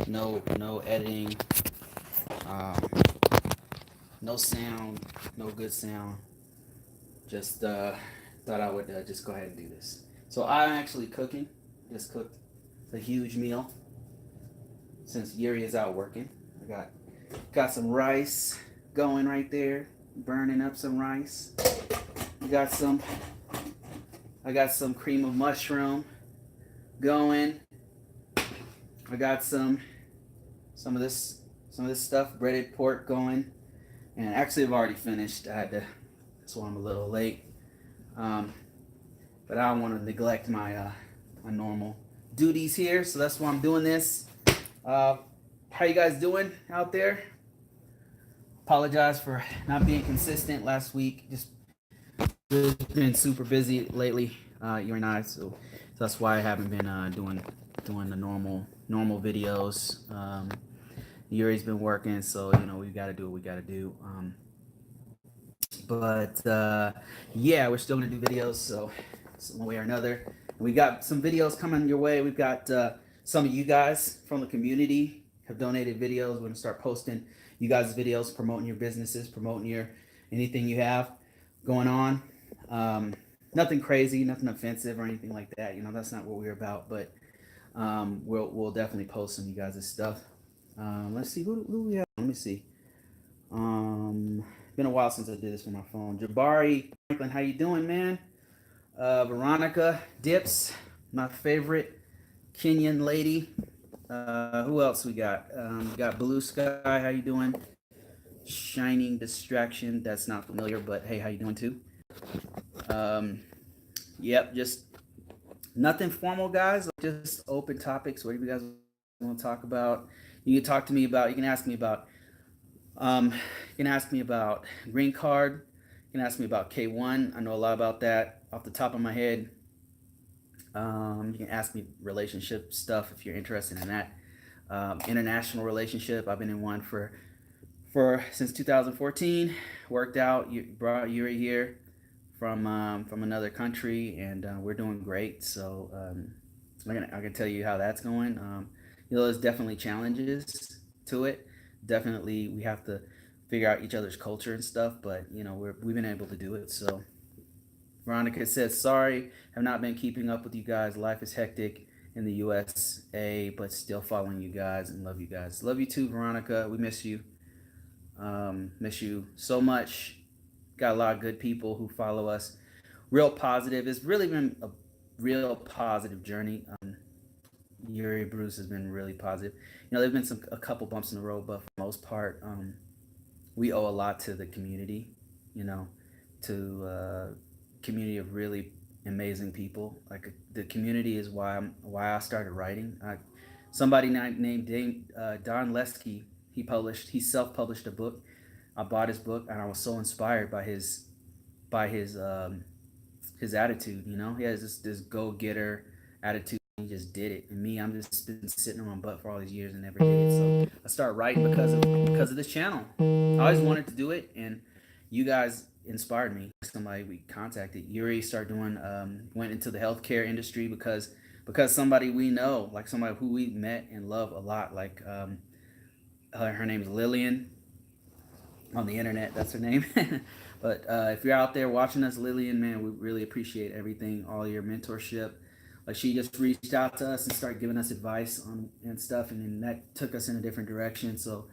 No editing, um, no sound, no good sound. Just thought I would just go ahead and do this. So I'm actually cooking. Just cooked a huge meal since Yuri is out working. I got some rice going right there, burning up some rice. I got some I got some cream of mushroom going. I got some of this some of this stuff, breaded pork going. And actually I've already finished. That's why I'm a little late. Um, but I don't want to neglect my normal duties here, so that's why I'm doing this. How you guys doing out there? Apologize for not being consistent last week. Just really been super busy lately, you and I. So that's why I haven't been doing the normal videos. Yuri's been working, so we got to do what we got to do. But yeah, we're still gonna do videos, so one way or another. And we got some videos coming your way. We've got some of you guys from the community have donated videos. We're gonna start posting you guys' videos, promoting your businesses, promoting your anything you have going on. Nothing crazy, nothing offensive or anything like that. That's not what we're about. But we'll definitely post some of you guys' stuff. Let's see who we have. Let me see. Been a while since I did this on my phone. Jabari Franklin, how you doing, man? Veronica Dips, my favorite Kenyan lady. Who else we got? We got Blue Sky. How you doing? Shining Distraction. That's not familiar, but hey, how you doing too? Yep, just nothing formal, guys. Just open topics. Whatever you guys want to talk about. You can talk to me about. You can ask me about you can ask me about green card. You can ask me about K1. I know a lot about that off the top of my head. You can ask me relationship stuff if you're interested in that. International relationship. I've been in one for since 2014. Worked out. Brought Yuri here from another country, and we're doing great. So I can tell you how that's going. There's definitely challenges to it. Definitely, we have to figure out each other's culture and stuff, but we've been able to do it. So Veronica says, sorry, have not been keeping up with you guys. Life is hectic in the USA, but still following you guys and love you guys. Love you too, Veronica. We miss you. Miss you so much. Got a lot of good people who follow us. Real positive. It's really been a real positive journey. Yuri Bruce has been really positive. There've been a couple bumps in the road, but for the most part, we owe a lot to the community. To community of really amazing people. Like the community is why I started writing. Somebody named Don Lesky. He self-published a book. I bought his book, and I was so inspired by his attitude. He has this go-getter attitude. He just did it, and me, I'm just been sitting on my butt for all these years and never did it. So I started writing because of this channel. I always wanted to do it, and you guys inspired me. Somebody we contacted, Yuri, started doing went into the healthcare industry because somebody we know, like somebody who we met and love a lot, like her name is Lillian on the internet. That's her name. But if you're out there watching us, Lillian, man, we really appreciate everything, all your mentorship. Like she just reached out to us and started giving us advice on and stuff, and then that took us in a different direction. So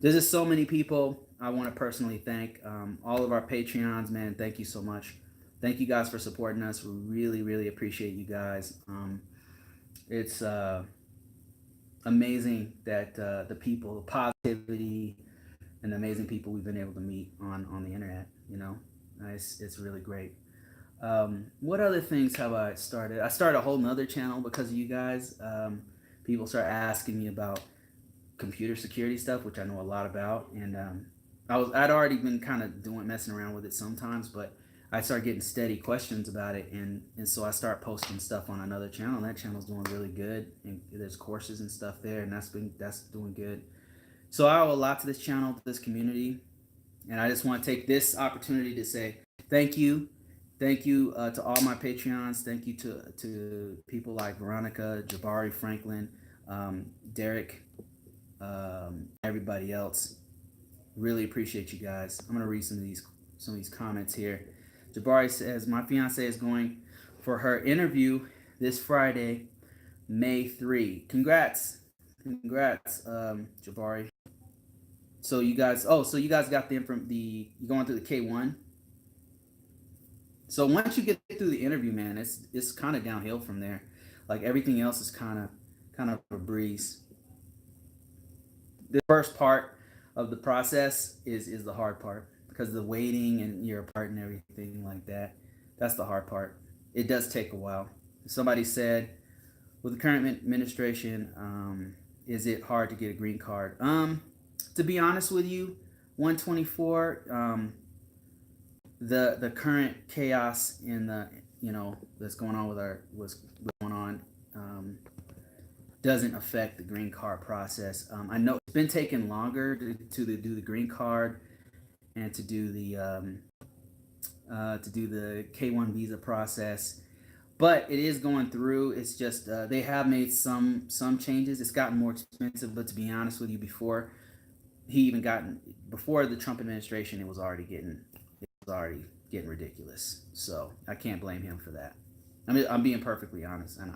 there's just so many people I want to personally thank. All of our Patreons, man, thank you so much. Thank you guys for supporting us. We really, really appreciate you guys. It's amazing that the people, the positivity, and the amazing people we've been able to meet on the internet. It's really great. What other things have I started? I started a whole nother channel because of you guys. People start asking me about computer security stuff, which I know a lot about, and I'd already been kind of messing around with it sometimes, but I started getting steady questions about it, and so I start posting stuff on another channel. And that channel's doing really good, and there's courses and stuff there, and that's doing good. So I owe a lot to this channel, to this community, and I just want to take this opportunity to say thank you. Thank you to all my Patreons. Thank you to people like Veronica, Jabari Franklin, Derek, everybody else. Really appreciate you guys. I'm gonna read some of these comments here. Jabari says my fiance is going for her interview this Friday, May 3. Congrats, Jabari. So you guys, so you guys got the you going through the K1. So once you get through the interview, man, it's kind of downhill from there. Like everything else is kind of a breeze. The first part of the process is the hard part because the waiting and you're apart and everything like that. That's the hard part. It does take a while. Somebody said, with the current administration, is it hard to get a green card? To be honest with you, 124. The current chaos in the that's going on with our what's going on doesn't affect the green card process. I know it's been taking longer to do the green card and to do the K1 visa process, but it is going through. It's just they have made some changes. It's gotten more expensive, but to be honest with you, before the Trump administration, it was already getting ridiculous. So I can't blame him for that. I mean, I'm being perfectly honest, and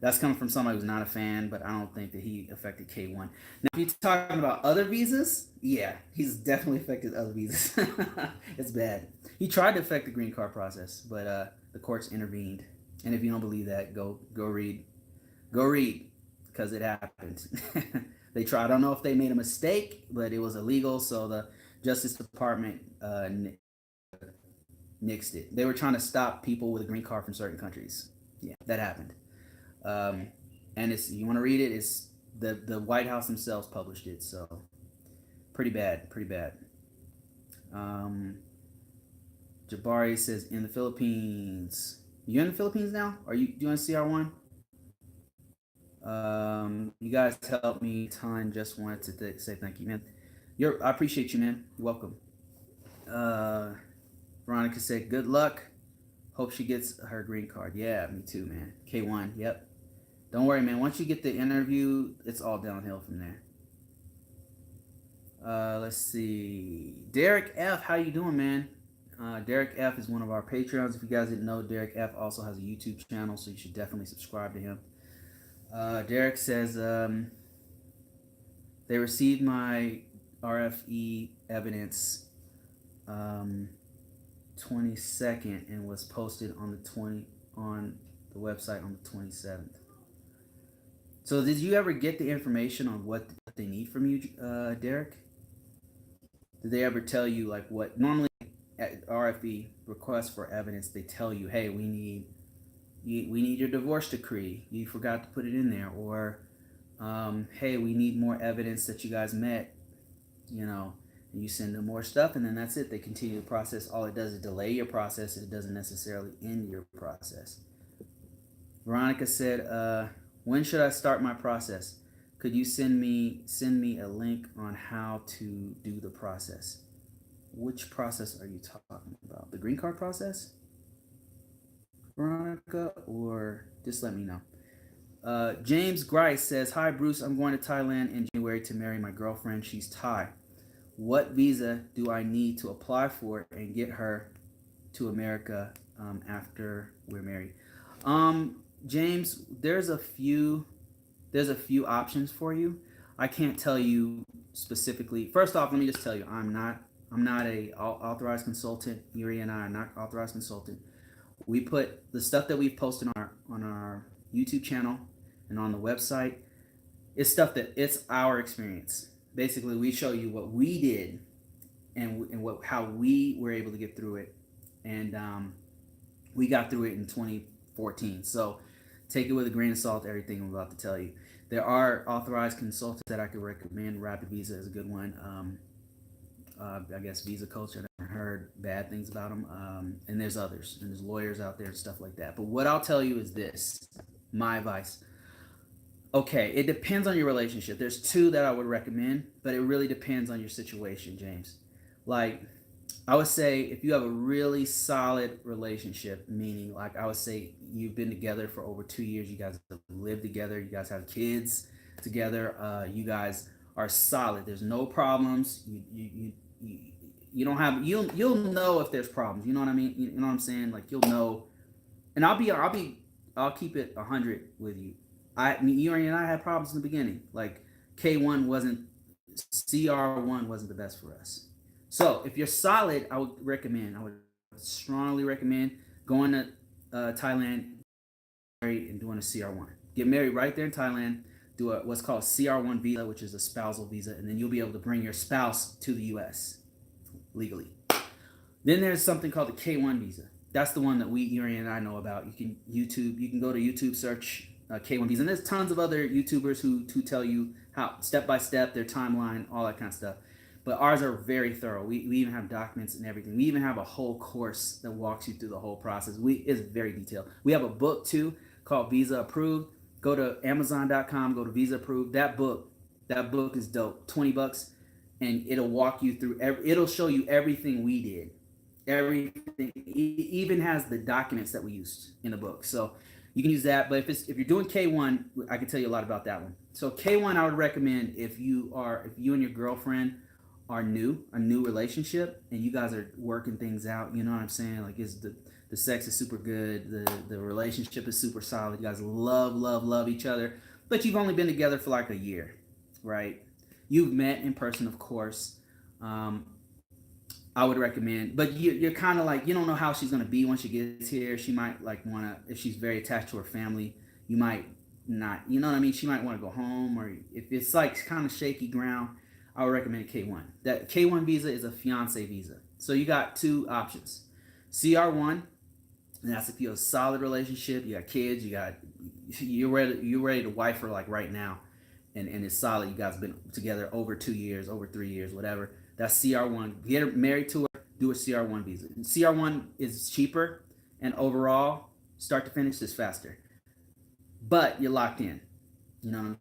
that's coming from somebody who's not a fan, but I don't think that he affected K1. Now, if you're talking about other visas, yeah, he's definitely affected other visas. It's bad. He tried to affect the green card process, but the courts intervened. And if you don't believe that, go read, because it happened. They tried. I don't know if they made a mistake, but it was illegal. So the Justice Department nixed it. They were trying to stop people with a green card from certain countries. Yeah, that happened. And it's, you want to read it, it's the White House themselves published it. So pretty bad. Jabari says in the Philippines. You in the Philippines now? Are you doing CR1? You guys helped me a ton. Just wanted to say thank you, man. I appreciate you, man. You're welcome. Veronica said, good luck. Hope she gets her green card. Yeah, me too, man. K1, yep. Don't worry, man. Once you get the interview, it's all downhill from there. Let's see. Derek F, how you doing, man? Derek F is one of our Patreons. If you guys didn't know, Derek F also has a YouTube channel, so you should definitely subscribe to him. Derek says, they received my RFE evidence 22nd and was posted on the website on the 27th. So did you ever get the information on what they need from you, Derek? Did they ever tell you like what normally at RFE request for evidence, they tell you, hey, we need your divorce decree. You forgot to put it in there, or hey, we need more evidence that you guys met. And you send them more stuff, and then that's it. They continue the process. All it does is delay your process. It doesn't necessarily end your process. Veronica said, when should I start my process? Could you send me a link on how to do the process? Which process are you talking about? The green card process, Veronica, or just let me know. James Grice says, hi, Bruce. I'm going to Thailand in January to marry my girlfriend. She's Thai. What visa do I need to apply for and get her to America after we're married? James, there's a few options for you. I can't tell you specifically. First off, let me just tell you, I'm not a authorized consultant. Yuri and I are not authorized consultant. We put the stuff that we've posted on our YouTube channel and on the website. It's stuff that it's our experience. Basically, we show you what we did and how we were able to get through it, and we got through it in 2014. So take it with a grain of salt. Everything I'm about to tell you. There are authorized consultants that I could recommend. Rapid Visa is a good one. I guess Visa Coach. I never heard bad things about them. And there's others, and there's lawyers out there and stuff like that. But what I'll tell you is this: my advice. Okay, it depends on your relationship. There's two that I would recommend, but it really depends on your situation, James. Like, I would say if you have a really solid relationship, meaning like I would say you've been together for over 2 years, you guys have lived together, you guys have kids together, you guys are solid. There's no problems. You, you don't have you'll know if there's problems. You know what I mean? You know what I'm saying? Like you'll know. And I'll keep it 100 with you. You and I had problems in the beginning. Like K1 wasn't CR1 wasn't the best for us. So if you're solid, I would strongly recommend going to Thailand and doing a CR1. Get married right there in Thailand. Do what's called CR1 visa, which is a spousal visa, and then you'll be able to bring your spouse to the U.S. legally. Then there's something called the K1 visa. That's the one that Yuri and I know about. You can go to YouTube, search K1 visa, and there's tons of other YouTubers who tell you how step by step their timeline, all that kind of stuff. But ours are very thorough. We even have documents and everything. We even have a whole course that walks you through the whole process. It's very detailed. We have a book too called Visa Approved. Go to Amazon.com. Go to Visa Approved. That book is dope. $20, and it'll walk you through. It'll show you everything we did. Everything. It even has the documents that we used in the book. So you can use that. But if you're doing K1, I can tell you a lot about that one. So K1, I would recommend if you and your girlfriend are a new relationship, and you guys are working things out. You know what I'm saying? Like the sex is super good, the relationship is super solid. You guys love each other, but you've only been together for like a year, right? You've met in person, of course. I would recommend, but you're kind of like, you don't know how she's going to be when she gets here. She might like want to, if she's very attached to her family, you might not, you know what I mean? She might want to go home, or if it's like kind of shaky ground, I would recommend K1. That K1 visa is a fiance visa. So you got two options. CR1, and that's if you have a solid relationship, you got kids, you're ready to wife her like right now, and it's solid. You guys have been together over 2 years, over 3 years, whatever. That's CR1. Get her married to her, do a CR1 visa. And CR1 is cheaper, and overall, start to finish, is faster. But you're locked in. You know,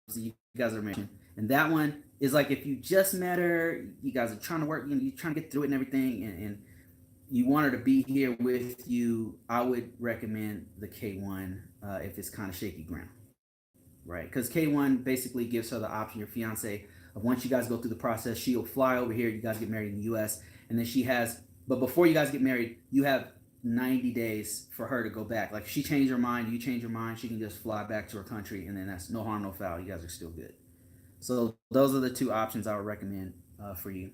so you guys are married. And that one is like if you just met her, you guys are trying to work, you're trying to get through it and everything, and you want her to be here with you, I would recommend the K1 if it's kind of shaky ground, right? Because K1 basically gives her the option, your fiance, of once you guys go through the process, she'll fly over here, you guys get married in the U.S., and then but before you guys get married, you have 90 days for her to go back. Like if she changed her mind, you change your mind, she can just fly back to her country, and then that's no harm, no foul. You guys are still good. So those are the two options I would recommend for you.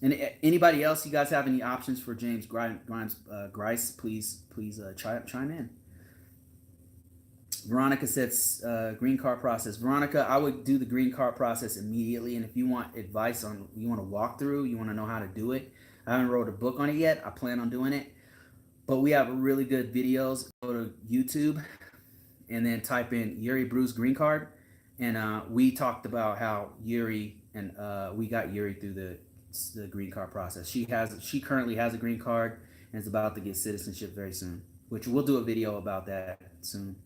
And anybody else, you guys have any options for James Grice? Please chime in. Veronica says green card process. Veronica, I would do the green card process immediately. And if you want advice on, you want to walk through, you want to know how to do it. I haven't wrote a book on it yet. I plan on doing it. But we have really good videos. Go to YouTube and then type in Yuri Bruce green card. And we talked about how Yuri and we got Yuri through the green card process. She currently has a green card and is about to get citizenship very soon, which we'll do a video about that soon.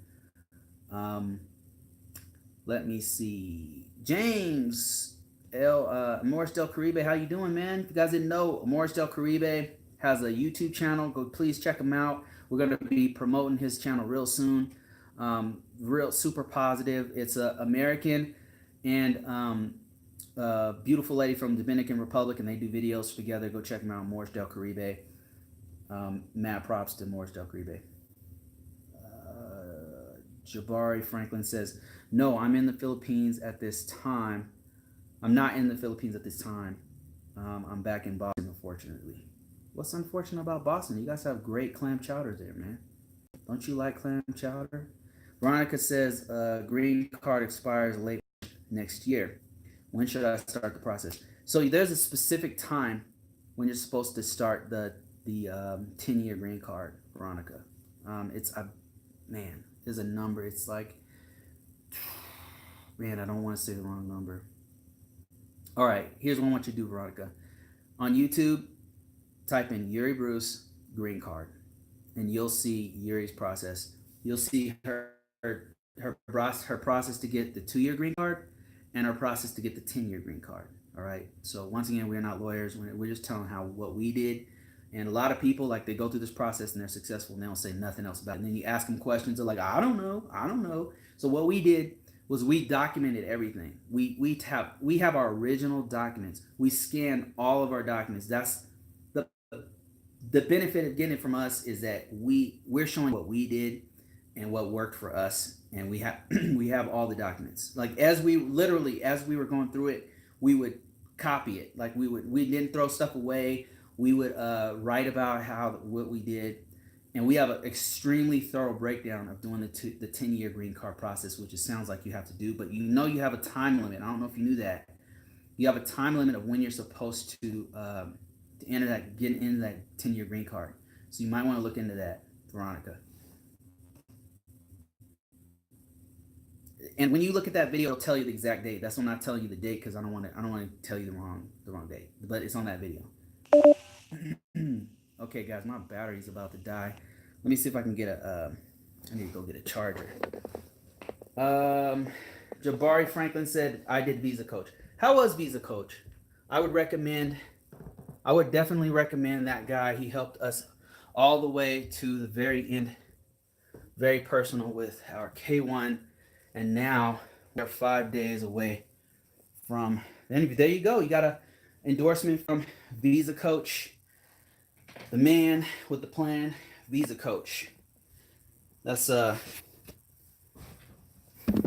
Let me see. James Morris Del Caribe, how you doing, man? If you guys didn't know, Morris Del Caribe has a YouTube channel. Go please check him out. We're gonna be promoting his channel real soon. Real super positive. It's a American and beautiful lady from Dominican Republic, and they do videos together. Go check them out. Morris Del Caribe. Mad props to Morris Del Caribe. Jabari Franklin says, no, I'm in the Philippines at this time. I'm not in the Philippines at this time. I'm back in Boston, unfortunately. What's unfortunate about Boston? You guys have great clam chowder there, man. Don't you like clam chowder? Veronica says, green card expires late next year. When should I start the process? So there's a specific time when you're supposed to start the 10-year green card, Veronica. There's a number. It's like, man, I don't want to say the wrong number. All right, here's what I want you to do, Veronica. On YouTube, type in Yuri Bruce green card, and you'll see Yuri's process. You'll see her process to get the 2-year green card and her process to get the 10-year green card. All right. So once again, we're not lawyers. We're just telling what we did. And a lot of people, like, they go through this process and they're successful and they don't say nothing else about it. And then you ask them questions, they're like, I don't know. So what we did, was we documented everything. We have our original documents. We scan all of our documents. That's the the benefit of getting it from us is that we're showing what we did and what worked for us, and we have we have all the documents. Like as we were going through it, we would copy it. Like we didn't throw stuff away. We would write about what we did, and we have an extremely thorough breakdown of doing the 10-year green card process, which it sounds like you have to do, but you have a time limit. I don't know if you knew that. You have a time limit of when you're supposed to enter that, get into that 10-year green card. So you might want to look into that, Veronica. And when you look at that video, it'll tell you the exact date. That's why I'm not telling you the date because I don't want to tell you the wrong date. But it's on that video. Okay, guys, my battery's about to die. Let me see if I can get I need to go get a charger. Jabari Franklin said I did Visa Coach. How was Visa Coach? I would definitely recommend that guy. He helped us all the way to the very end, very personal with our K1, and now we're 5 days away from. Then there you go. You got a endorsement from Visa Coach, the man with the plan, Visa Coach. That's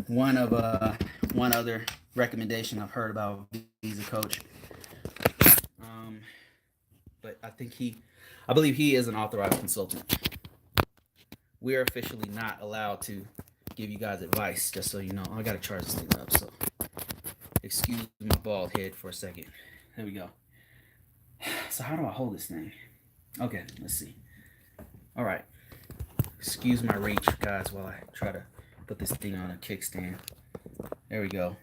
one other recommendation I've heard about Visa Coach. But I believe he is an authorized consultant. We are officially not allowed to give you guys advice, just so you know. I gotta charge this thing up, so excuse my bald head for a second. There we go. So how do I hold this thing? Okay, let's see. All right. Excuse my reach, guys, while I try to put this thing on a kickstand. There we go.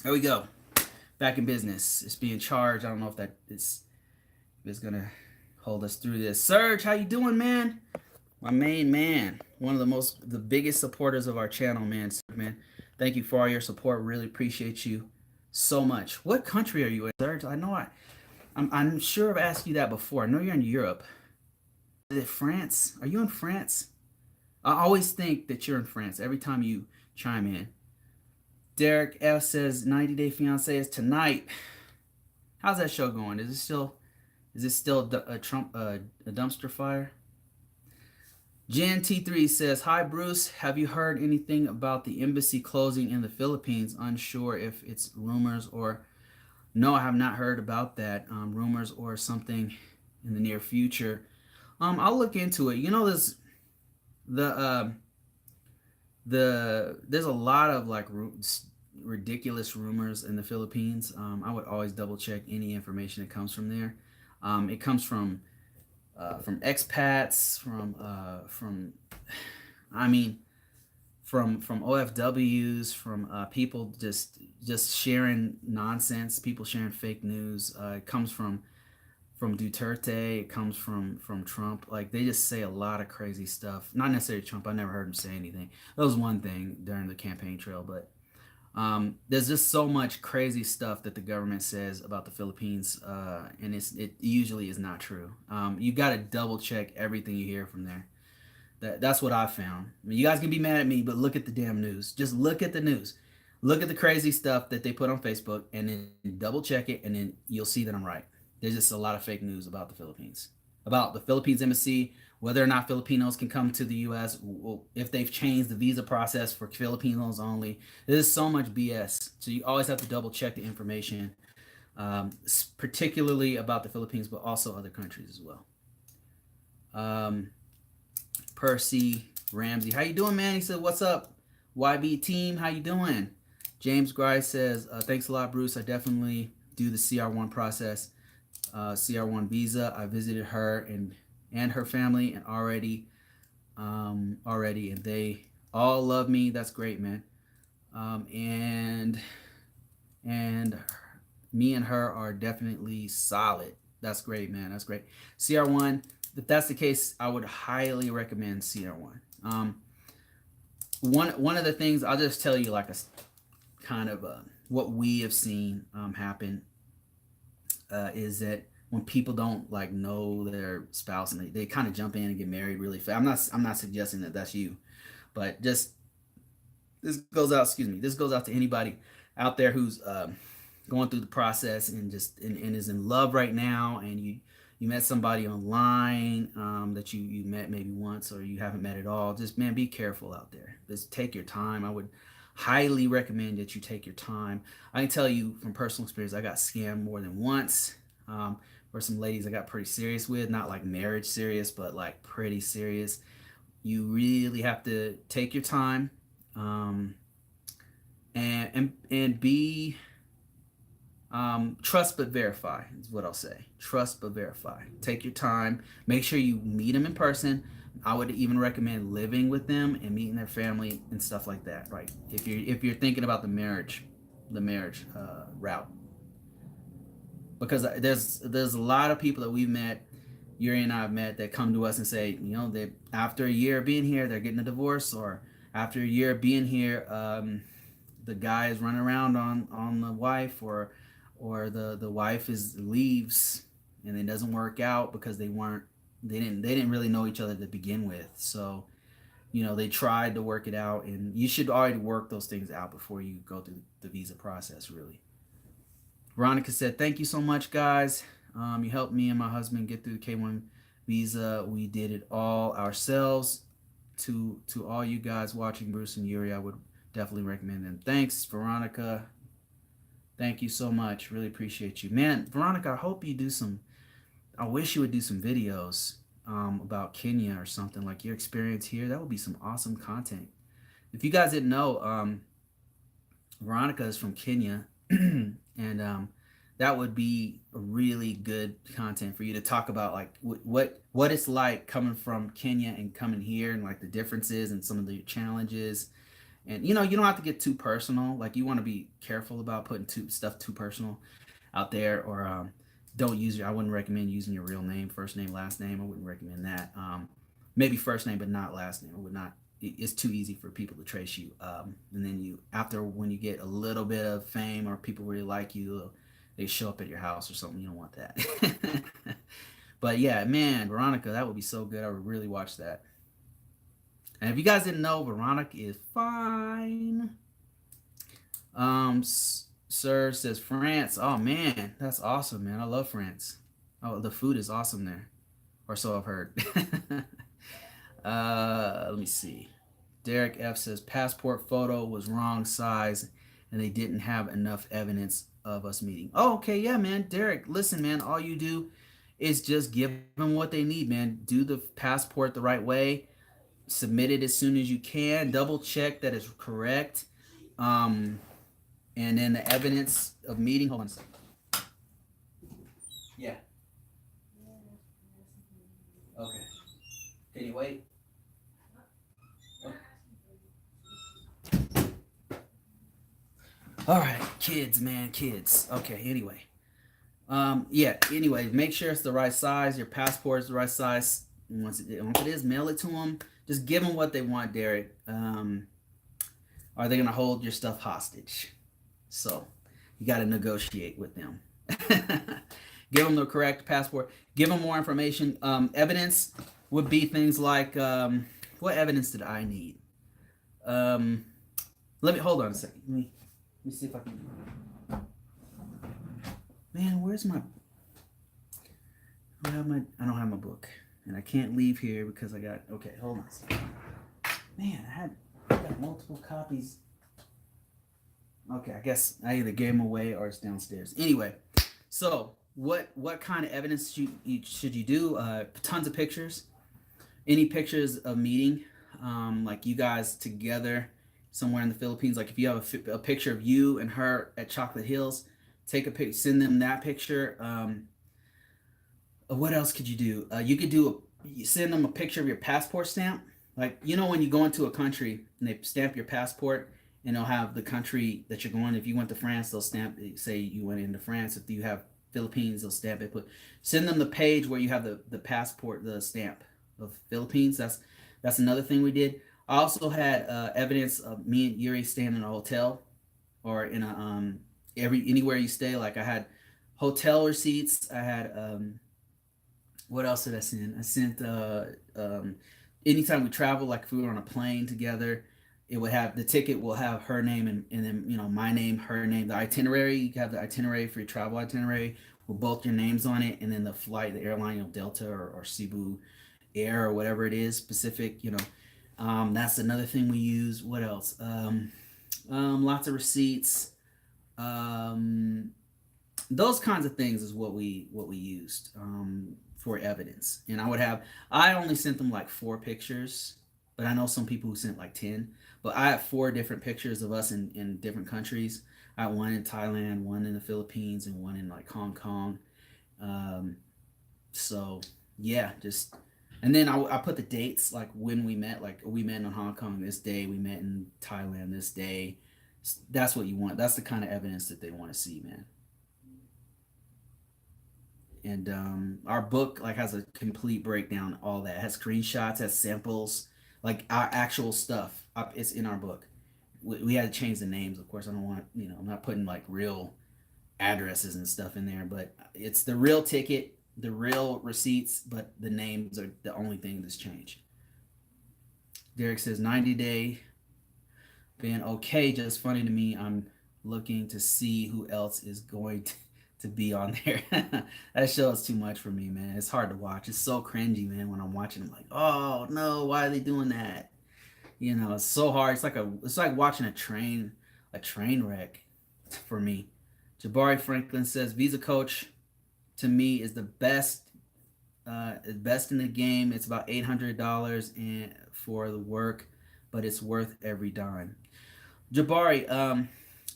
There we go. Back in business. It's being charged. I don't know if that is gonna hold us through this. Serge, how you doing, man? My main man. One of the biggest supporters of our channel, man. Man, thank you for all your support. Really appreciate you so much. What country are you in, Serge? I know I'm sure I've asked you that before. I know you're in Europe. Is it France? Are you in France? I always think that you're in France every time you chime in. Derek F says 90 Day Fiance is tonight. How's that show going? Is it still a dumpster fire? Jan T3 says, hi Bruce, have you heard anything about the embassy closing in the Philippines? Unsure if it's rumors or no, I have not heard about that. Rumors or something in the near future. I'll look into it. You know, there's a lot of like ridiculous rumors in the Philippines. I would always double check any information that comes from there. It comes from expats, from OFWs, from people just sharing nonsense, people sharing fake news. It comes from Duterte. It comes from Trump. Like they just say a lot of crazy stuff. Not necessarily Trump. I never heard him say anything. That was one thing during the campaign trail, but there's just so much crazy stuff that the government says about the Philippines, and it usually is not true. You got to double check everything you hear from there. That's what I found. I mean, you guys can be mad at me, but look at the damn news. Just look at the news. Look at the crazy stuff that they put on Facebook, and then double check it, and then you'll see that I'm right. There's just a lot of fake news about the Philippines, about the Philippines embassy, whether or not Filipinos can come to the U.S., if they've changed the visa process for Filipinos only. There's so much BS. So you always have to double check the information, particularly about the Philippines, but also other countries as well. Percy Ramsey, how you doing, man? He said, what's up, YB team? How you doing? James Grice says, thanks a lot, Bruce. I definitely do the CR1 process. CR1 visa. I visited her and her family and already and they all love me. That's great, man. And me and her are definitely solid. That's great, man. That's great. CR1, if that's the case, I would highly recommend CR1. One of the things, I'll just tell you like a kind of what we have seen happen is that when people don't like know their spouse and they kind of jump in and get married really fast. I'm not suggesting that that's you, but just this goes out. Excuse me. This goes out to anybody out there who's going through the process and just and is in love right now, and you met somebody online that you met maybe once or you haven't met at all. Just man, be careful out there. Just take your time. I would highly recommend that you take your time. I can tell you from personal experience, I got scammed more than once. For some ladies I got pretty serious with, not like marriage serious, but like pretty serious. You really have to take your time, um, and be trust but verify is what I'll say. Trust but verify. Take your time. Make sure you meet them in person. I would even recommend living with them and meeting their family and stuff like that. Right? If you're thinking about the marriage route, because there's a lot of people that we've met, Yuri and I have met, that come to us and say, that after a year of being here, they're getting a divorce, or after a year of being here, the guy is running around on the wife, or the wife leaves and it doesn't work out because they didn't really know each other to begin with. So they tried to work it out, and you should already work those things out before you go through the visa process, really. Veronica said, thank you so much, guys. You helped me and my husband get through the K1 visa. We did it all ourselves. To all you guys watching, Bruce and Yuri, I would definitely recommend them. Thanks, Veronica. Thank you so much. Really appreciate you. Man, Veronica, I wish you would do some videos about Kenya or something, like your experience here. That would be some awesome content. If you guys didn't know, Veronica is from Kenya, and that would be a really good content for you to talk about, like what it's like coming from Kenya and coming here, and like the differences and some of the challenges. And you don't have to get too personal. Like, you want to be careful about putting stuff too personal out there, or don't use I wouldn't recommend using your real name, first name, last name. I wouldn't recommend that. Maybe first name but not last name. I would not. It's too easy for people to trace you. And then when you get a little bit of fame or people really like you, they show up at your house or something. You don't want that. But yeah, man, Veronica, that would be so good. I would really watch that. And if you guys didn't know, Veronica is fine. Sir says France. Oh man, that's awesome, man. I love France. Oh, the food is awesome there, or so I've heard. Let me see. Derek F says passport photo was wrong size, and they didn't have enough evidence of us meeting. Oh, okay, yeah, man. Derek, listen, man. All you do is just give them what they need, man. Do the passport the right way. Submit it as soon as you can. Double check that it's correct. And then the evidence of meeting. Hold on a second. Yeah. Okay. Can you wait? All right, kids, man, kids. Okay, anyway. Yeah, anyway, make sure it's the right size. Your passport is the right size. Once it is, mail it to them. Just give them what they want, Derek. Are they going to hold your stuff hostage? So you got to negotiate with them. Give them the correct passport. Give them more information. Evidence would be things like, what evidence did I need? Let me hold on a second. Let me see if I can. Man, where's my? I don't have my book, and I can't leave here because I got. Okay, hold on a second. Man, I got multiple copies. Okay, I guess I either gave them away or it's downstairs. Anyway, so what kind of evidence should you do? Tons of pictures. Any pictures of meeting, like you guys together somewhere in the Philippines. Like if you have a picture of you and her at Chocolate Hills, take a picture, send them that picture. What else could you do? You could send them a picture of your passport stamp. Like, when you go into a country and they stamp your passport, and they'll have the country that you're going. If you went to France, they'll stamp, say you went into France. If you have Philippines, they'll stamp it. Send them the page where you have the passport, the stamp of Philippines. That's another thing we did. I also had evidence of me and Yuri staying in a hotel, or in a anywhere you stay. Like I had hotel receipts. I had what else did I send? I sent anytime we travel, like if we were on a plane together, it would have the ticket will have her name and then my name, her name, the itinerary. You have the itinerary for your travel itinerary with both your names on it, and then the flight, the airline, Delta or Cebu Air or whatever it is, Pacific. That's another thing we use. What else? Lots of receipts. Um, those kinds of things is what we used for evidence. And I only sent them like 4 pictures, but I know some people who sent like 10. But I have 4 different pictures of us in different countries. I had one in Thailand, one in the Philippines, and one in like Hong Kong. Um, so yeah, just and then I put the dates like when we met. Like we met in Hong Kong this day, we met in Thailand this day. That's what you want. That's the kind of evidence that they want to see, man. And our book like has a complete breakdown, all that. It has screenshots, has samples, like our actual stuff. It's in our book. We had to change the names, of course. I don't want I'm not putting like real addresses and stuff in there, but it's the real ticket, the real receipts, but the names are the only thing that's changed. Derek says 90-day been okay, just funny to me. I'm looking to see who else is going to be on there. That show is too much for me, man. It's hard to watch. It's so cringy, man. When I'm watching, I'm like, oh no, why are they doing that? It's so hard. It's like watching a train wreck for me. Jabari Franklin says Visa Coach to me is the best in the game. It's about $800 and for the work, but it's worth every dime. Jabari,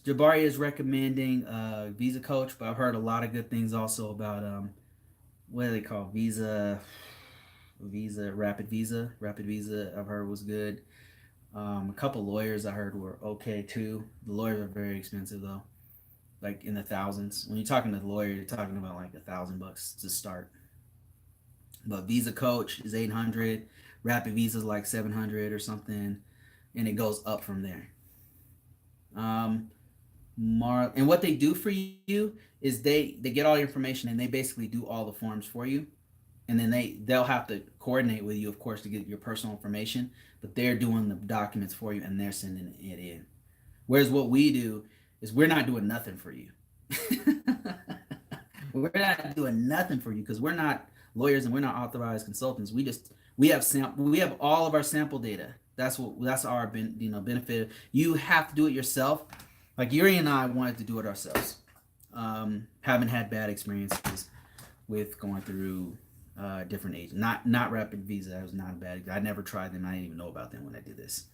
Jabari is recommending Visa Coach, but I've heard a lot of good things also about what do they call Rapid Visa. I've heard was good. A couple lawyers I heard were okay too. The lawyers are very expensive though, like in the thousands. When you're talking to the lawyer, you're talking about like $1,000 to start. But Visa Coach is 800. Rapid Visa is like 700 or something, and it goes up from there. Um, and what they do for you is they get all your information and they basically do all the forms for you, and then they'll have to coordinate with you, of course, to get your personal information. But they're doing the documents for you and they're sending it in. Whereas what we do is we're not doing nothing for you. We're not doing nothing for you because we're not lawyers and we're not authorized consultants. We have all of our sample data. That's our benefit. You have to do it yourself. Like Yuri and I wanted to do it ourselves. Haven't had bad experiences with going through different agents. Not Rapid Visa. That was not a bad. I never tried them. I didn't even know about them when I did this.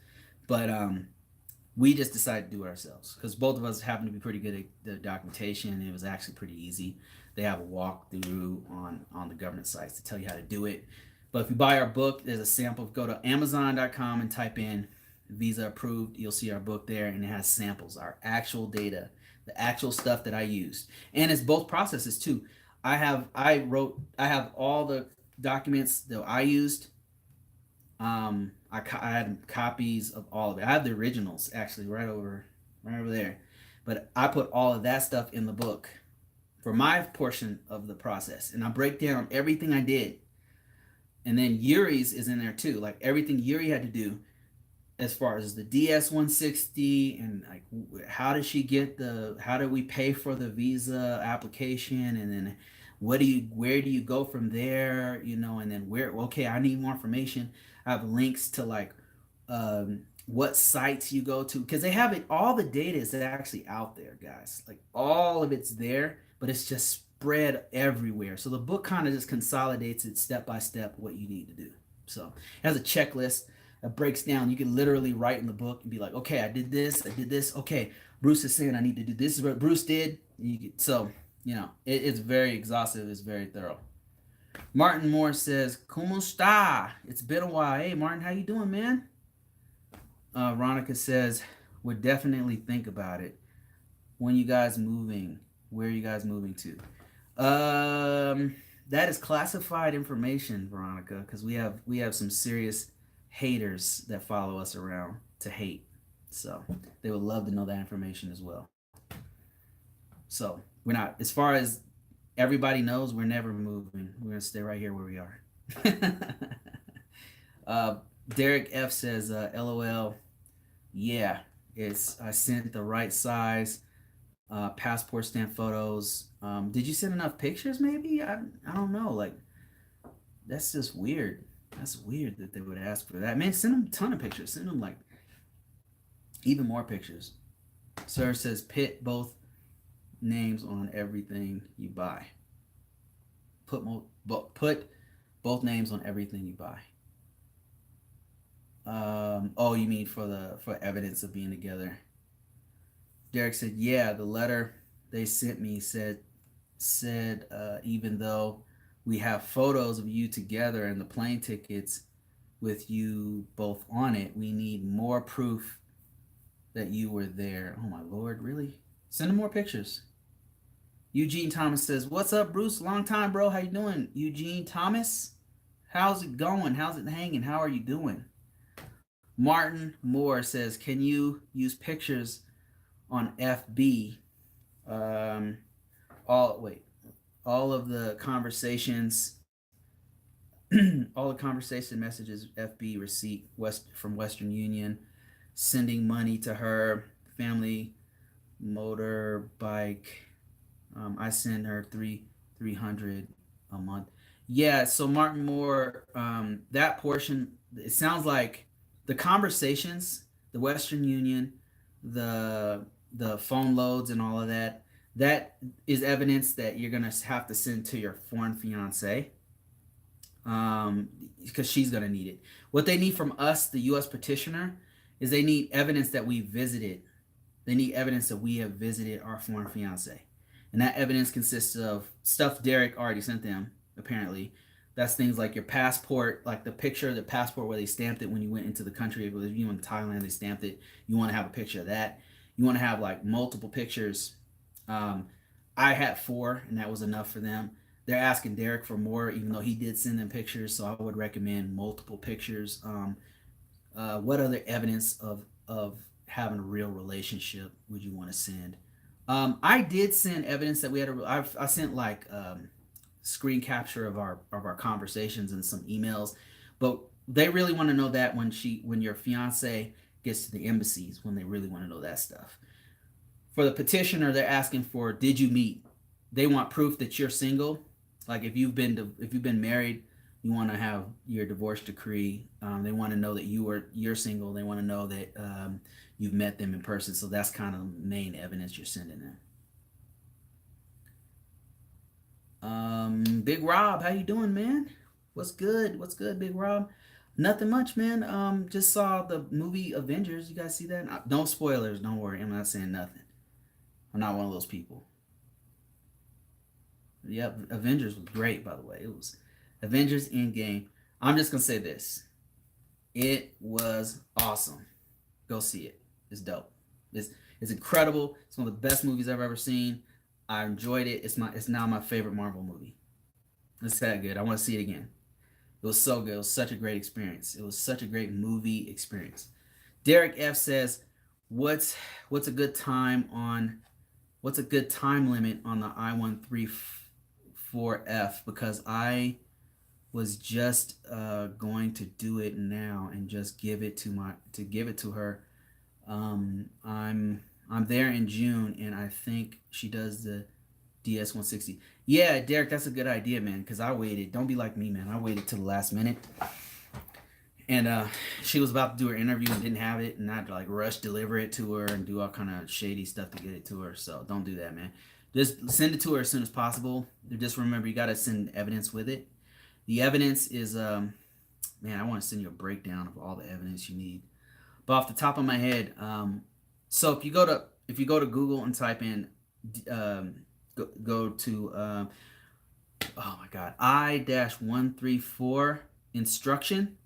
But we just decided to do it ourselves because both of us happen to be pretty good at the documentation. And it was actually pretty easy. They have a walkthrough on the government sites to tell you how to do it. But if you buy our book, there's a sample. Go to Amazon.com and type in Visa approved. You'll see our book there, and it has samples, our actual data, the actual stuff that I used, and it's both processes too. I have all the documents that I used. I had copies of all of it. I have the originals actually right over there, but I put all of that stuff in the book for my portion of the process, and I break down everything I did. And then Yuri's is in there too, like everything Yuri had to do as far as the DS 160 and like how do we pay for the visa application, and then where do you go from there, and then okay, I need more information. I have links to like what sites you go to because they have it, all the data is actually out there, guys, like all of it's there, but it's just spread everywhere. So the book kind of just consolidates it step by step what you need to do. So it has a checklist that breaks down. You can literally write in the book and be like, okay, I did this. Okay, Bruce is saying I need to do this. Is what Bruce did. It's very exhaustive. It's very thorough. Martin Moore says, "Como está? It's been a while. Hey, Martin, how you doing, man?" Ronica says, "Would definitely think about it. When you guys moving? Where are you guys moving to?" That is classified information, Veronica, because we have some serious haters that follow us around to hate. So they would love to know that information as well. So we're not, as far as everybody knows, we're never moving. We're gonna stay right here where we are. Derek F says, "LOL." Yeah, I sent the right size passport stamp photos. Did you send enough pictures? Maybe I don't know. Like that's just weird. That's weird that they would ask for that. Man, send them a ton of pictures. Send them like even more pictures. Sir says pit both names on everything you buy. Put both names on everything you buy. Oh, you mean for evidence of being together? Derek said, "Yeah, the letter they sent me said even though we have photos of you together and the plane tickets with you both on it, we need more proof that you were there." Oh my lord, really? Send them more pictures. Eugene Thomas says, "What's up, Bruce? Long time, bro. How you doing, Eugene Thomas? How's it going? How's it hanging? How are you doing?" Martin Moore says, "Can you use pictures on FB? Um, all wait, all of the conversations, all the conversation messages, FB receipt from Western Union, sending money to her family motorbike. I send her 300 a month." Yeah, so Martin Moore, that portion, it sounds like the conversations, the Western Union, the phone loads and all of that, that is evidence that you're gonna have to send to your foreign fiance, because she's gonna need it. What they need from us, the U.S. petitioner, is they need evidence that we visited. They need evidence that we have visited our foreign fiance. And that evidence consists of stuff Derek already sent them, apparently. That's things like your passport, like the picture of the passport where they stamped it when you went into the country. If you in Thailand, they stamped it. You want to have a picture of that. You want to have like multiple pictures. Um, I had four, and that was enough for them. They're asking Derek for more, even though he did send them pictures. So I would recommend multiple pictures. What other evidence of having a real relationship would you want to send? I did send evidence that we had I sent like screen capture of our conversations and some emails, but they really want to know that when your fiance gets to the embassies, when they really want to know that stuff. For the petitioner, they're asking for, did you meet? They want proof that you're single. Like if you've been married, you want to have your divorce decree. They want to know that you're single. They want to know that you've met them in person. So that's kind of the main evidence you're sending them. Big Rob, how you doing, man? What's good? What's good, Big Rob? Nothing much, man. Just saw the movie Avengers. You guys see that? No spoilers. Don't worry. I'm not saying nothing. I'm not one of those people. Yep, Avengers was great, by the way. It was Avengers Endgame. I'm just gonna say this: it was awesome. Go see it. It's dope. It's it's incredible. It's one of the best movies I've ever seen. I enjoyed it. It's now my favorite Marvel movie. It's that good. I want to see it again. It was so good. It was such a great experience. It was such a great movie experience. Derek F says, "What's what's a good time on what's a good time limit on the I-134F? Because I was just going to do it now and just give it to her. I'm there in June, and I think she does the DS 160. Yeah, Derek, that's a good idea, man. Because I waited. Don't be like me, man. I waited till the last minute, and she was about to do her interview and didn't have it, and I had to like rush deliver it to her and do all kind of shady stuff to get it to her. So don't do that, man. Just send it to her as soon as possible. Just remember, you got to send evidence with it. The evidence is, man, I want to send you a breakdown of all the evidence you need. But off the top of my head, so if you go to Google and type in, go to oh my God, I-134 instruction.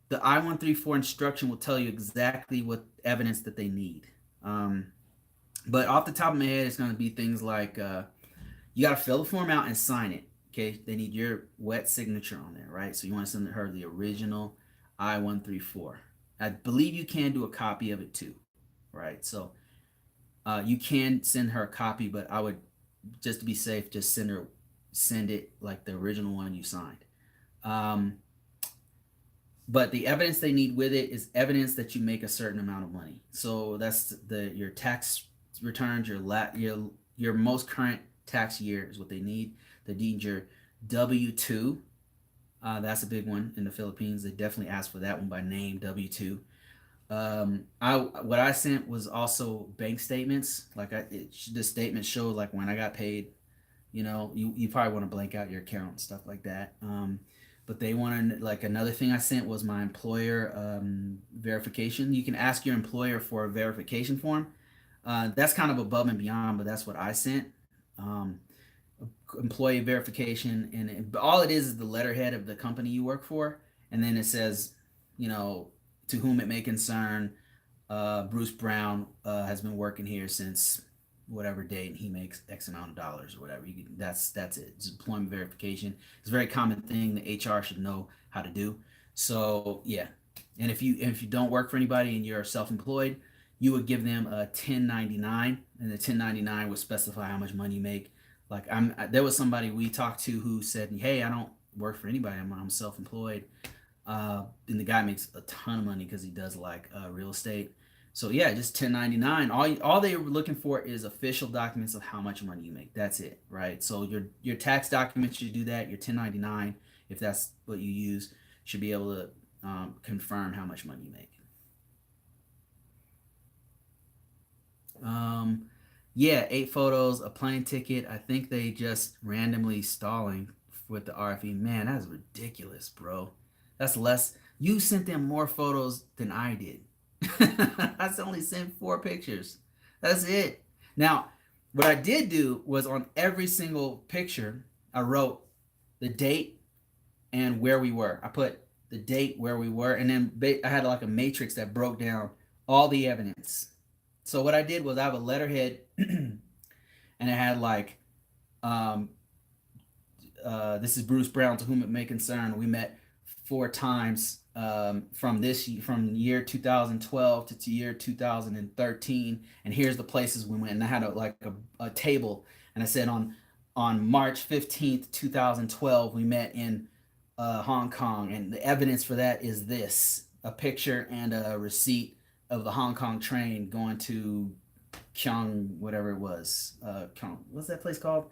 The I-134 instruction will tell you exactly what evidence that they need. But off the top of my head, it's going to be things like you got to fill the form out and sign it. Okay, they need your wet signature on there, right? So you want to send her the original I-134. I believe you can do a copy of it too, right? So you can send her a copy, but I would, just to be safe, just send it like the original one you signed. Um, but the evidence they need with it is evidence that you make a certain amount of money. So that's the your tax returns, your most current tax year is what they need. They need your W-2. That's a big one in the Philippines. They definitely ask for that one by name, W-2. I what I sent was also bank statements. The statement showed like when I got paid. You probably want to blank out your account and stuff like that. But they wanted like another thing I sent was my employer verification. You can ask your employer for a verification form. That's kind of above and beyond, but that's what I sent. Um, Employee verification, and all it is the letterhead of the company you work for, and then it says, you know, to whom it may concern, Bruce Brown has been working here since whatever date, and he makes X amount of dollars or whatever. That's it. It's employment verification. It's a very common thing the HR should know how to do. So yeah, and if you don't work for anybody and you're self-employed, you would give them a 1099, and the 1099 would specify how much money you make. Like there was somebody we talked to who said, "Hey, I don't work for anybody. I'm self-employed." And the guy makes a ton of money because he does like real estate. So yeah, just 1099. All they were looking for is official documents of how much money you make. That's it, right? So your tax documents should do that. Your 1099, if that's what you use, should be able to confirm how much money you make. Um, yeah, 8 photos, a plane ticket. I think they just randomly stalling with the RFE. Man, that's ridiculous, bro. That's less. You sent them more photos than I did. I only sent 4 pictures. That's it. Now, what I did do was on every single picture, I wrote the date and where we were. I put the date where we were, and then I had like a matrix that broke down all the evidence. So what I did was I have a letterhead, and it had like, um, this is Bruce Brown, to whom it may concern. We met 4 times from year 2012 to year 2013, and here's the places we went. And I had a table, and I said on March 15th, 2012, we met in Hong Kong, and the evidence for that is this: a picture and a receipt of the Hong Kong train going to Kyung, whatever it was. Kyung, what's that place called?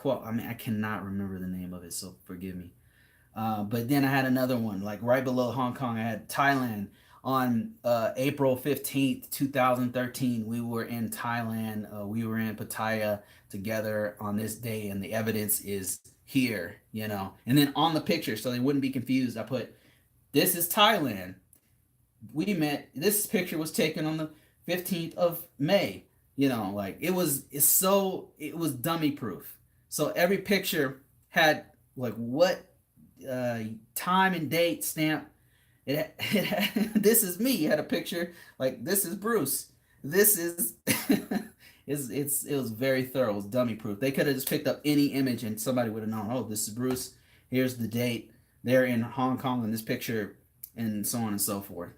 I mean, I cannot remember the name of it, so forgive me. But then I had another one, like right below Hong Kong. I had Thailand on April 15th, 2013. We were in Thailand. We were in Pattaya together on this day, and the evidence is here, you know. And then on the picture, so they wouldn't be confused, I put, this is Thailand. We met, this picture was taken on the 15th of May. You know, like it was dummy proof. So every picture had like what time and date stamp. This is me. It had a picture like this is Bruce. This is it was very thorough. It was dummy proof. They could have just picked up any image and somebody would have known. Oh, this is Bruce. Here's the date. They're in Hong Kong in this picture, and so on and so forth.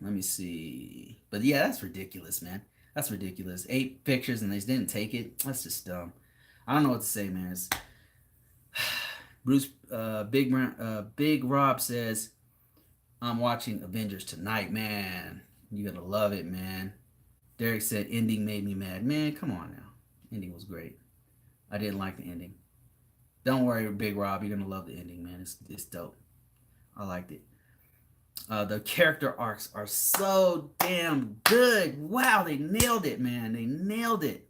Let me see. But yeah, that's ridiculous, man. That's ridiculous. 8 pictures and they didn't take it. That's just dumb. I don't know what to say, man. Bruce, Big Rob says, I'm watching Avengers tonight, man. You're gonna love it, man. Derek said, ending made me mad. Man, come on now. Ending was great. I didn't like the ending. Don't worry, Big Rob. You're gonna love the ending, man. It's dope. I liked it. The character arcs are so damn good. Wow, they nailed it, man. They nailed it.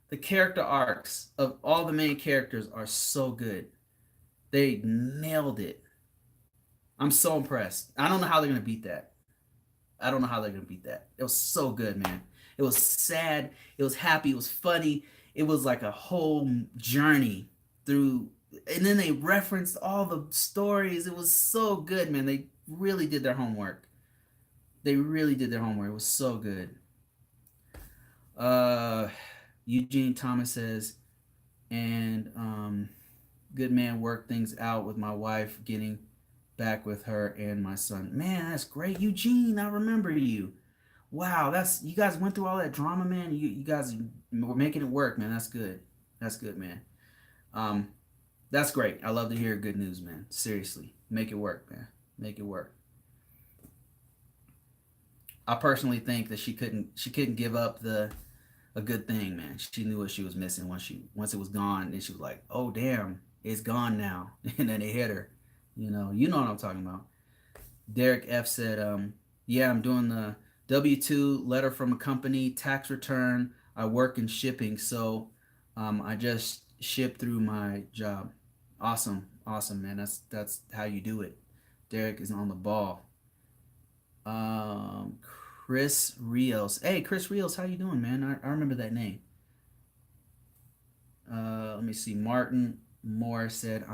The character arcs of all the main characters are so good. They nailed it. I'm so impressed. I don't know how they're gonna beat that. I don't know how they're gonna beat that. It was so good, man. It was sad. It was happy. It was funny. It was like a whole journey through. And then they referenced all the stories. It was so good, man. They really did their homework. They really did their homework. It was so good. Uh, Eugene Thomas says, and good man worked things out with my wife, getting back with her and my son. Man, that's great, Eugene. I remember you. Wow, that's you guys went through all that drama, man. You guys were making it work, man. That's good. That's good, man. Um, That's great. I love to hear good news, man. Seriously, make it work, man. Make it work. I personally think that she couldn't give up the a good thing, man. She knew what she was missing once it was gone. Then she was like, "Oh damn, it's gone now," and then it hit her. You know what I'm talking about. Derek F said, "Yeah, I'm doing the W-2 letter from a company tax return. I work in shipping, so I just ship through my job." Awesome, awesome, man. That's how you do it. Derek is on the ball. Um, Chris Rios. Hey, Chris Rios, how you doing, man? I remember that name. Let me see. Martin Moore said,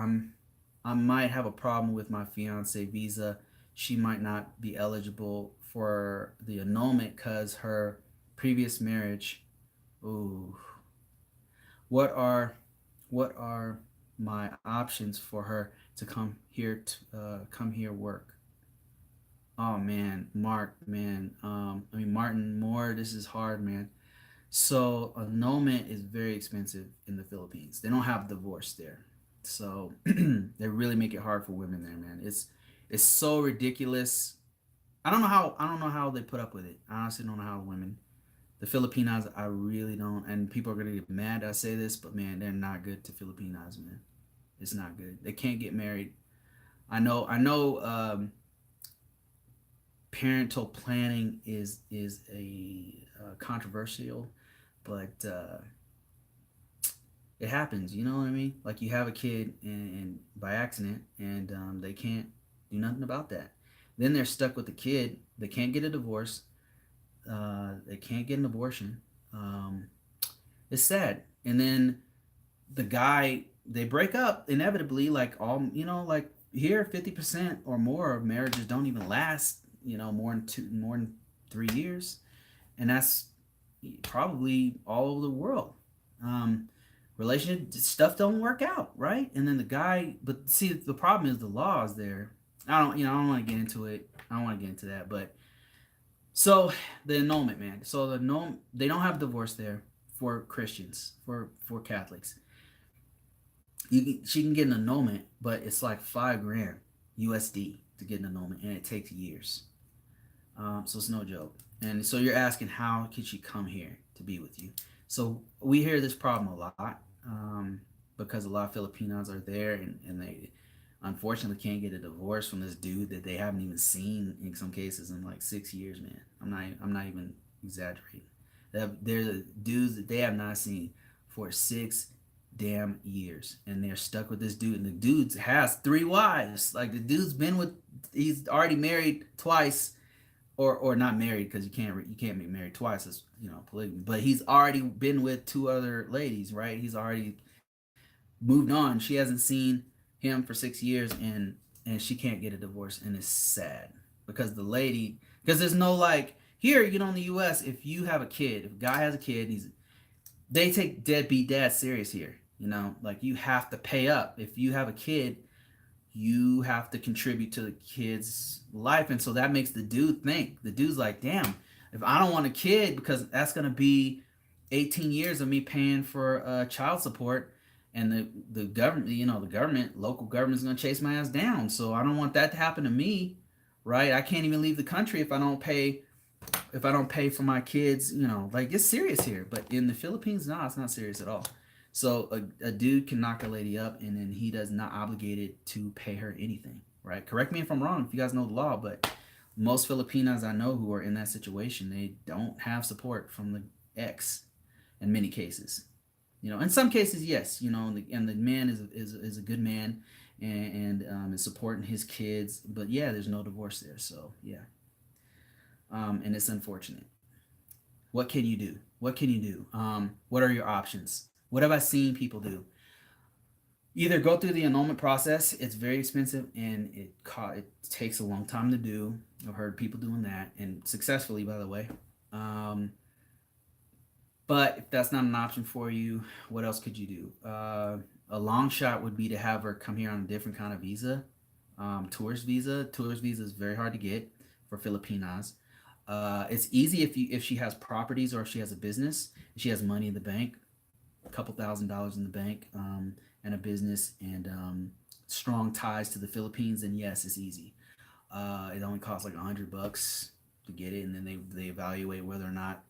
I might have a problem with my fiance visa. She might not be eligible for the annulment because her previous marriage. Ooh, what are what are my options for her to come here work? Oh man, Mark, man. I mean Martin Moore. This is hard, man. So annulment is very expensive in the Philippines. They don't have divorce there, so they really make it hard for women there, man. It's so ridiculous. I don't know how they put up with it. I honestly don't know how women, the Filipinas, I really don't. And people are gonna get mad I say this, but man, they're not good to Filipinas, man. It's not good. They can't get married. I know. Parental planning is a controversial, but it happens. You know what I mean? Like you have a kid and by accident, and they can't do nothing about that. Then they're stuck with the kid. They can't get a divorce. They can't get an abortion. Um, it's sad. And then the guy, they break up inevitably. Like like here, 50% or more of marriages don't even last. More than 3 years, and that's probably all over the world. Um, Relationship stuff don't work out, right? And then the guy, but see, the problem is the law is there. I don't want to get into it. I don't want to get into that, but so the annulment, man. So they don't have divorce there for Christians, for Catholics. She can get an annulment, but it's like 5 grand USD to get an annulment, and it takes years. So it's no joke. And so you're asking how could she come here to be with you? So we hear this problem a lot because a lot of Filipinos are there and they unfortunately can't get a divorce from this dude that they haven't even seen in some cases in like 6 years, man. I'm not even exaggerating. They're the dudes that they have not seen for 6 damn years, and they're stuck with this dude. And the dude has 3 wives. Like the dude's he's already married twice, or not married because you can't be married twice. It's polygamy. But he's already been with 2 other ladies, right? He's already moved on. She hasn't seen him for 6 years, and she can't get a divorce, and it's sad because there's no like here, in the U.S. If you have a kid, if a guy has a kid, they take deadbeat dad serious here. Like you have to pay up if you have a kid, you have to contribute to the kid's life. And so that makes the dude's like, damn, if I don't want a kid, because that's going to be 18 years of me paying for child support, and the government, local government is going to chase my ass down. So I don't want that to happen to me, right? I can't even leave the country if I don't pay for my kids. Like it's serious here. But in the Philippines, no, it's not serious at all. So a dude can knock a lady up, and then he does not obligated to pay her anything, right? Correct me if I'm wrong, if you guys know the law, but most Filipinos I know who are in that situation, they don't have support from the ex in many cases. In some cases, yes, and the man is a good man, and is supporting his kids, but yeah, there's no divorce there, so yeah, and it's unfortunate. What can you do? What can you do? What are your options? What have I seen people do? Either go through the annulment process. It's very expensive, and it takes a long time to do. I've heard people doing that, and successfully, by the way. Um, but if that's not an option for you, what else could you do? A long shot would be to have her come here on a different kind of visa, tourist visa. Tourist visa is very hard to get for Filipinas. It's easy if she has properties or if she has a business, if she has money in the bank, a couple $1,000s in the bank. and a business and strong ties to the Philippines, then yes, it's easy. It only costs like $100 to get it, and then they evaluate whether or not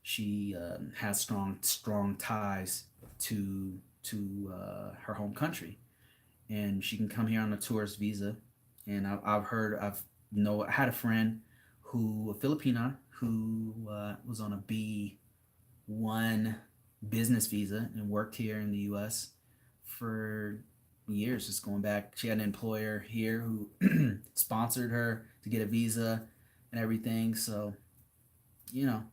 she has strong ties to her home country, and she can come here on a tourist visa. And I've heard I had a friend a Filipina who was on a B1 business visa and worked here in the U.S. for years, just going back. She had an employer here who sponsored her to get a visa and everything. So, you know,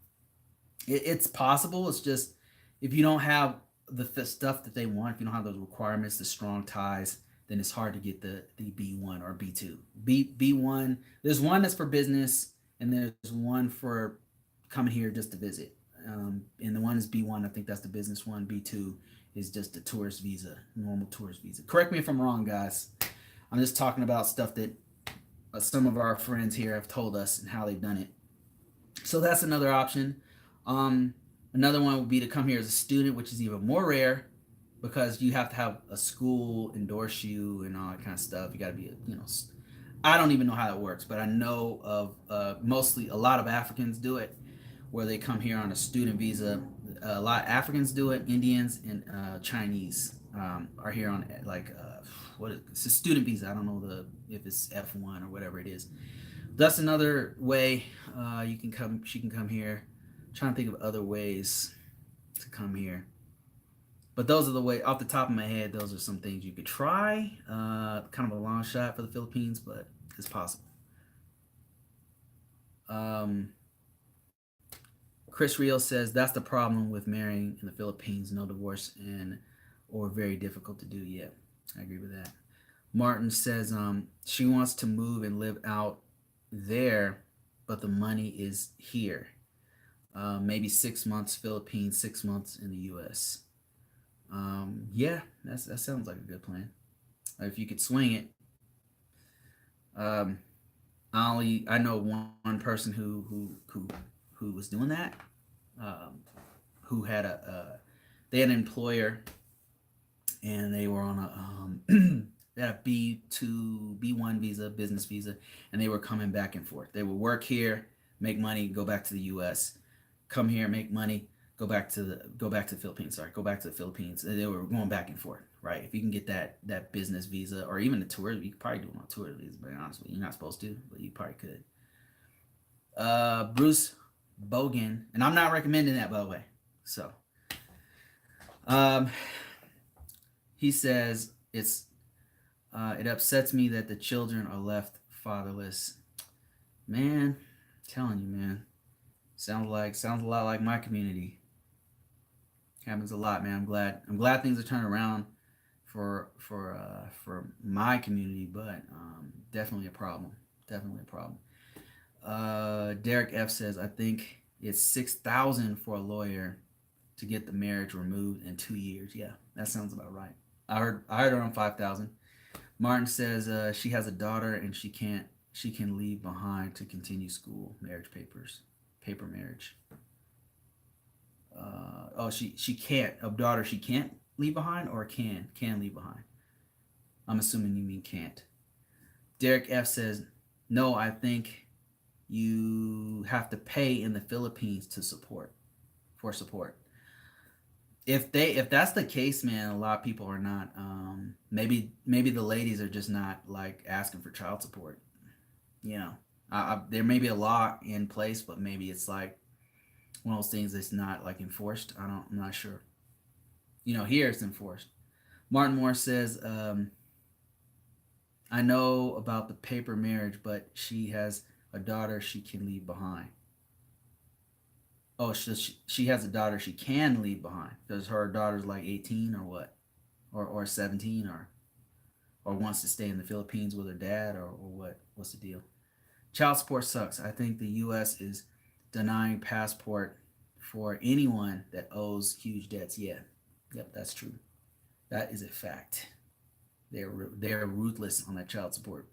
it's possible. It's just if you don't have the stuff that they want, if you don't have those requirements, the strong ties, then it's hard to get the B1 or B2. B1, there's one that's for business, and there's one for coming here just to visit. And the one is B1. I think that's the business one. B2 is just a tourist visa, normal tourist visa. Correct me if I'm wrong, guys. I'm just talking about stuff that some of our friends here have told us and how they've done it. So that's another option. Um, Another one would be to come here as a student, which is even more rare because you have to have a school endorse you and all that kind of stuff. You got to be, I don't even know how that works, but I know of mostly a lot of Africans do it where they come here on a student visa. A lot of Africans do it, Indians and Chinese are here on it's a student visa. I don't know if it's F1 or whatever it is. That's another way you can come. She can come here. I'm trying to think of other ways to come here, but those are the way off the top of my head. Those are some things you could try. Kind of a long shot for the Philippines, but it's possible. Um, Chris Rio says that's the problem with marrying in the Philippines. No divorce and or very difficult to do. Yeah, I agree with that. Martin says she wants to move and live out there, but the money is here. Maybe 6 months Philippines, 6 months in the U.S. Yeah, that sounds like a good plan. If you could swing it. Um, I know one person who was doing that. Who had they had an employer and they were on they had a B1 visa, business visa, and they were coming back and forth. They would work here, make money, go back to the U.S., come here, make money, go back to the Philippines. Sorry, go back to the Philippines. They were going back and forth, right? If you can get that business visa or even a tour, you could probably do it on a tour visa. But honestly, you're not supposed to, but you probably could. Bruce Bogan, and I'm not recommending that, by the way. So, um, he says it upsets me that the children are left fatherless. Man, I'm telling you, man, sounds a lot like my community. Happens a lot, man. I'm glad things are turning around for my community, but definitely a problem. Definitely a problem. Derek F says I think it's 6,000 for a lawyer to get the marriage removed in 2 years. Yeah, that sounds about right. I heard around 5,000. Martin says she has a daughter and she can leave behind to continue school. Marriage papers, paper marriage. She can't a daughter she can't leave behind or can leave behind. I'm assuming you mean can't. Derek F says no. I think you have to pay in the Philippines to support for support. If that's the case, man, a lot of people are not. Maybe the ladies are just not like asking for child support. You know, there may be a law in place, but maybe it's like one of those things that's not like enforced. I'm not sure. Here it's enforced. Martin Moore says, I know about the paper marriage, but she has a daughter she can leave behind. Oh, she has a daughter she can leave behind because her daughter's like 18 or what, or 17 or wants to stay in the Philippines with her dad or what? What's the deal? Child support sucks. I think the U.S. is denying passport for anyone that owes huge debts. Yeah, yep, that's true. That is a fact. They're ruthless on that child support.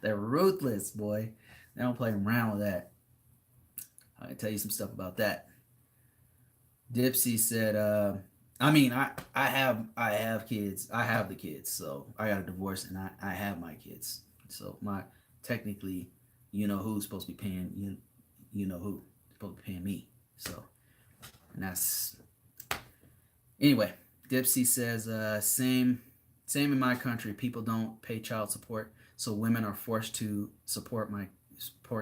They're ruthless, boy. They don't play around with that. I can tell you some stuff about that. Dipsy said, I mean, I have kids. I have the kids. So I got a divorce, and I have my kids. So my technically, you know who's supposed to be paying you. You know who supposed to be paying me. So and that's anyway. Dipsy says same in my country. People don't pay child support, so women are forced to support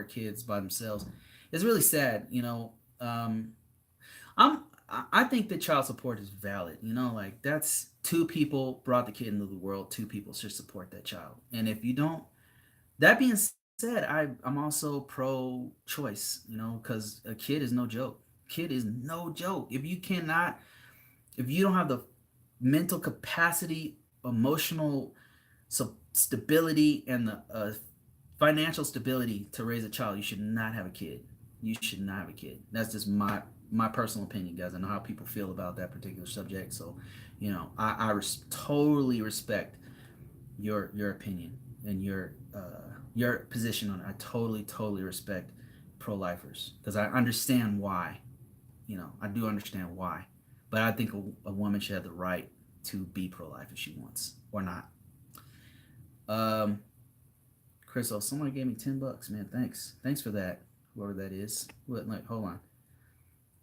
kids by themselves. It's really sad, you know. I think that child support is valid. You know, like that's two people brought the kid into the world. Two people should support that child. And if you don't, that being said, I'm also pro-choice. You know, because a kid is no joke. Kid is no joke. If you don't have the mental capacity, emotional stability, and the financial stability to raise a child, you should not have a kid. You should not have a kid. That's just my personal opinion, guys. I know how people feel about that particular subject, so you know totally respect your opinion and your position on it. I totally respect pro-lifers because I understand why. You know, I do understand why, but I think a woman should have the right to be pro-life if she wants or not. Um, Chris, oh, someone gave me $10, man. Thanks for that. Whoever that is. What? Like, hold on.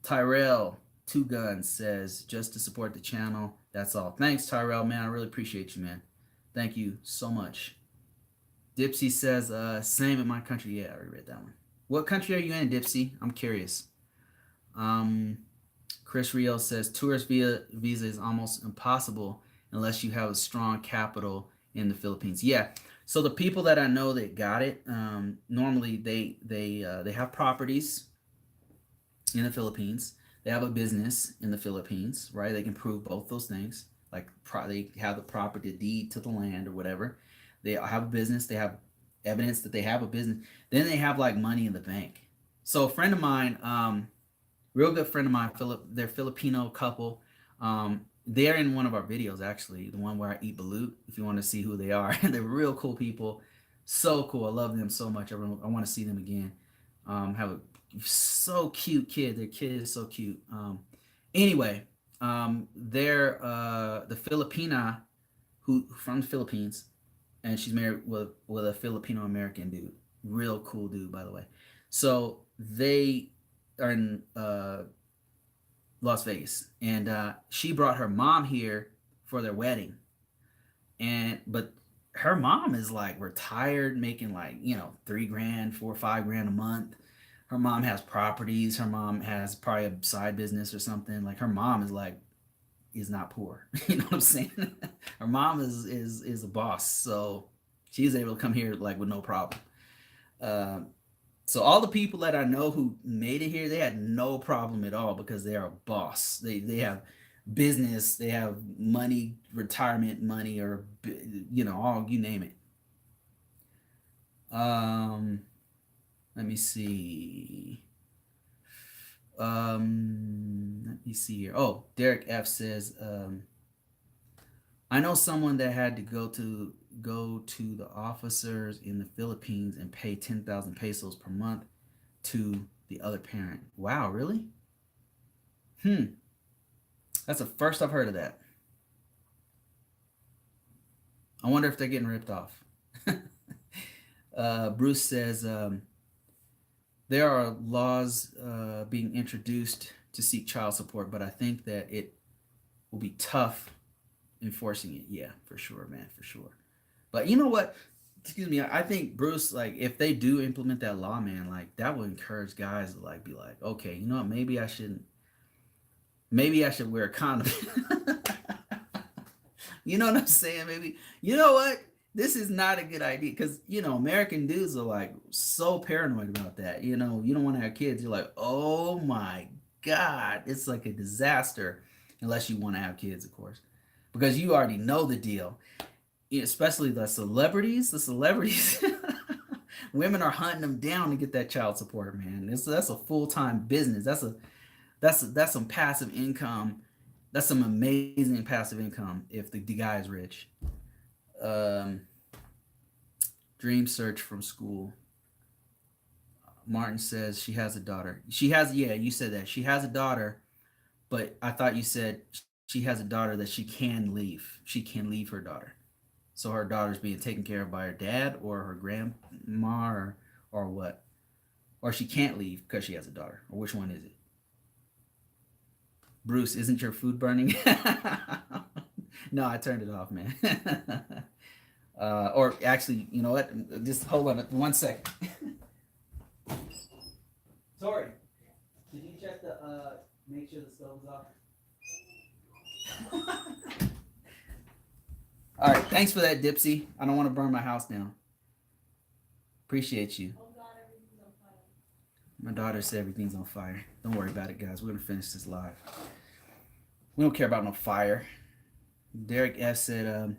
Tyrell Two Guns says just to support the channel. That's all. Thanks, Tyrell, man. I really appreciate you, man. Thank you so much. Dipsy says, same in my country. Yeah, I already read that one. What country are you in, Dipsy? I'm curious. Um, Chris Rio says tourist visa is almost impossible unless you have a strong capital in the Philippines. Yeah. So the people that I know that got it, normally they have properties in the Philippines. They have a business in the Philippines, right? They can prove both those things. Like they have the property deed to the land or whatever. They have a business. They have evidence that they have a business. Then they have like money in the bank. So a friend of mine, real good friend of mine, they're Filipino couple. They're in one of our videos actually, the one where I eat balut. If you want to see who they are, they're real cool people. So cool. I love them so much. I want to see them again. Have a so cute kid. Their kid is so cute. Anyway, they're the Filipina who from the Philippines, and she's married with a Filipino American dude. Real cool dude, by the way. So they are in Las Vegas, and she brought her mom here for their wedding, but her mom is like retired, making like 3 grand, 4 or 5 grand a month. Her mom has properties. Her mom has probably a side business or something. Like her mom is not poor. You know what I'm saying? Her mom is a boss, so she's able to come here like with no problem. Uh, so all the people that I know who made it here, they had no problem at all because they are a boss. They have business, they have money, retirement money, or all you name it. Um, let me see. Let me see here. Oh, Derek F says, I know someone that had to go to the officers in the Philippines and pay 10,000 pesos per month to the other parent. Wow, really? Hmm. That's the first I've heard of that. I wonder if they're getting ripped off. Bruce says there are laws being introduced to seek child support, but I think that it will be tough enforcing it. Yeah, for sure, man, for sure. But you know what? Excuse me. I think Bruce, like, if they do implement that law, man, like that will encourage guys to like be like, okay, you know what? Maybe I shouldn't. Maybe I should wear a condom. You know what I'm saying? Maybe you know what? This is not a good idea because American dudes are like so paranoid about that. You don't want to have kids. You're like, oh my god, it's like a disaster unless you want to have kids, of course, because you already know the deal. Especially the celebrities. The celebrities, women are hunting them down to get that child support. Man, that's a full time business. That's some passive income. That's some amazing passive income if the guy is rich. Um, Dream search from school. Martin says she has a daughter. She has, yeah, you said that. She has a daughter, but I thought you said she has a daughter that she can leave. She can leave her daughter. So her daughter's being taken care of by her dad or her grandma or what? Or she can't leave because she has a daughter. Or which one is it? Bruce, isn't your food burning? No, I turned it off, man. Or actually, you know what? Just hold on 1 second. Tori, did you check the make sure the stove's off? All right, thanks for that, Dipsy. I don't want to burn my house down. Appreciate you. Oh God, everything's on fire. My daughter said everything's on fire. Don't worry about it, guys. We're gonna finish this live. We don't care about no fire. Derek F said,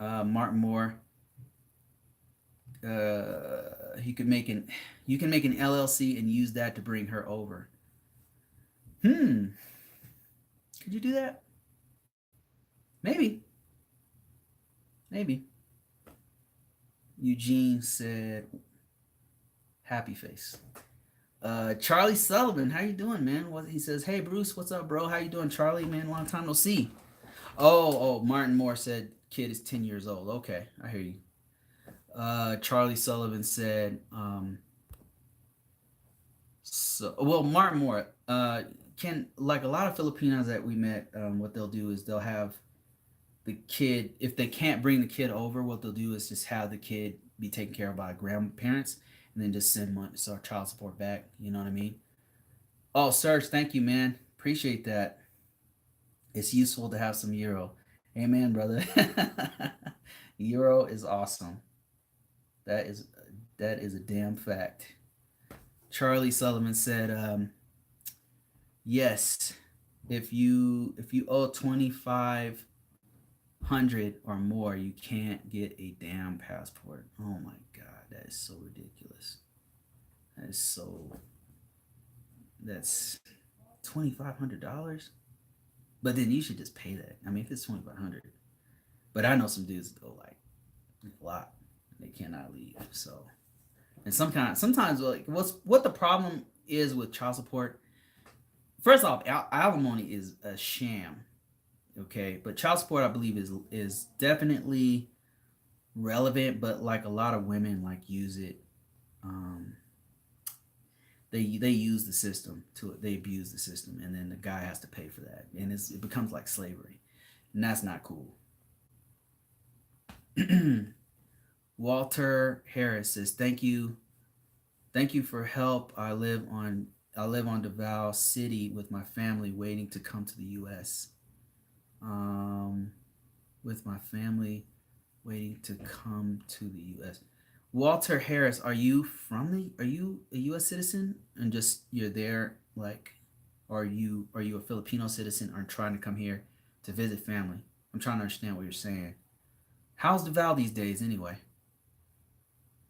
Martin Moore. He could make an. You can make an LLC and use that to bring her over. Could you do that? Maybe. Maybe. Eugene said, happy face. Charlie Sullivan, how you doing, man? He says, hey, Bruce, what's up, bro? How you doing, Charlie, man? Long time no see. Oh, Martin Moore said kid is 10 years old. Okay, I hear you. Charlie Sullivan said, Martin Moore, like a lot of Filipinos that we met, what they'll do is they'll have the kid, if they can't bring the kid over, what they'll do is just have the kid be taken care of by grandparents and then just send money, so child support back. You know what I mean? Oh, Serge, thank you, man. Appreciate that. It's useful to have some euro. Amen, brother. Euro is awesome. That is a damn fact. Charlie Sullivan said, yes, if you owe 2,500 or more, you can't get a damn passport. Oh my God, that is so ridiculous. That's $2,500. But then you should just pay that. I mean, if it's 2,500. But I know some dudes that go like a lot. They cannot leave. So, and sometimes like what the problem is with child support. First off, alimony is a sham. Okay, but child support I believe is definitely relevant. But like a lot of women like use it. They use the system they abuse the system, and then the guy has to pay for that, and it becomes like slavery, and that's not cool. Walter Harris says, thank you for help. I live on Davao City with my family, waiting to come to the U.S. With my family waiting to come to the U.S. Walter Harris, are you a U.S. citizen and just you're there like, or are you a Filipino citizen or trying to come here to visit family? I'm trying to understand what you're saying. How's Davao these days anyway?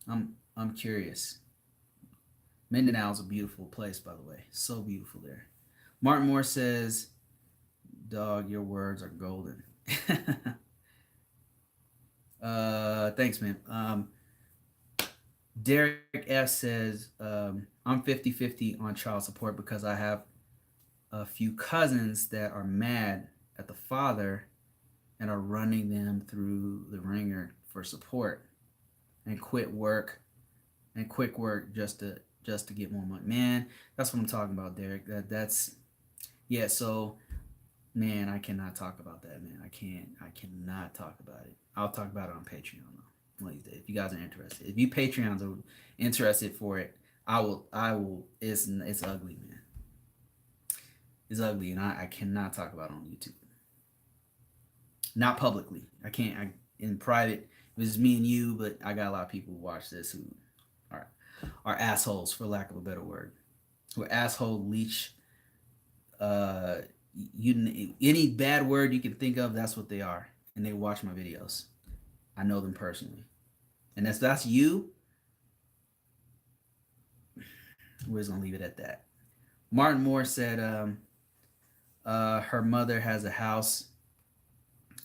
I'm curious. Mindanao is a beautiful place, by the way. So beautiful there. Martin Moore says, dog, your words are golden. Thanks, man. Derek F says, I'm 50-50 on child support because I have a few cousins that are mad at the father and are running them through the ringer for support and quick work just to get more money. Man, that's what I'm talking about, Derek. That's yeah, so man, I cannot talk about that, man. I cannot talk about it. I'll talk about it on Patreon though. If you guys are interested. If you Patreons are interested for it, I will it's ugly, man. It's ugly, and I cannot talk about it on YouTube. Not publicly. I can't. In private, it was me and you, but I got a lot of people who watch this who are assholes, for lack of a better word. Who are asshole leech. Any bad word you can think of, that's what they are, and they watch my videos. I know them personally, and if that's you, we're just gonna leave it at that. Martin Moore said, her mother has a house,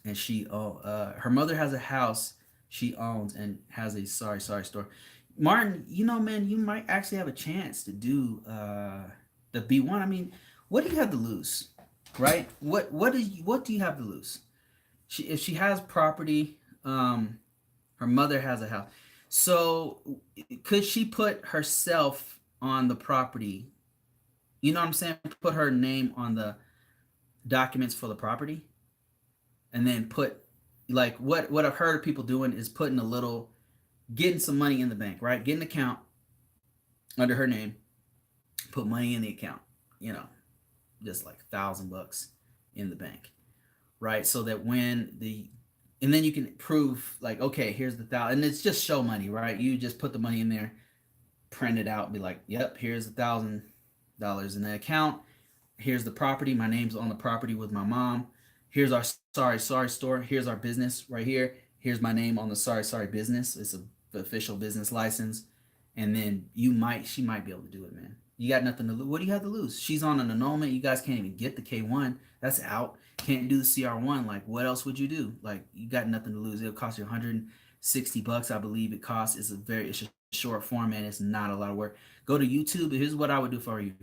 and her mother has a house she owns and has a sorry store. Martin, man, you might actually have a chance to do the B1. I mean, what do you have to lose? right? What do you have to lose? If she has property, her mother has a house. So could she put herself on the property? You know what I'm saying? Put her name on the documents for the property, and then put like what I've heard of people doing is putting a little, getting some money in the bank, right? Get an account under her name, put money in the account, you know, just like $1,000 in the bank, right? So that when the, and then you can prove like, okay, here's the thousand, and it's just show money, right? You just put the money in there, print it out, be like, yep, here's $1,000 in the account. Here's the property. My name's on the property with my mom. Here's our sorry store. Here's our business right here. Here's my name on the sorry business. It's a official business license. And then she might be able to do it, man. You got nothing to lose. What do you have to lose? She's on an annulment. You guys can't even get the K1. That's out. Can't do the CR1. Like, what else would you do? Like, you got nothing to lose. It'll cost you $160, I believe it costs. It's a short format. It's not a lot of work. Go to YouTube. Here's what I would do for you.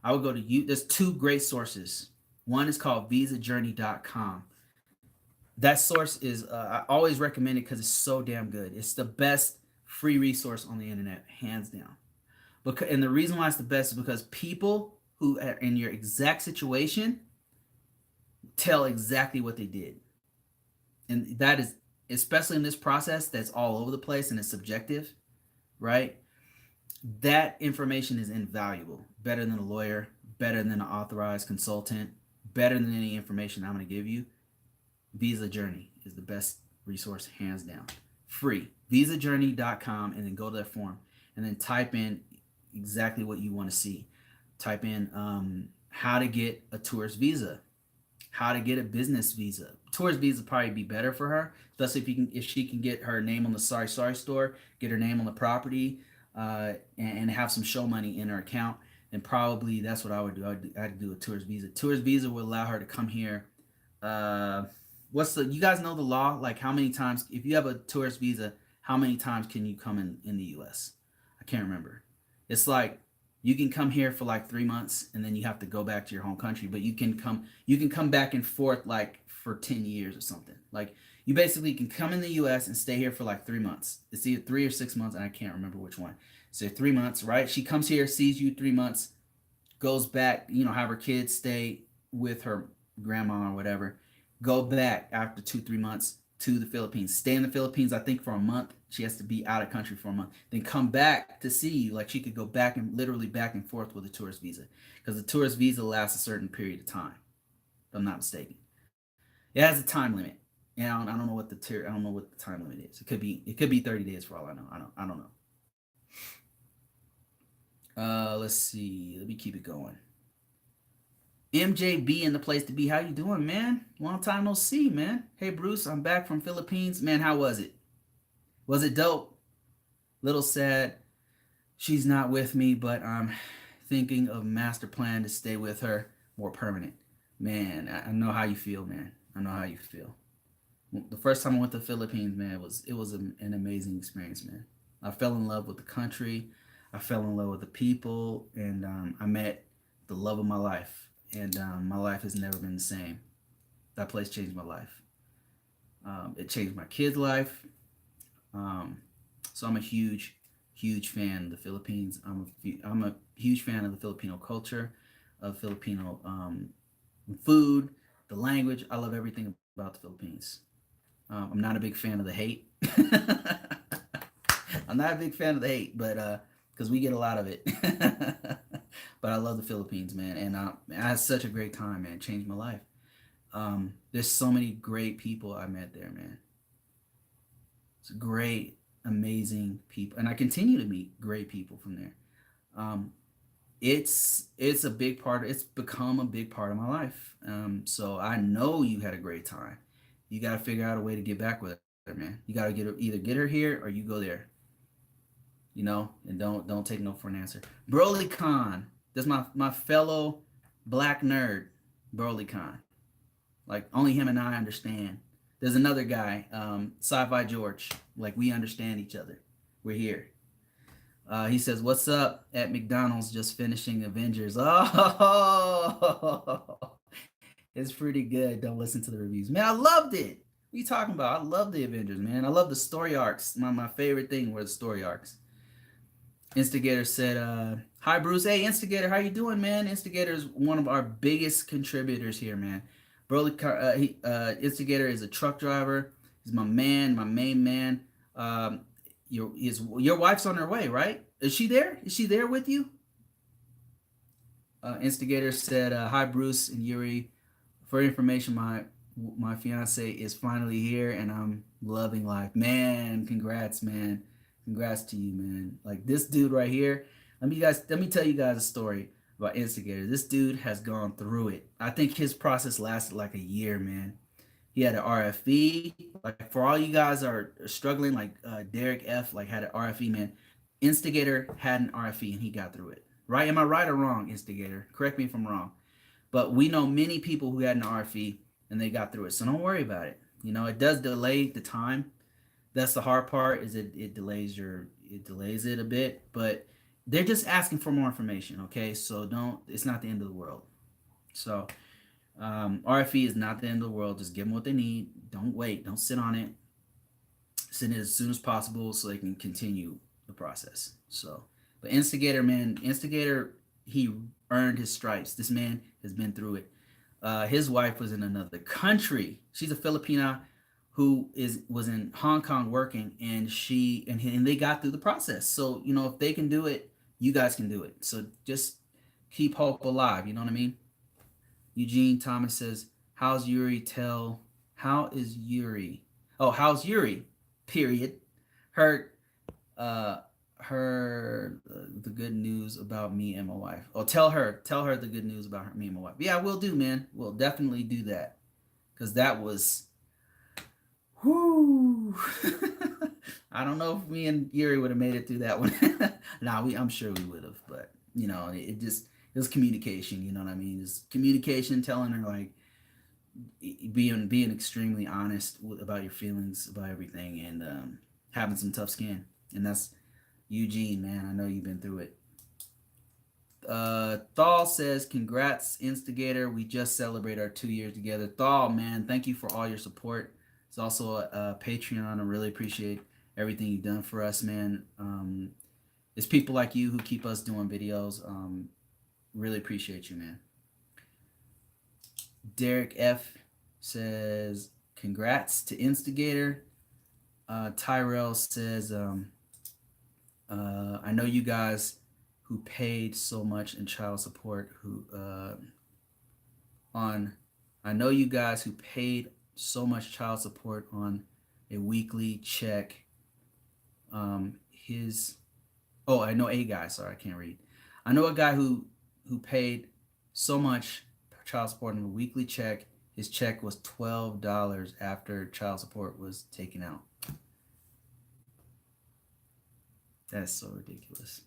I would go to you. There's two great sources. One is called visajourney.com. That source is, I always recommend it because it's so damn good. It's the best free resource on the internet, hands down. And the reason why it's the best is because people who are in your exact situation tell exactly what they did. And that is, especially in this process that's all over the place and it's subjective, right? That information is invaluable. Better than a lawyer, better than an authorized consultant, better than any information I'm going to give you. Visa Journey is the best resource, hands down. Free. Visajourney.com, and then go to that form and then type in exactly what you want to see. Type in how to get a tourist visa, how to get a business visa. Tourist visa probably be better for her, especially if she can get her name on the sorry store, get her name on the property, and have some show money in her account. And probably that's what I would do. I'd do a tourist visa. Tourist visa would allow her to come here. You guys know the law? Like how many times, if you have a tourist visa, how many times can you come in the U.S.? I can't remember. It's like you can come here for like 3 months and then you have to go back to your home country, but you can come back and forth like for 10 years or something. Like you basically can come in the US and stay here for like 3 months. It's either 3 or 6 months, and I can't remember which one. So 3 months, right? She comes here, sees you 3 months, goes back, have her kids stay with her grandma or whatever, go back after 2-3 months to the Philippines, stay in the Philippines, I think for a month. She has to be out of country for a month, then come back to see you. Like she could go back and literally back and forth with a tourist visa, because the tourist visa lasts a certain period of time, if I'm not mistaken. It has a time limit. And I don't know what I don't know what the time limit is. It could be 30 days for all I know. I don't know. Let's see. Let me keep it going. MJB in the place to be. How you doing, man? Long time no see, man. Hey, Bruce, I'm back from Philippines. Man, how was it? Was it dope? Little sad. She's not with me, but I'm thinking of master plan to stay with her more permanent. Man, I know how you feel, man. I know how you feel. The first time I went to the Philippines, man, it was an amazing experience, man. I fell in love with the country. I fell in love with the people, and I met the love of my life. And my life has never been the same. That place changed my life. It changed my kid's life. So I'm a huge fan of the Philippines. I'm a huge fan of the Filipino culture, of Filipino food, the language. I love everything about the Philippines. I'm not a big fan of the hate. I'm not a big fan of the hate, but because we get a lot of it. But I love the Philippines, man, and I had such a great time, man. It changed my life. There's so many great people I met there, man. It's great, amazing people, and I continue to meet great people from there. Um, it's a big part. It's become a big part of my life. So I know you had a great time. You got to figure out a way to get back with her, man. You got to either get her here or you go there. And don't take no for an answer. Broly Khan, that's my fellow black nerd, Broly Khan. Like only him and I understand. There's another guy, Sci-Fi George. Like we understand each other. We're here. He says, "What's up at McDonald's? Just finishing Avengers." Oh, It's pretty good. Don't listen to the reviews, man. I loved it. What are you talking about? I love the Avengers, man. I love the story arcs. My favorite thing were the story arcs. Instigator said, "Hi Bruce. Hey Instigator, how you doing, man? Instigator is one of our biggest contributors here, man. Broly, Instigator is a truck driver. He's my man, my main man. Um, your wife's on her way, right? Is she there? Is she there with you?" Instigator said, "Hi Bruce and Yuri. For information, my fiance is finally here, and I'm loving life. Man, congrats, man. Congrats to you, man. Like this dude right here. Let me tell you guys a story about Instigator. This dude has gone through it. I think his process lasted like a year, man. He had an RFE. Like for all you guys are struggling, like Derek F. like had an RFE, man. Instigator had an RFE and he got through it. Right? Am I right or wrong, Instigator? Correct me if I'm wrong. But we know many people who had an RFE and they got through it. So don't worry about it. You know, it does delay the time. That's the hard part is it delays it a bit, but they're just asking for more information, okay? So don't it's not the end of the world. So RFE is not the end of the world. Just give them what they need. Don't wait. Don't sit on it. Send it as soon as possible so they can continue the process. So, but Instigator, man, Instigator, he earned his stripes. This man has been through it. His wife was in another country. She's a Filipina who was in Hong Kong working, and and they got through the process. So you know if they can do it, you guys can do it. So just keep hope alive. You know what I mean? Eugene Thomas says, "How's Yuri? Tell how is Yuri? Oh, how's Yuri? Period. Her the good news about me and my wife. Oh, tell her the good news about me and my wife. Yeah, we'll do, man. We'll definitely do that because that was, whoo. I don't know if me and Yuri would have made it through that one. Nah, I'm sure we would have, but you know, it was communication. You know what I mean? It's communication, telling her like being extremely honest about your feelings about everything, and having some tough skin, and that's Eugene, man. I know you've been through it. Thal says, "Congrats, Instigator. We just celebrated our 2 years together." Thal, man, thank you for all your support. It's also a Patreon. I really appreciate everything you've done for us, man. It's people like you who keep us doing videos. Really appreciate you, man. Derek F says, "Congrats to Instigator." Tyrell says, "I know you guys who paid so much in child support I know you guys who paid so much child support on a weekly check. I know a guy. Sorry, I can't read. I know a guy who paid so much child support on a weekly check. His check was $12 after child support was taken out. That's so ridiculous.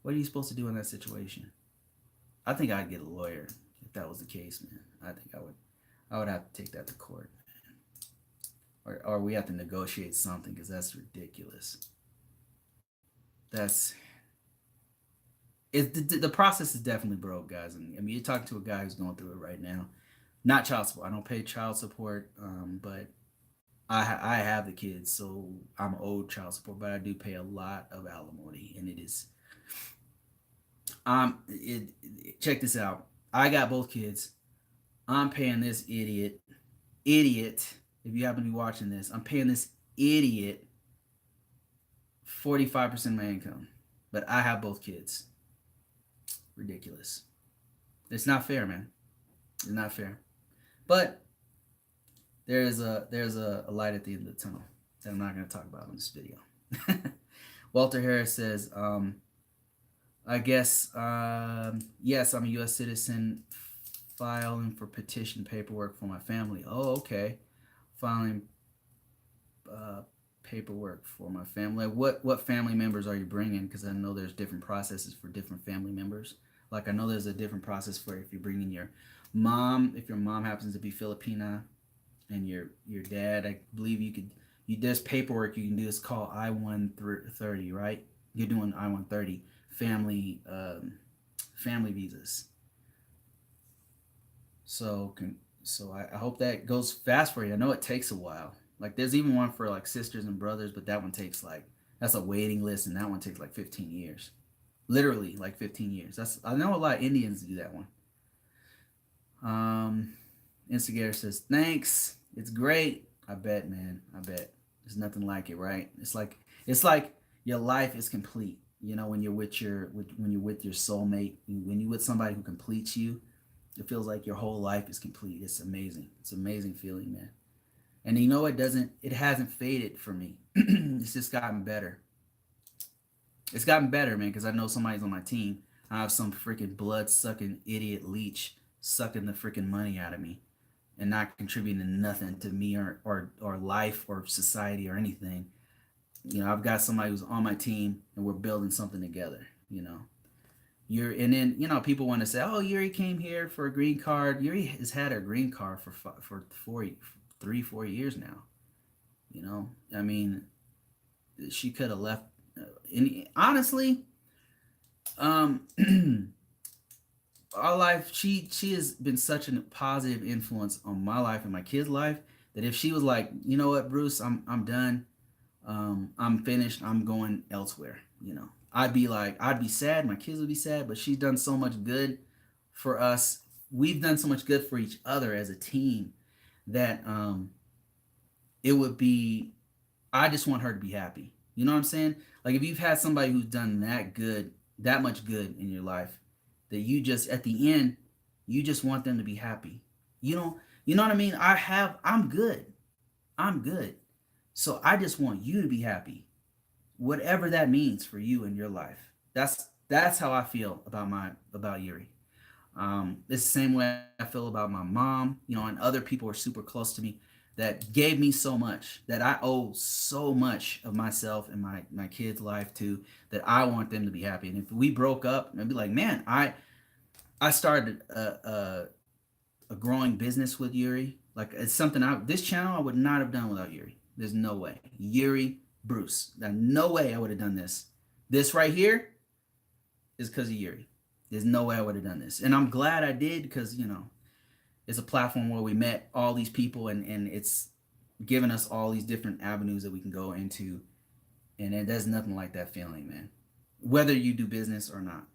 What are you supposed to do in that situation? I think I'd get a lawyer if that was the case, man. I think I would have to take that to court, or we have to negotiate something because that's ridiculous. That's the process is definitely broke, guys. And I mean, you're talking to a guy who's going through it right now. Not child support. I don't pay child support, but I have the kids, so I'm owed child support. But I do pay a lot of alimony, and it is check this out. I got both kids. I'm paying this idiot. If you happen to be watching this, I'm paying this idiot 45% of my income, but I have both kids. Ridiculous. It's not fair, man. It's not fair. But there's a light at the end of the tunnel that I'm not going to talk about in this video. Walter Harris says, I guess, yes, I'm a U.S. citizen filing for petition paperwork for my family. Oh, okay. Filing paperwork for my family. What family members are you bringing? Because I know there's different processes for different family members. Like I know there's a different process for if you're bringing your mom, if your mom happens to be Filipina, and your dad, I believe there's paperwork you can do. It's called I-130, right? You're doing I-130 family visas. So I hope that goes fast for you. I know it takes a while. Like there's even one for like sisters and brothers, but that one takes like that's a waiting list, and that one takes like 15 years. Literally like 15 years. That's I know a lot of Indians do that one. Um, Instigator says thanks. It's great. I bet, man. I bet. There's nothing like it, right? It's like your life is complete. You know, when you're with when you're with your soulmate, when you're with somebody who completes you, it feels like your whole life is complete. It's amazing. It's an amazing feeling, man. And you know, it hasn't faded for me. It's just gotten better. It's gotten better, man, because I know somebody's on my team. I have some freaking blood sucking idiot leech sucking the freaking money out of me and not contributing nothing to me or life or society or anything. You know, I've got somebody who's on my team and we're building something together, you know. And then people want to say, "Oh, Yuri came here for a green card." Yuri has had a green card for 4 years now. You know, I mean, she could have left. Honestly, um, our life. She has been such a positive influence on my life and my kids' life that if she was like, you know what, Bruce, I'm done. I'm finished. I'm going elsewhere. I'd be sad. My kids would be sad. But she's done so much good for us. We've done so much good for each other as a team that it would be. I just want her to be happy. You know what I'm saying? Like if you've had somebody who's done that good, that much good in your life, that you just at the end, you just want them to be happy. You don't. You know what I mean? I'm good. I'm good. So I just want you to be happy, whatever that means for you in your life. That's how I feel about Yuri. It's the same way I feel about my mom, and other people are super close to me that gave me so much that I owe so much of myself and my kids' life to that I want them to be happy. And if we broke up, I'd be like, man, I started a growing business with Yuri. Like it's something this channel I would not have done without Yuri. There's no way. Yuri Bruce. No way I would have done this. This right here is because of Yuri. There's no way I would have done this. And I'm glad I did because, it's a platform where we met all these people and it's given us all these different avenues that we can go into. And there's nothing like that feeling, man. Whether you do business or not.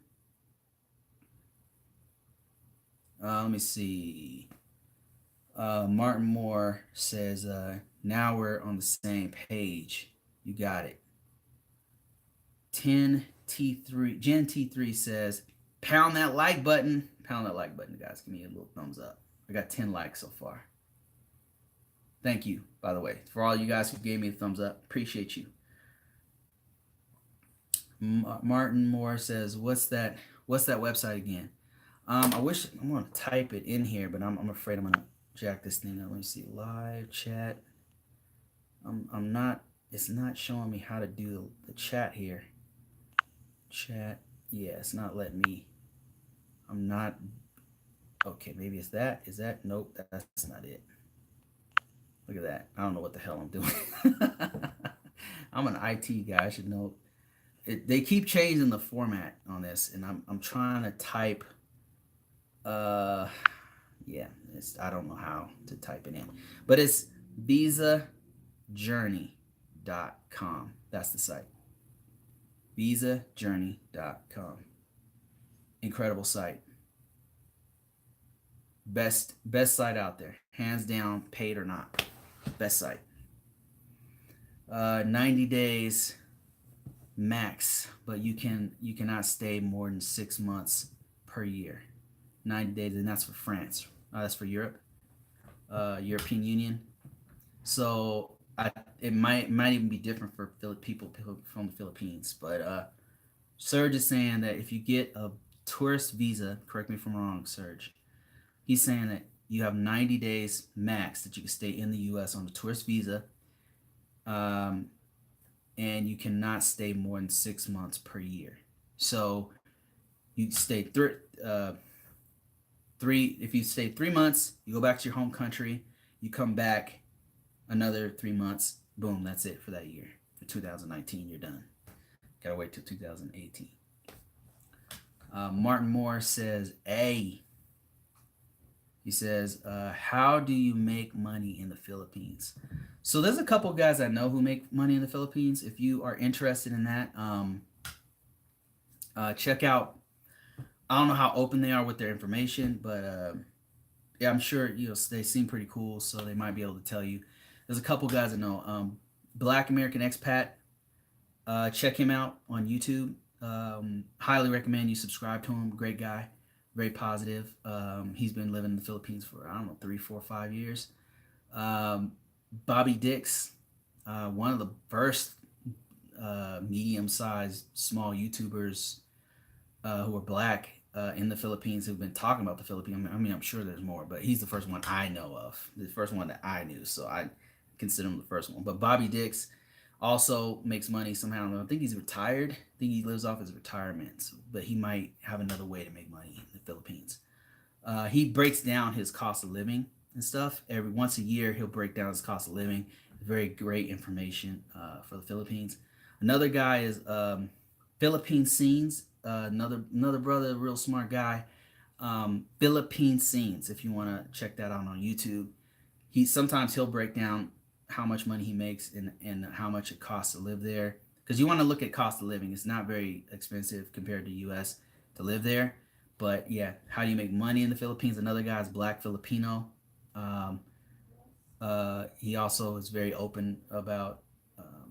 Let me see. Martin Moore says, now we're on the same page. You got it. 10T3 Gen T3 says, pound that like button. Pound that like button, guys. Give me a little thumbs up. I got 10 likes so far. Thank you, by the way, for all you guys who gave me a thumbs up. Appreciate you. Martin Moore says, what's that website again? I wish I'm going to type it in here, but I'm afraid I'm going to jack this thing up. Let me see. Live chat. I'm not, it's not showing me how to do the chat here. Chat. Yeah, it's not letting me. I'm not. Okay, maybe it's that. Is that? Nope, that's not it. Look at that. I don't know what the hell I'm doing. I'm an IT guy. I should know. They keep changing the format on this, and I'm trying to type. Yeah, I don't know how to type it in, but it's visajourney.com. That's the site. visajourney.com. Incredible site. Best site out there, hands down, paid or not. Best site. 90 days max, but you cannot stay more than 6 months per year. 90 days, and that's for France. That's for Europe, European Union. So it might even be different for people from the Philippines. But Serge is saying that if you get a tourist visa, correct me if I'm wrong, Serge. He's saying that you have 90 days max that you can stay in the U.S. on a tourist visa, and you cannot stay more than 6 months per year. So you stay if you stay 3 months, you go back to your home country, you come back another 3 months, boom, that's it for that year. For 2019, you're done. Gotta wait till 2018. Martin Moore says, hey, He says, "How do you make money in the Philippines?" So there's a couple guys I know who make money in the Philippines. If you are interested in that, check out. I don't know how open they are with their information, but yeah, I'm sure they seem pretty cool, so they might be able to tell you. There's a couple guys I know. Black American expat. Check him out on YouTube. Highly recommend you subscribe to him. Great guy, very positive. He's been living in the Philippines for I don't know 3, 4, 5 years. Um, Bobby Dix, one of the first medium-sized small YouTubers who are black in the Philippines who've been talking about the Philippines. I mean, I'm sure there's more, but he's the first one I know of. The first one that I knew, so I consider him the first one. But Bobby Dix also makes money somehow. I think he's retired. I think he lives off his retirement, but he might have another way to make money in the Philippines. He breaks down his cost of living and stuff. Every once a year, he'll break down his cost of living. Very great information for the Philippines. Another guy is Philippine Scenes. Another brother, real smart guy. Philippine Scenes. If you want to check that out on YouTube, he'll break down how much money he makes and how much it costs to live there. Because you want to look at cost of living. It's not very expensive compared to U.S. to live there. But yeah, how do you make money in the Philippines? Another guy is Black Filipino. Um, he also is very open about,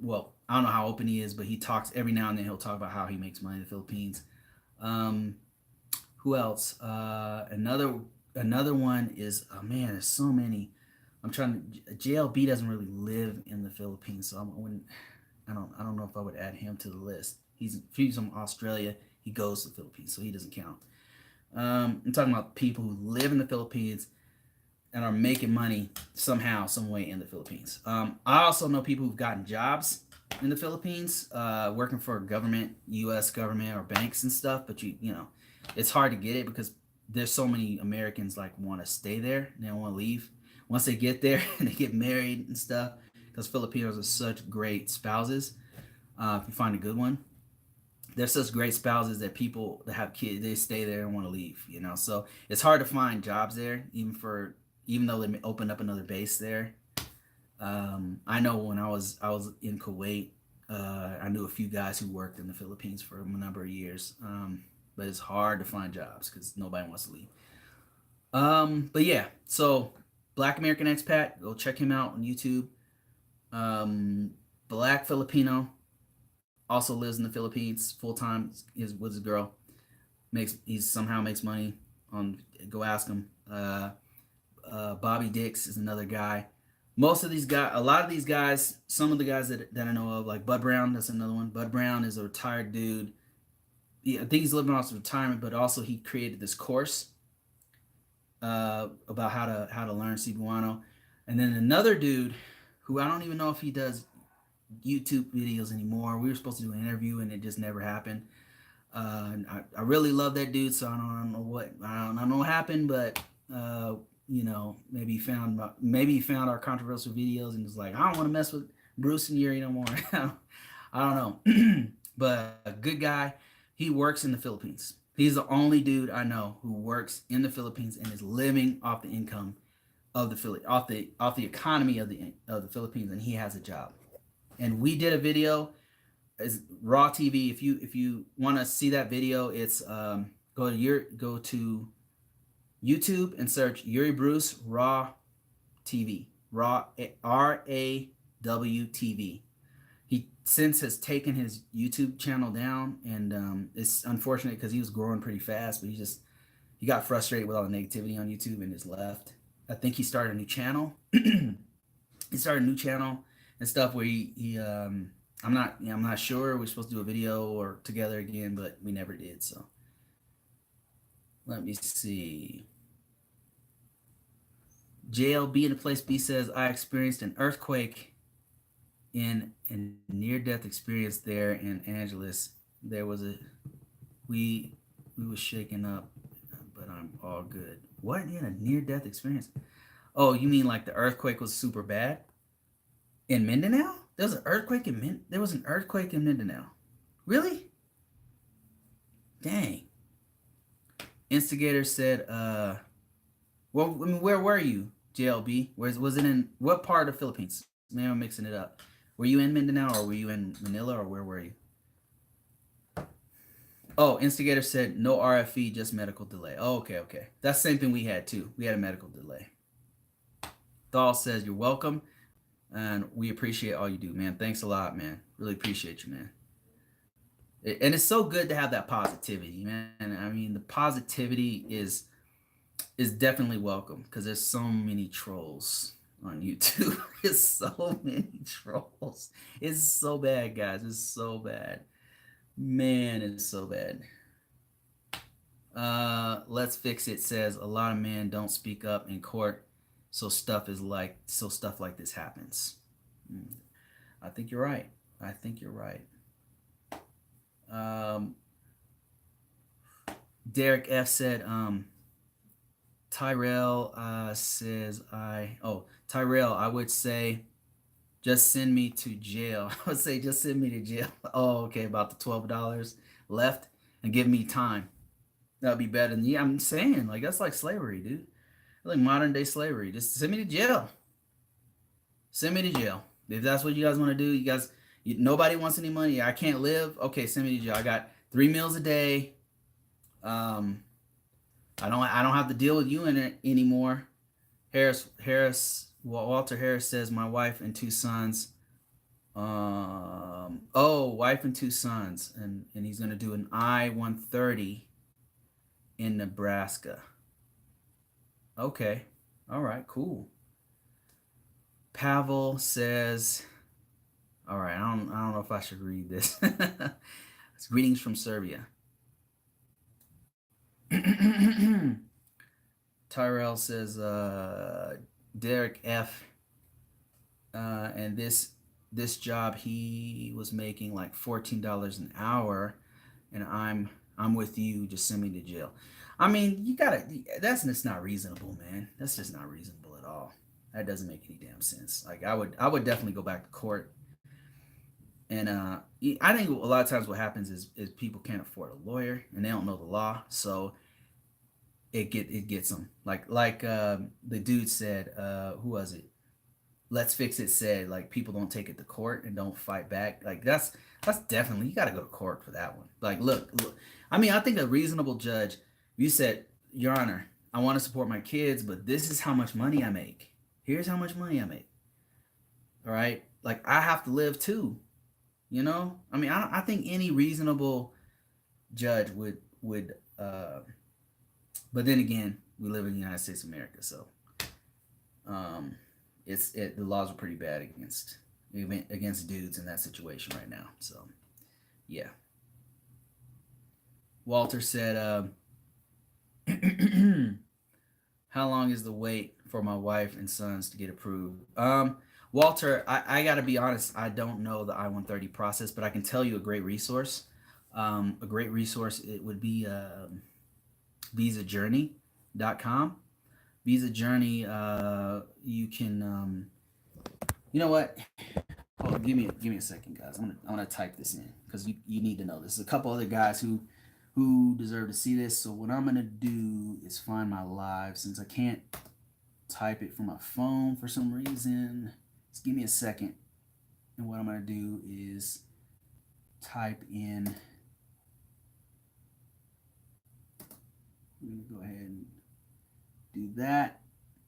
well, I don't know how open he is, but he talks every now and then. He'll talk about how he makes money in the Philippines. Um, who else? Another one is, oh man, there's so many. I'm trying to. JLB doesn't really live in the Philippines, so I don't know if I would add him to the list. He's from Australia. He goes to the Philippines, so he doesn't count. I'm talking about people who live in the Philippines and are making money somehow, some way in the Philippines. I also know people who've gotten jobs in the Philippines, working for government, U.S. government or banks and stuff. But it's hard to get it because there's so many Americans like want to stay there and they don't want to leave. Once they get there and they get married and stuff, because Filipinos are such great spouses. If you find a good one, they're such great spouses that people that have kids, they stay there and want to leave. So it's hard to find jobs there, even though they opened up another base there. I know when I was in Kuwait, I knew a few guys who worked in the Philippines for a number of years, but it's hard to find jobs because nobody wants to leave. But yeah, so Black American expat, go check him out on YouTube. Black Filipino also lives in the Philippines full time. Is with his girl. He somehow makes money on. Go ask him. Bobby Dix is another guy. Most of these guys, a lot of these guys, some of the guys that I know of, like Bud Brown, that's another one. Bud Brown is a retired dude. I think he's living off his retirement, but also he created this course about how to learn Cebuano. And then another dude who I don't even know if he does YouTube videos anymore. We were supposed to do an interview and it just never happened. I really love that dude, so I don't know what happened, but maybe he found our controversial videos and was like, I don't want to mess with Bruce and Yuri no more. I don't know, but a good guy. He works in the Philippines. He's the only dude I know who works in the Philippines and is living off the income of off the economy of the Philippines, and he has a job. And we did a video as Raw TV. If you want to see that video, it's go to YouTube and search Yuri Bruce Raw TV. Raw RAW TV. He since has taken his YouTube channel down, and it's unfortunate because he was growing pretty fast, but he got frustrated with all the negativity on YouTube and just left. I think he started a new channel. He started a new channel and stuff where I'm not sure we're supposed to do a video or together again, but we never did. So let me see. JLB in the place B says, I experienced an earthquake in a near-death experience there in Angeles. There was we was shaken up, but I'm all good. What in a near-death experience? Oh, you mean like the earthquake was super bad in Mindanao? There was an earthquake in Mindanao. Really? Dang. Instigator said, Well, I mean, where were you, JLB? Was it in what part of Philippines? Maybe I'm mixing it up. Were you in Mindanao or were you in Manila or where were you? Oh, instigator said no RFE, just medical delay. Oh, okay, okay. That's the same thing we had too. We had a medical delay. Thal says you're welcome, and we appreciate all you do, man. Thanks a lot, man. Really appreciate you, man. And it's so good to have that positivity, man. I mean, the positivity is definitely welcome because there's so many trolls on YouTube. It's so many trolls. It's so bad, guys. It's so bad. Man, it's so bad. Let's fix it says a lot of men don't speak up in court, so stuff like this happens. Hmm. I think you're right. I think you're right. Um, Derek F said, Tyrell says Tyrell, I would say just send me to jail. I would say just send me to jail. Oh, okay, about the $12 left and give me time. That'd be better than I'm saying, like that's like slavery, dude. Like modern day slavery. Just send me to jail. Send me to jail. If that's what you guys want to do, nobody wants any money. I can't live. Okay, send me to jail. I got 3 meals a day. Um, I don't have to deal with you in it anymore. Walter Harris says my wife and 2 sons. Wife and 2 sons, and he's gonna do an I-130 in Nebraska. Okay, all right, cool. Pavel says, all right, I don't know if I should read this. It's greetings from Serbia. Tyrell says, Derek F. And this job he was making like $14 an hour, and I'm with you. Just send me to jail. I mean, you gotta. That's just not reasonable, man. That's just not reasonable at all. That doesn't make any damn sense. Like I would definitely go back to court. And I think a lot of times what happens is people can't afford a lawyer and they don't know the law, so it gets them. The dude said, who was it? Let's Fix It said, like, people don't take it to court and don't fight back. Like that's definitely, you got to go to court for that one. Like, look, I mean, I think a reasonable judge, you said, Your Honor, I want to support my kids, but this is how much money I make. Here's how much money I make. All right, like I have to live too. You know, I mean, I think any reasonable judge would. But then again, we live in the United States of America, so um, the laws are pretty bad against dudes in that situation right now. So yeah. Walter said, "How long is the wait for my wife and sons to get approved?" Walter, I got to be honest. I don't know the I-130 process, but I can tell you a great resource. A great resource, it would be visajourney.com. Visa Journey, you can, you know what? Hold on, give me a second, guys. I'm gonna type this in because you need to know this. There's a couple other guys who deserve to see this. So what I'm gonna do is find my live, since I can't type it from my phone for some reason. Just give me a second, and what I'm gonna do is type in. We're gonna go ahead and do that.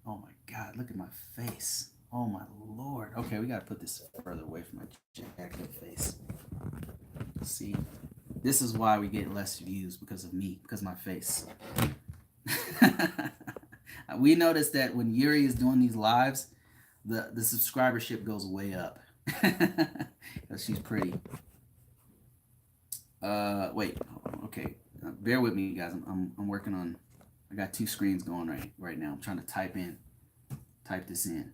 Oh my God, look at my face. Oh my Lord. Okay, we gotta put this further away from my jacket face. See, this is why we get less views, because of me, because of my face. We noticed that when Yuri is doing these lives, the subscribership goes way up. Because she's pretty. Wait, okay. Bear with me, guys. I'm working on. I got 2 screens going right now. I'm trying to type this in.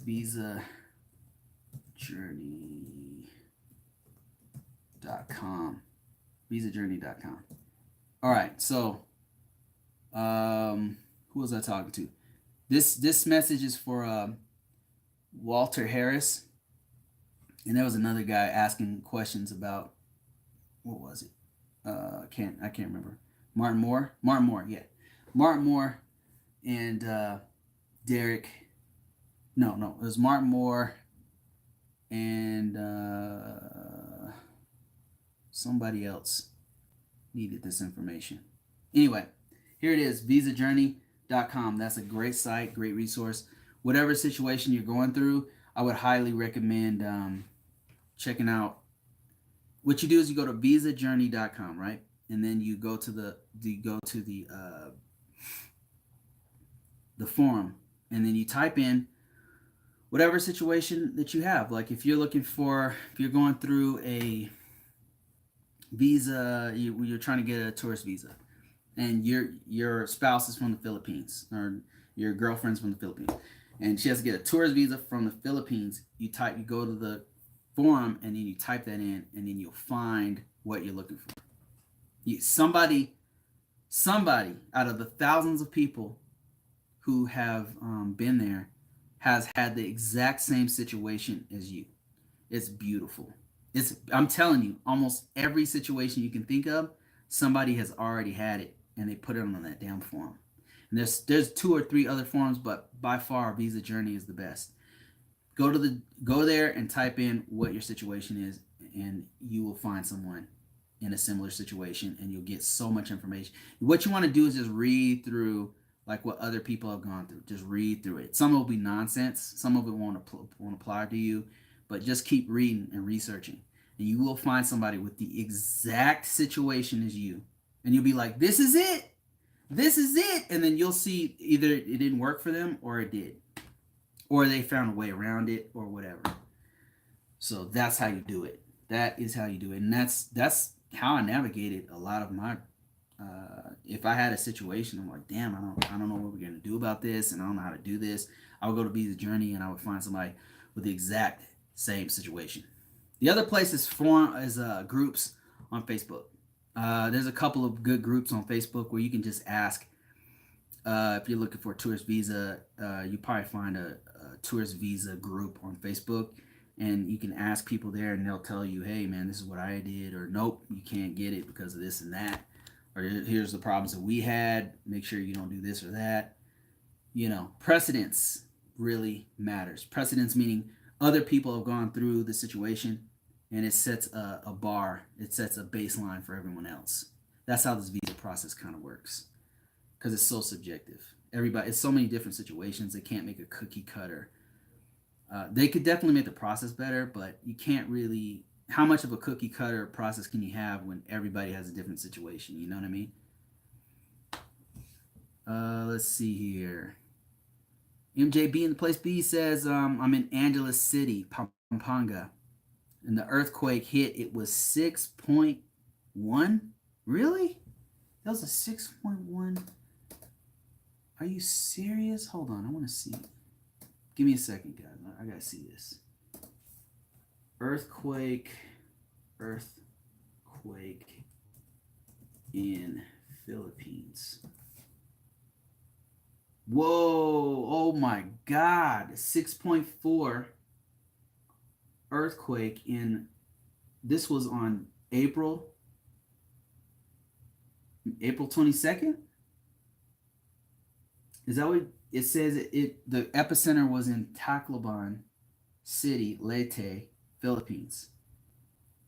visajourney.com. visajourney.com. All right, so who was I talking to? This message is for Walter Harris, and there was another guy asking questions about, what was it? I can't remember. Martin Moore, yeah. Martin Moore and Derek. No, it was Martin Moore and somebody else needed this information. Anyway, here it is, visajourney.com. That's a great site, great resource. Whatever situation you're going through, I would highly recommend checking out. What you do is you go to visajourney.com, right? And then you go to the forum, and then you type in whatever situation that you have. Like if you're going through a visa, you're trying to get a tourist visa, and your spouse is from the Philippines, or your girlfriend's from the Philippines, and she has to get a tourist visa from the Philippines. You go to the forum, and then you type that in, and then you'll find what you're looking for. Somebody out of the thousands of people who have been there has had the exact same situation as you. It's beautiful. I'm telling you, almost every situation you can think of, somebody has already had it, and they put it on that damn forum. And there's 2 or 3 other forums, but by far Visa Journey is the best. Go there and type in what your situation is, and you will find someone in a similar situation, and you'll get so much information. What you want to do is just read through like what other people have gone through. Just read through it. Some will be nonsense. Some of it won't apply to you, but just keep reading and researching, and you will find somebody with the exact situation as you, and you'll be like, "This is it. This is it." And then you'll see either it didn't work for them or it did, or they found a way around it or whatever. So that's how you do it. That is how you do it, and that's how I navigated a lot of my. If I had a situation, I'm like, damn, I don't know what we're gonna do about this, and I don't know how to do this. I would go to Visa Journey, and I would find somebody with the exact same situation. The other place is groups on Facebook. There's a couple of good groups on Facebook where you can just ask. If you're looking for a tourist visa, you probably find a tourist visa group on Facebook, and you can ask people there, and they'll tell you, hey man, this is what I did, or nope, you can't get it because of this and that, or here's the problems that we had, make sure you don't do this or that. Precedence really matters. Precedence meaning other people have gone through the situation, and it sets a bar, it sets a baseline for everyone else. That's how this visa process kind of works, because it's so subjective. It's so many different situations. They can't make a cookie cutter. They could definitely make the process better, but you can't really. How much of a cookie cutter process can you have when everybody has a different situation? You know what I mean? Let's see here. MJB in the place B says, I'm in Angeles City, Pampanga, and the earthquake hit. It was 6.1. Really? That was a 6.1. Are you serious? Hold on, I want to see. Give me a second, guys. I gotta see this. Earthquake in Philippines. Whoa! Oh my God! 6.4 earthquake in. This was on April 22nd. Is that what it says? The epicenter was in Tacloban City, Leyte, Philippines.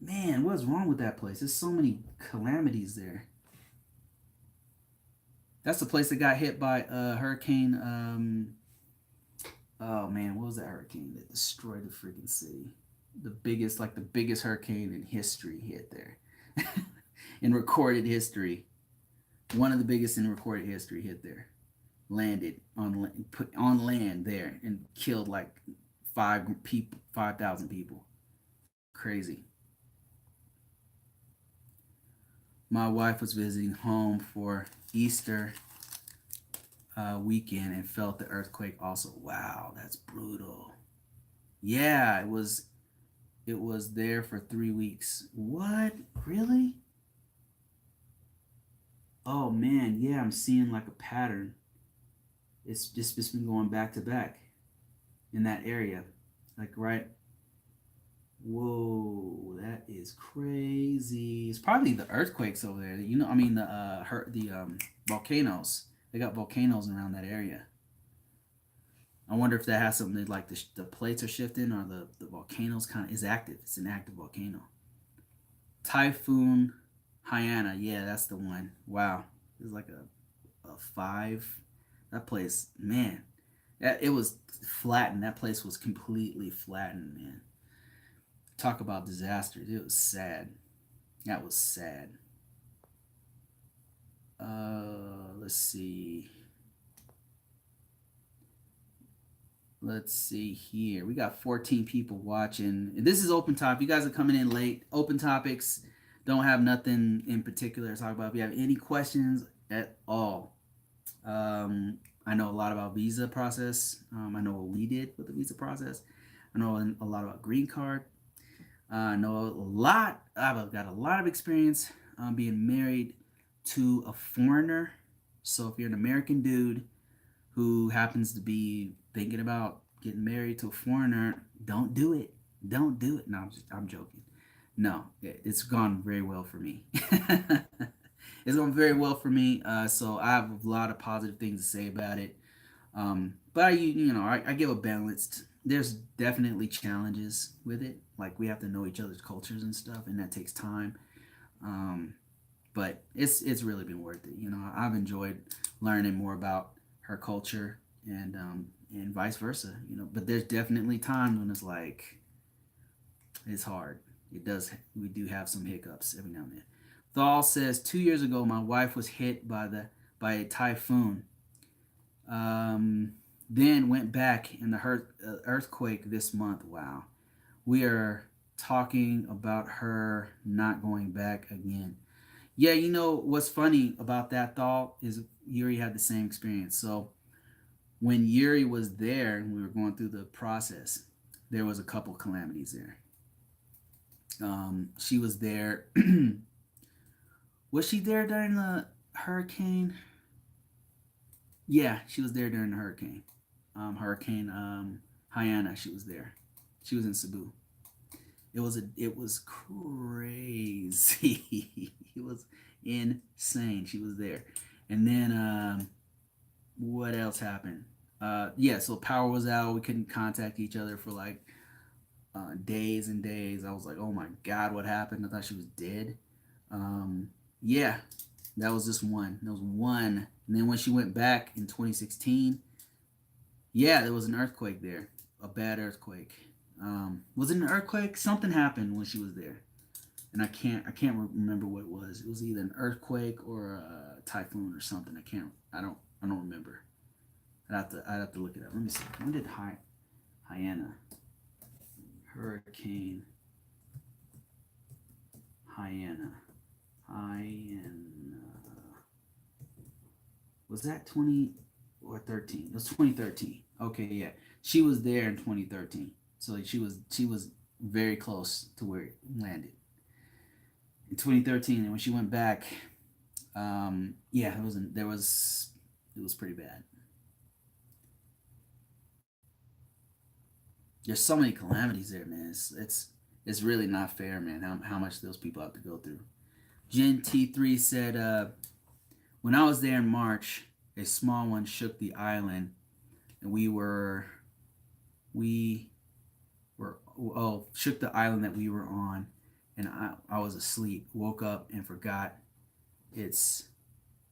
Man, what's wrong with that place? There's so many calamities there. That's the place that got hit by hurricane. Oh man, what was that hurricane that destroyed the freaking city? The biggest hurricane in history hit there. In recorded history, one of the biggest in recorded history hit there. Landed on land there and killed like 5,000 people. Crazy. My wife was visiting home for Easter weekend and felt the earthquake also. Wow, that's brutal. Yeah, it was there for 3 weeks. What? Really? Oh man, yeah, I'm seeing like a pattern. It's just been going back to back in that area. Like right. Whoa, that is crazy. It's probably the earthquakes over there. The volcanoes. They got volcanoes around that area. I wonder if that has something to, like the plates are shifting or the volcanoes kind of is active. It's an active volcano. Typhoon Haiyan. Yeah, that's the one. Wow. It was like a five. That place, man. It was flattened. That place was completely flattened, man. Talk about disasters. It was sad. That was sad. Let's see. Let's see here. We got 14 people watching. This is open topic. You guys are coming in late. Open topics. Don't have nothing in particular to talk about. If you have any questions at all, I know a lot about visa process. I know what we did with the visa process. I know a lot about green card. I know a lot. I've got a lot of experience being married to a foreigner. So if you're an American dude who happens to be thinking about getting married to a foreigner, don't do it. Don't do it. No, I'm joking. No, it's gone very well for me. It's gone very well for me. So I have a lot of positive things to say about it. But I give a balanced. There's definitely challenges with it. Like we have to know each other's cultures and stuff, and that takes time. Um, but it's really been worth it. I've enjoyed learning more about her culture and vice versa. But there's definitely times when it's like it's hard. It does. We do have some hiccups every now and then. Thal says 2 years ago my wife was hit by a typhoon. Um, then went back in the earthquake this month. Wow. We are talking about her not going back again. Yeah, what's funny about that thought is Yuri had the same experience. So when Yuri was there and we were going through the process, there was a couple calamities there. She was there. Was she there during the hurricane? Yeah, she was there during the hurricane. Hurricane Haiyan. She was there. She was in Cebu. It was crazy. It was insane. She was there, and then what else happened? Yeah, so power was out. We couldn't contact each other for like days and days. I was like, oh my god, what happened? I thought she was dead. Yeah, that was just one. That was one. And then when she went back in 2016, yeah, there was an earthquake there, a bad earthquake. Was it an earthquake? Something happened when she was there, and I can't remember what it was. It was either an earthquake or a typhoon or something. I don't remember. I'd have to look it up. Let me see. When did Haiyan Hurricane Haiyan was that 20 or 13? It was 2013. Okay, yeah, she was there in 2013. So she was very close to where it landed in 2013, and when she went back, yeah, it was pretty bad. There's so many calamities there, man. It's really not fair, man. How much those people have to go through. Gen T3 said, when I was there in March, a small one shook the island, and we were shook the island that we were on, and I was asleep. Woke up and forgot it's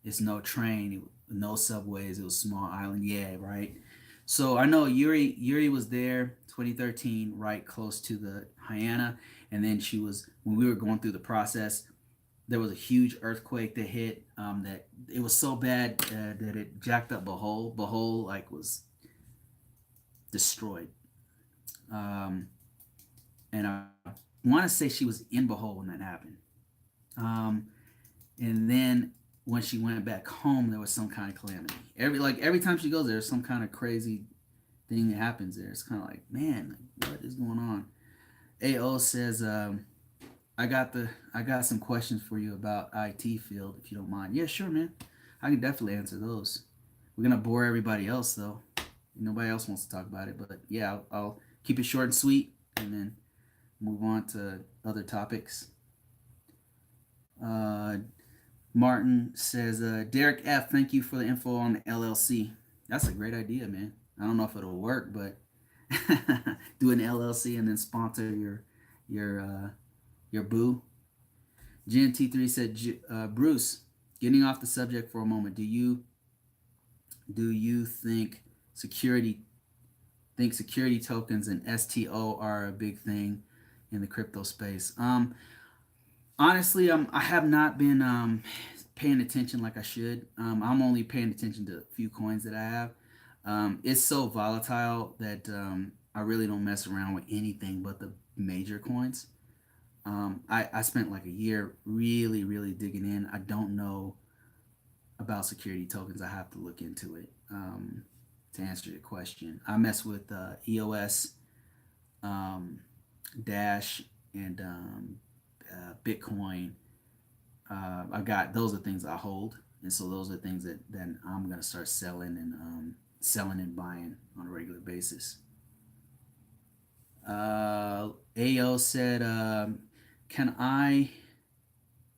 it's no train, no subways. It was a small island. Yeah, right. So I know Yuri was there 2013, right close to the Hyanna, and then she was when we were going through the process. There was a huge earthquake that hit. That it was so bad that it jacked up Bohol. Bohol like was destroyed. Um, and I want to say she was in Bohol when that happened. Um, and then when she went back home, there was some kind of calamity. Every time she goes there, there's some kind of crazy thing that happens there. It's kind of like, man, what is going on? AO says, I got some questions for you about IT field, if you don't mind. Yeah, sure, man. I can definitely answer those. We're gonna bore everybody else though. Nobody else wants to talk about it, but yeah, I'll keep it short and sweet, and then move on to other topics. Uh, Martin says, Derek F, thank you for the info on the LLC. That's a great idea, man. I don't know if it'll work, but do an LLC and then sponsor your your boo. Jen T3 said, Bruce, getting off the subject for a moment, do you security think security tokens and STO are a big thing in the crypto space? Honestly, I have not been paying attention like I should. I'm only paying attention to a few coins that I have. It's so volatile that I really don't mess around with anything but the major coins. I spent like a year really, really digging in. I don't know about security tokens. I have to look into it to answer your question. I mess with EOS, um, Dash, and Bitcoin. I got those are things I hold, and so those are things that then I'm gonna start selling and buying on a regular basis. AO said, "Can I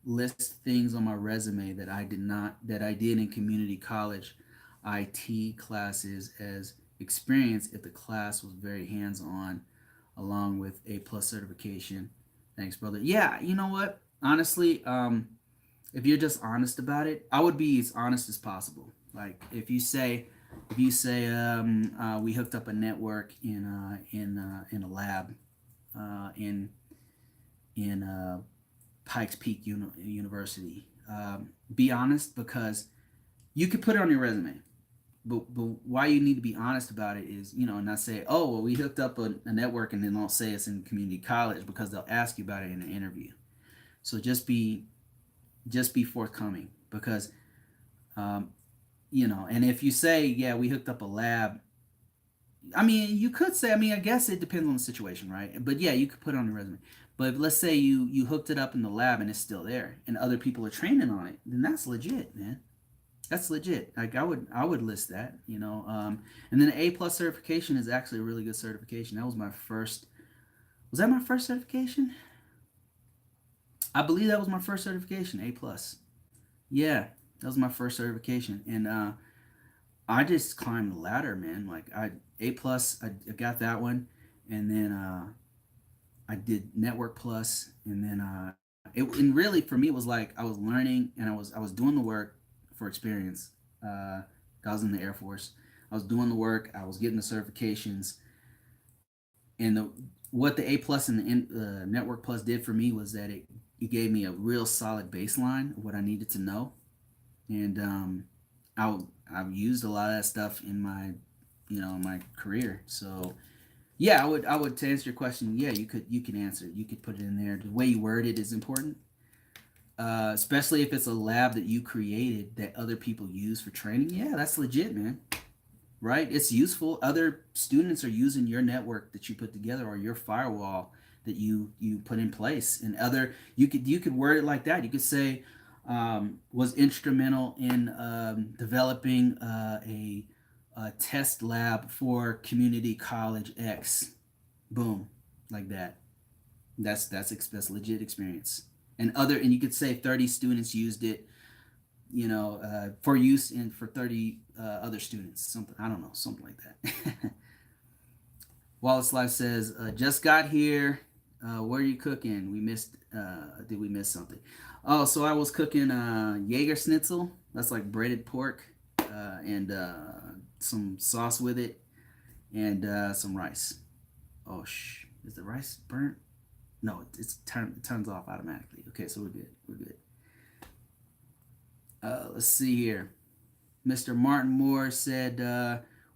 list things on my resume that I did in community college IT classes as experience if the class was very hands-on, along with A+ certification? Thanks, brother." Yeah, you know what? Honestly, if you're just honest about it, I would be as honest as possible. Like if you say we hooked up a network in a lab in Pikes Peak University. Be honest, because you could put it on your resume. But why you need to be honest about it is, not say, oh, well, we hooked up a network, and then don't say it's in community college, because they'll ask you about it in an interview. So just be forthcoming, because um, and if you say, yeah, we hooked up a lab, I mean, you could say, I mean, I guess it depends on the situation, right? But yeah, you could put it on your resume. But let's say you hooked it up in the lab and it's still there, and other people are training on it, then that's legit, man. That's legit. Like I would list that, and then A+ certification is actually a really good certification. That was my first. Was that my first certification? I believe that was my first certification. A+. Yeah, that was my first certification, and I just climbed the ladder, man. Like A+, I got that one, and then I did Network Plus, and then and really for me it was like I was learning, and I was doing the work for experience. I was in the Air Force. I was doing the work. I was getting the certifications, and what the A+ and the Network Plus did for me was that it gave me a real solid baseline of what I needed to know, and I I've used a lot of that stuff in my career. So yeah, I would to answer your question. Yeah, you can answer. You could put it in there. The way you word it is important, especially if it's a lab that you created that other people use for training. Yeah, that's legit, man. Right? It's useful. Other students are using your network that you put together, or your firewall that you put in place. And other you could word it like that. You could say, was instrumental in developing a test lab for community college X. Boom, like that. That's legit experience. And you could say 30 students used it, for use in for 30 other students. Something, I don't know, something like that. Wallace Life says, just got here. What are you cooking? We missed. Did we miss something? Oh, so I was cooking Jaeger schnitzel. That's like breaded pork, and some sauce with it, and some rice. Oh, is the rice burnt? No, it turns off automatically. Okay, so we're good. We're good. Let's see here. Mr. Martin Moore said,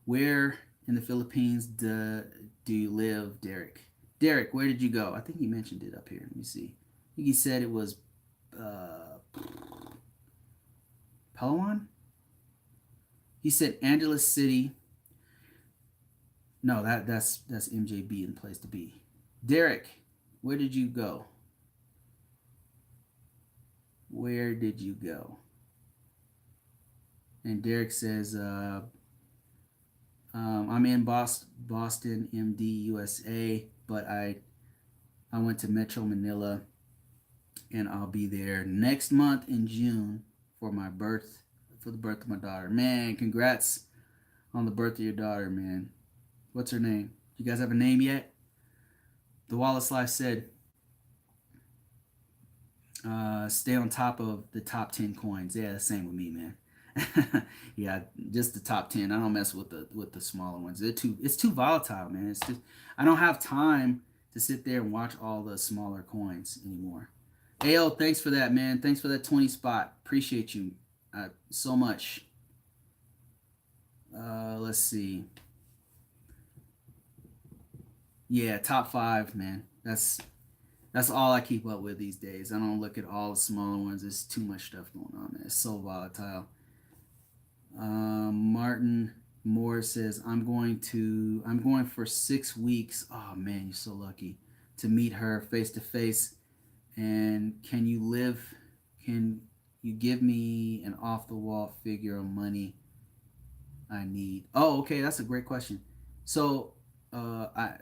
"Where in the Philippines do you live, Derek? Derek, where did you go? I think he mentioned it up here. Let me see. I think he said it was uh, Palawan. He said Angeles City. No, that's MJB in the place to be. Derek, where did you go? Where did you go?" And Derek says, "I'm in Boston, MD, USA, but I went to Metro Manila and I'll be there next month in June for the birth of my daughter. Man, congrats on the birth of your daughter, man. What's her name? You guys have a name yet? The Wallace Life said, stay on top of the top 10 coins. Yeah, the same with me, man. Yeah, just the top 10. I don't mess with the smaller ones. It's too volatile, man. It's just I don't have time to sit there and watch all the smaller coins anymore. Ayo, thanks for that, man. Thanks for that 20 spot. Appreciate you so much. Let's see. Yeah, top 5, man. That's all I keep up with these days. I don't look at all the smaller ones. There's too much stuff going on, man. It's so volatile. Martin Moore says, I'm going for 6 weeks. Oh man, you're so lucky to meet her face to face. And can you give me an off the wall figure of money I need? Oh, okay, that's a great question. So, I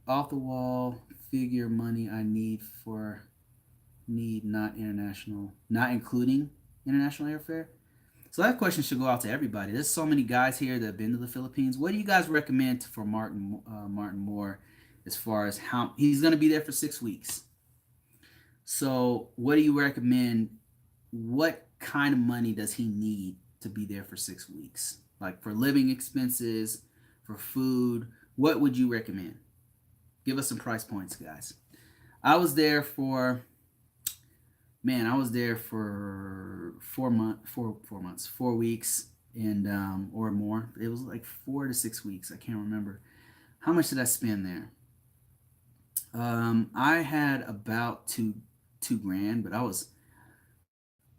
off the wall figure money I need not international, not including international airfare. So that question should go out to everybody. There's so many guys here that have been to the Philippines. What do you guys recommend for Martin Moore as far as how he's going to be there for 6 weeks? So what do you recommend? What kind of money does he need to be there for 6 weeks? Like for living expenses, for food, what would you recommend? Give us some price points, guys. I was there for I was there for 4 weeks, and or more. It was like 4 to 6 weeks. I can't remember. How much did I spend there? I had about two grand, but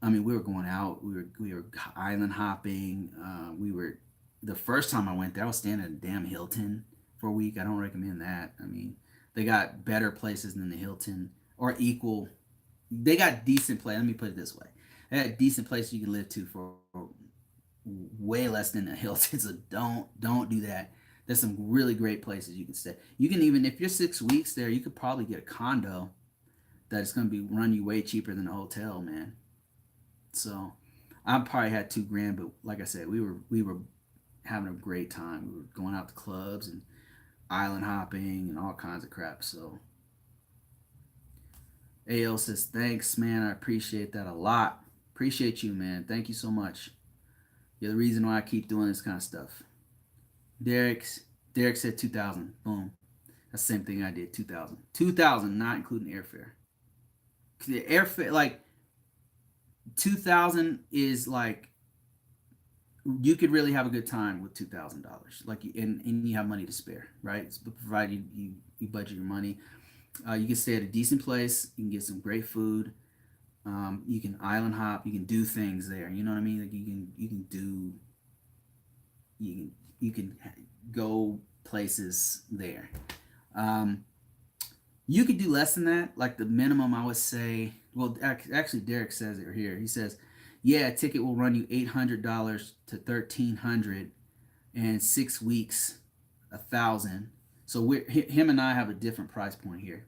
we were going out. We were island hopping. We were the first time I went there. I was staying at a damn Hilton for a week. I don't recommend that. I mean, they got better places than the Hilton or equal. They got decent place. Let me put it this way: they got decent places you can live to for way less than the Hilton. So don't do that. There's some really great places you can stay. You can even if you're 6 weeks there, you could probably get a condo that's going to be run you way cheaper than a hotel, man. So I probably had 2 grand, but like I said, we were having a great time. We were going out to clubs and island hopping and all kinds of crap. So AL says, thanks, man. I appreciate that a lot. Appreciate you, man. Thank you so much. You're the reason why I keep doing this kind of stuff. Derek said 2,000. Boom. That's the same thing I did. 2,000. 2,000, not including airfare. The airfare, like 2,000 is like you could really have a good time with $2,000. Like, and you have money to spare, right? Provided you budget your money. You can stay at a decent place. You can get some great food. You can island hop. You can do things there. You know what I mean? Like you can go places there. You could do less than that. Like the minimum, I would say. Well, actually, Derek says it here. He says, "Yeah, a ticket will run you $800 to $1,300, and 6 weeks, 1,000." So him and I have a different price point here.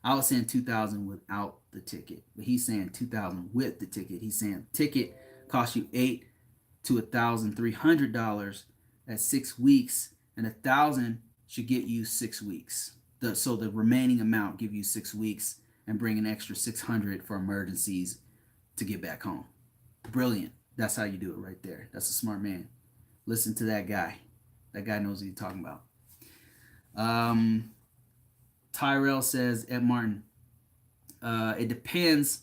I was saying 2,000 without the ticket, but he's saying 2,000 with the ticket. He's saying ticket costs you $800 to $1,300 at 6 weeks, and 1,000 should get you 6 weeks. So the remaining amount give you 6 weeks and bring an extra 600 for emergencies to get back home. Brilliant. That's how you do it right there. That's a smart man. Listen to that guy. That guy knows what he's talking about. Tyrell says, Ed Martin, it depends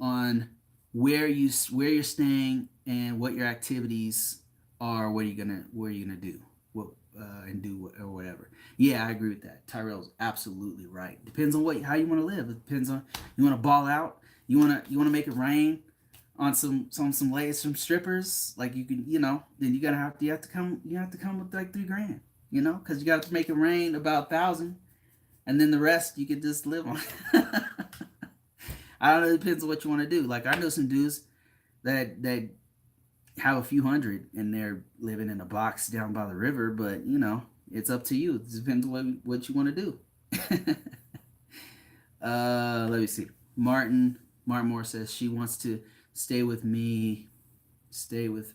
on where you're staying and what your activities are. What are you gonna do? And do or whatever. Yeah, I agree with that. Tyrell's absolutely right. Depends on how you want to live. It depends on you want to ball out. You want to make it rain on some ladies, some strippers. Like you can, then you have to come with like 3 grand. Because you got to make it rain about 1,000, and then the rest you could just live on. I don't know. It depends on what you want to do. Like I know some dudes that have a few hundred and they're living in a box down by the river, but it's up to you. It depends on what you want to do. Let me see. Martin Martin Moore says she wants to stay with me, stay with,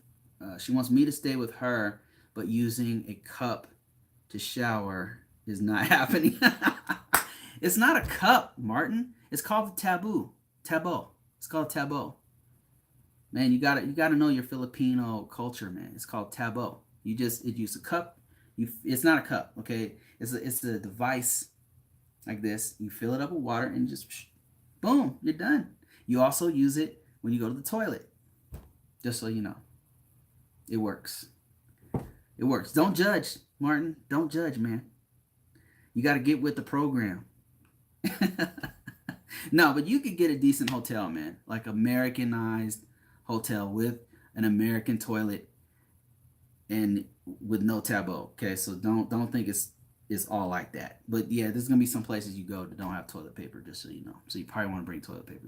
she wants me to stay with her, but using a cup to shower is not happening. It's not a cup, Martin. It's called the taboo. Taboo. It's called taboo. Man, you gotta know your Filipino culture, man. It's called taboo. You use a cup. It's not a cup, okay? It's a device like this. You fill it up with water and just boom, you're done. You also use it when you go to the toilet. Just so you know, it works. It works. Don't judge, Martin. Don't judge, man. You got to get with the program. No, but you could get a decent hotel, man, like Americanized hotel with an American toilet and with no taboo. Okay, so don't think it's all like that. But yeah, there's gonna be some places you go that don't have toilet paper, just so you know. So you probably want to bring toilet paper.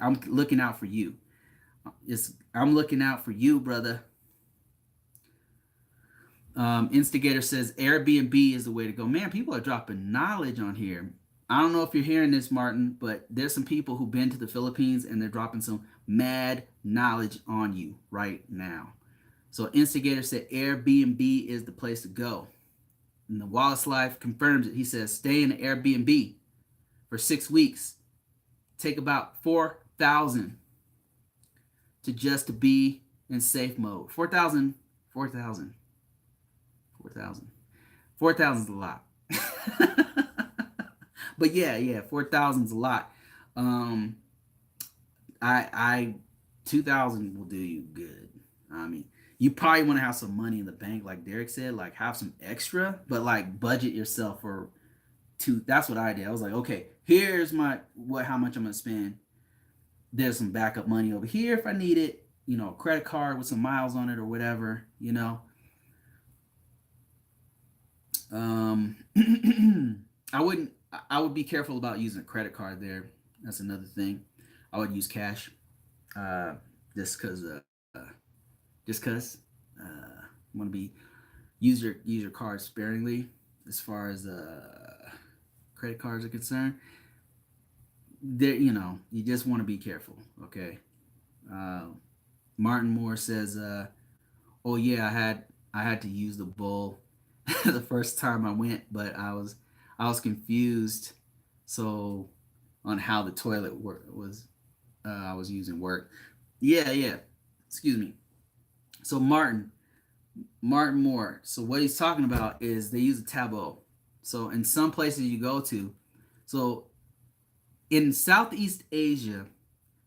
I'm looking out for you. I'm looking out for you, brother. Instigator says Airbnb is the way to go. Man, people are dropping knowledge on here. I don't know if you're hearing this, Martin, but there's some people who've been to the Philippines and they're dropping some mad knowledge on you right now. So Instigator said Airbnb is the place to go. And the Wallace Life confirms it. He says stay in the Airbnb for 6 weeks. Take about 4,000 to just to be in safe mode. 4,000 4,000 is a lot. But yeah, 4,000 is a lot. I 2,000 will do you good. I mean, you probably want to have some money in the bank, like Derek said, like have some extra, but like budget yourself for two. That's what I did. I was like, okay, here's how much I'm gonna spend. There's some backup money over here if I need it. You know, credit card with some miles on it or whatever. You know. I wouldn't. I would be careful about using a credit card there. That's another thing. I would use cash, just because. Just because. Want to be use your card sparingly as far as credit cards are concerned. There, you just want to be careful. Okay. Martin Moore says, "Oh yeah, I had to use the bowl the first time I went, but I was confused. So on how the toilet was I was using work. Yeah. Excuse me. So Martin Moore. So what he's talking about is they use a taboo. So in some places you go to, so in Southeast Asia,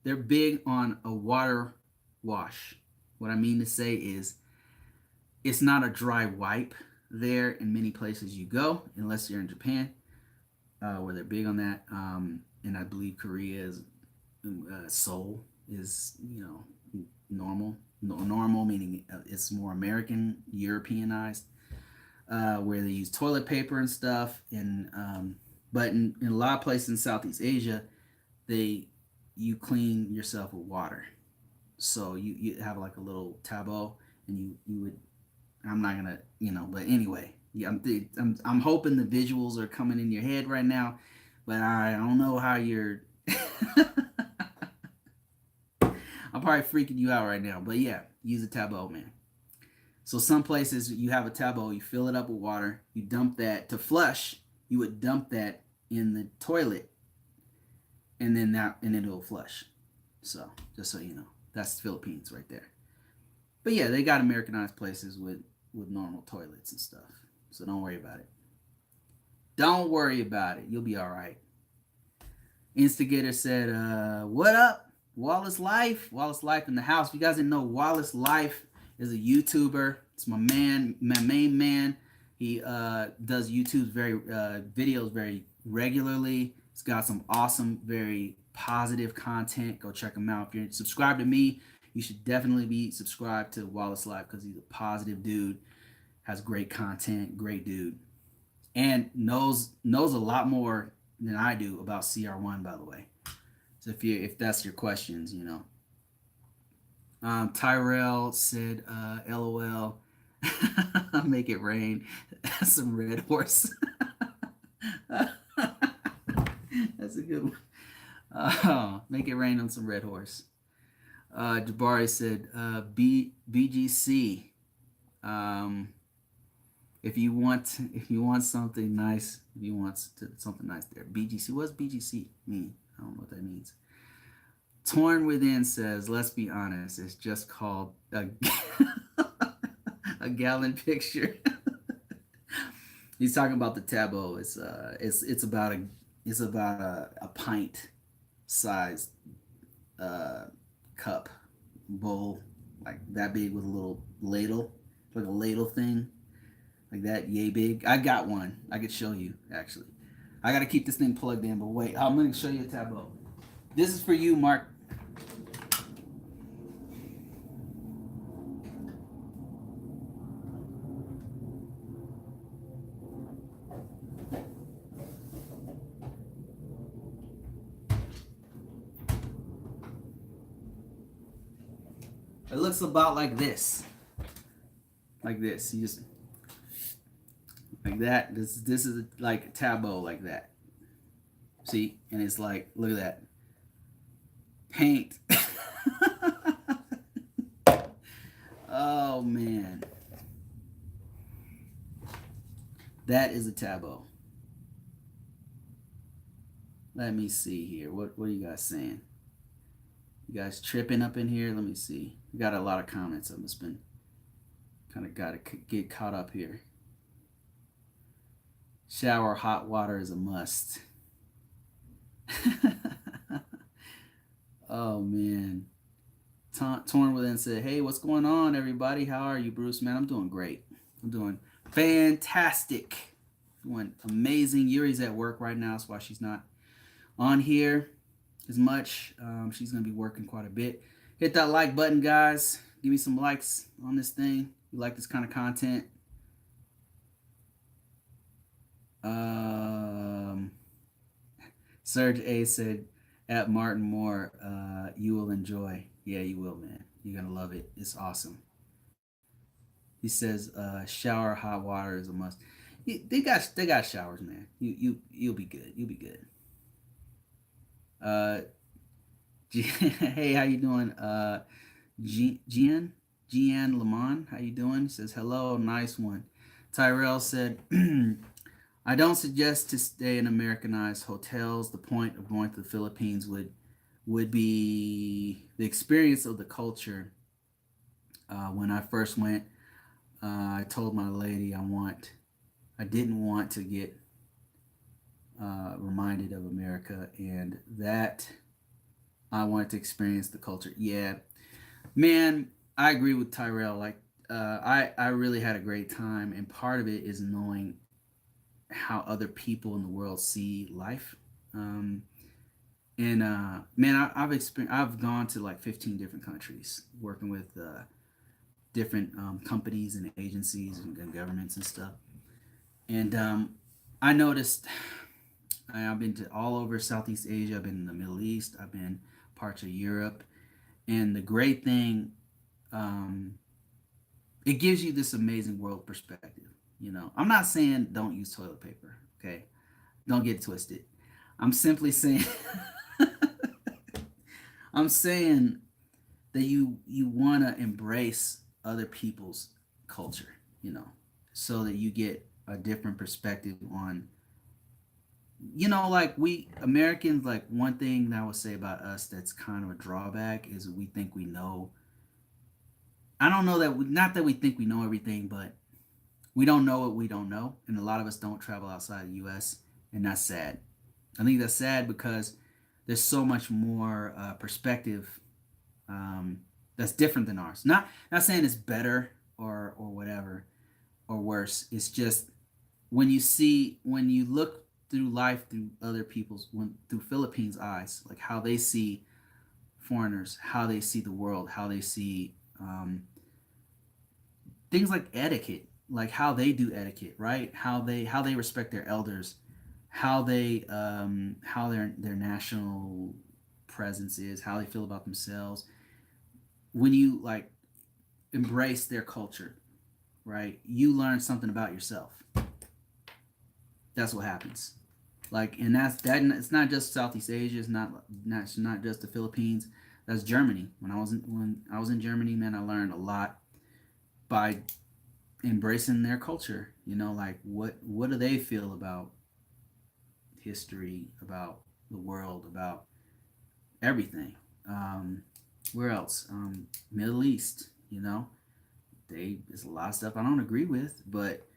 they're big on a water wash. What I mean to say is it's not a dry wipe there in many places you go, unless you're in Japan, where they're big on that. And I believe Korea is Seoul is normal. Normal meaning it's more American, Europeanized, where they use toilet paper and stuff. And but in a lot of places in Southeast Asia, you clean yourself with water. So you have like a little taboo, and you would. I'm not gonna, but anyway, yeah, I'm hoping the visuals are coming in your head right now, but I don't know how you're. I'm probably freaking you out right now, but yeah, use a taboo, man. So some places you have a taboo, you fill it up with water, you dump that to flush. You would dump that in the toilet, and then it'll flush. So just so you know, that's the Philippines right there. But yeah, they got Americanized places with normal toilets and stuff. So don't worry about it. Don't worry about it. You'll be all right. Instigator said, what up? Wallace Life. Wallace Life in the house. If you guys didn't know, Wallace Life is a YouTuber. It's my main man. He does YouTube videos very regularly. He's got some awesome, very positive content. Go check him out. If you're subscribed to me, you should definitely be subscribed to Wallace Life because he's a positive dude, has great content, great dude, and knows a lot more than I do about CR1, by the way. So if that's your questions, Tyrell said, "LOL, make it rain." Some red horse. That's a good one. Make it rain on some red horse. Jabari said, BGC. Um, if you want something nice, if you want something nice there, BGC. What's BGC mean? I don't know what that means. Torn Within says, let's be honest, it's just called a gallon picture. He's talking about the tableau. It's about a pint sized uh, cup bowl, like that big with a little ladle, like a ladle thing, like that, yay big. I got one. I could show you actually. I gotta keep this thing plugged in, but wait, I'm gonna show you a tableau. This is for you, Mark. It looks about like this. Like this. You just like that. This is like a tableau like that. See? And it's like, look at that. Paint. Oh man. That is a tableau. Let me see here. What are you guys saying? You guys tripping up in here? Let me see. We got a lot of comments. I've just been kind of got to get caught up here. Shower hot water is a must. Oh man. Torn Within said, hey, what's going on, everybody? How are you, Bruce? Man, I'm doing great. I'm doing fantastic. Doing amazing. Yuri's at work right now. That's why she's not on here as much. She's going to be working quite a bit. Hit that like button, guys. Give me some likes on this thing. If you like this kind of content. Serge A said, at Martin Moore, you will enjoy. Yeah, you will, man. You're going to love it. It's awesome. He says, shower hot water is a must. They got showers, man. You'll be good. You'll be good. Hey, how you doing? Gian Lamont, how you doing? He says, hello, nice one. Tyrell said, I don't suggest to stay in Americanized hotels. The point of going to the Philippines would be the experience of the culture. When I first went, I told my lady I didn't want to get reminded of America, and that I wanted to experience the culture. Yeah, man, I agree with Tyrell. Like, I really had a great time, and part of it is knowing how other people in the world see life. And man, I've gone to like 15 different countries, working with different companies and agencies and governments and stuff. And I noticed I've been to all over Southeast Asia. I've been in the Middle East. I've been parts of Europe. And the great thing, it gives you this amazing world perspective. You know, I'm not saying don't use toilet paper. Okay, don't get it twisted. I'm simply saying, I'm saying that you want to embrace other people's culture. You know, so that you get a different perspective on, you know, like we Americans, like one thing that I would say about us that's kind of a drawback is we think we know. I don't know that not that we think we know everything, but we don't know what we don't know, and a lot of us don't travel outside the U.S., and that's sad. I think that's sad because there's so much more perspective that's different than ours. Not saying it's better or whatever or worse. It's just when you look through life through other people's through Philippines' eyes, like how they see foreigners, how they see the world, how they see things like etiquette, like how they do etiquette, right? How they respect their elders, how their national presence is, how they feel about themselves. When you like embrace their culture, right? You learn something about yourself. That's what happens. Like, and that's that. It's not just Southeast Asia. It's not just the Philippines. That's Germany. When I was in Germany, man, I learned a lot by embracing their culture. Like what do they feel about history, about the world, about everything. Um, where else? Middle East. There's a lot of stuff I don't agree with, but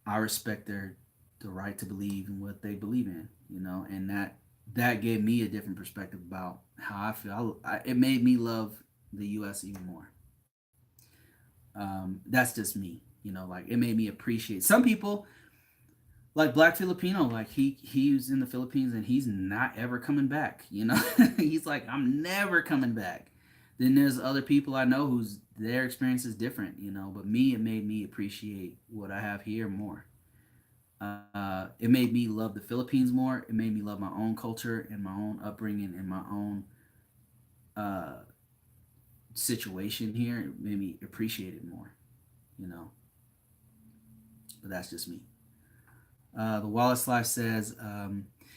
I respect their the right to believe in what they believe in. And that gave me a different perspective about how I feel. It made me love the U.S. even more. That's just me. Like it made me appreciate some people like Black Filipino. Like he was in the Philippines and he's not ever coming back. He's like, I'm never coming back. Then there's other people I know whose their experience is different. But me, it made me appreciate what I have here more. It made me love the Philippines more. It made me love my own culture and my own upbringing and my own uh, situation here. It made me appreciate it more, you know. But that's just me. The Wallace Life says,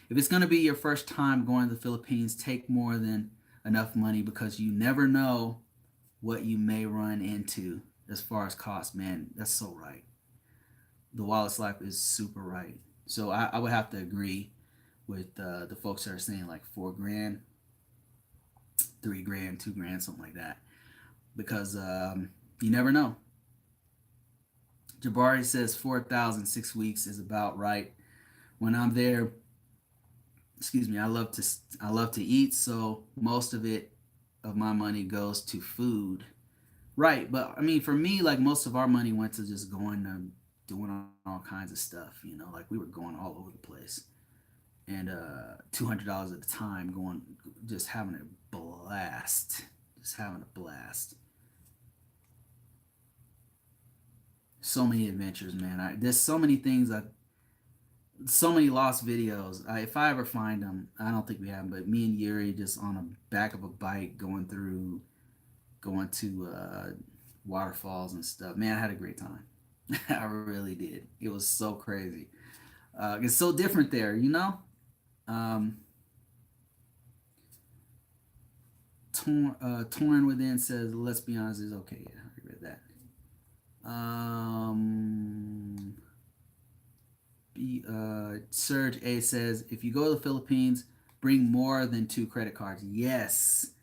if it's going to be your first time going to the Philippines, take more than enough money because you never know what you may run into as far as cost. Man, that's so right. The Wallace Life is super right. So I would have to agree with the folks that are saying like 4 grand, 3 grand, 2 grand, something like that, because you never know. Jabari says 4,000 6 weeks is about right. When I'm there, excuse me, I love to eat, so most of my money goes to food. Right, but I mean, for me, like most of our money went to just going to doing all kinds of stuff. Like we were going all over the place, and $200 at a time, going just having a blast, just having a blast. So many adventures, man. There's so many things so many lost videos. If I ever find them, I don't think we have them, but me and Yuri just on the back of a bike going to waterfalls and stuff. Man, I had a great time. I really did. It was so crazy. It's so different there. Um, Torn Within says, "Let's be honest, is okay." Yeah, I read that. Um, Serge A says, "If you go to the Philippines, bring more than 2 credit cards." Yes,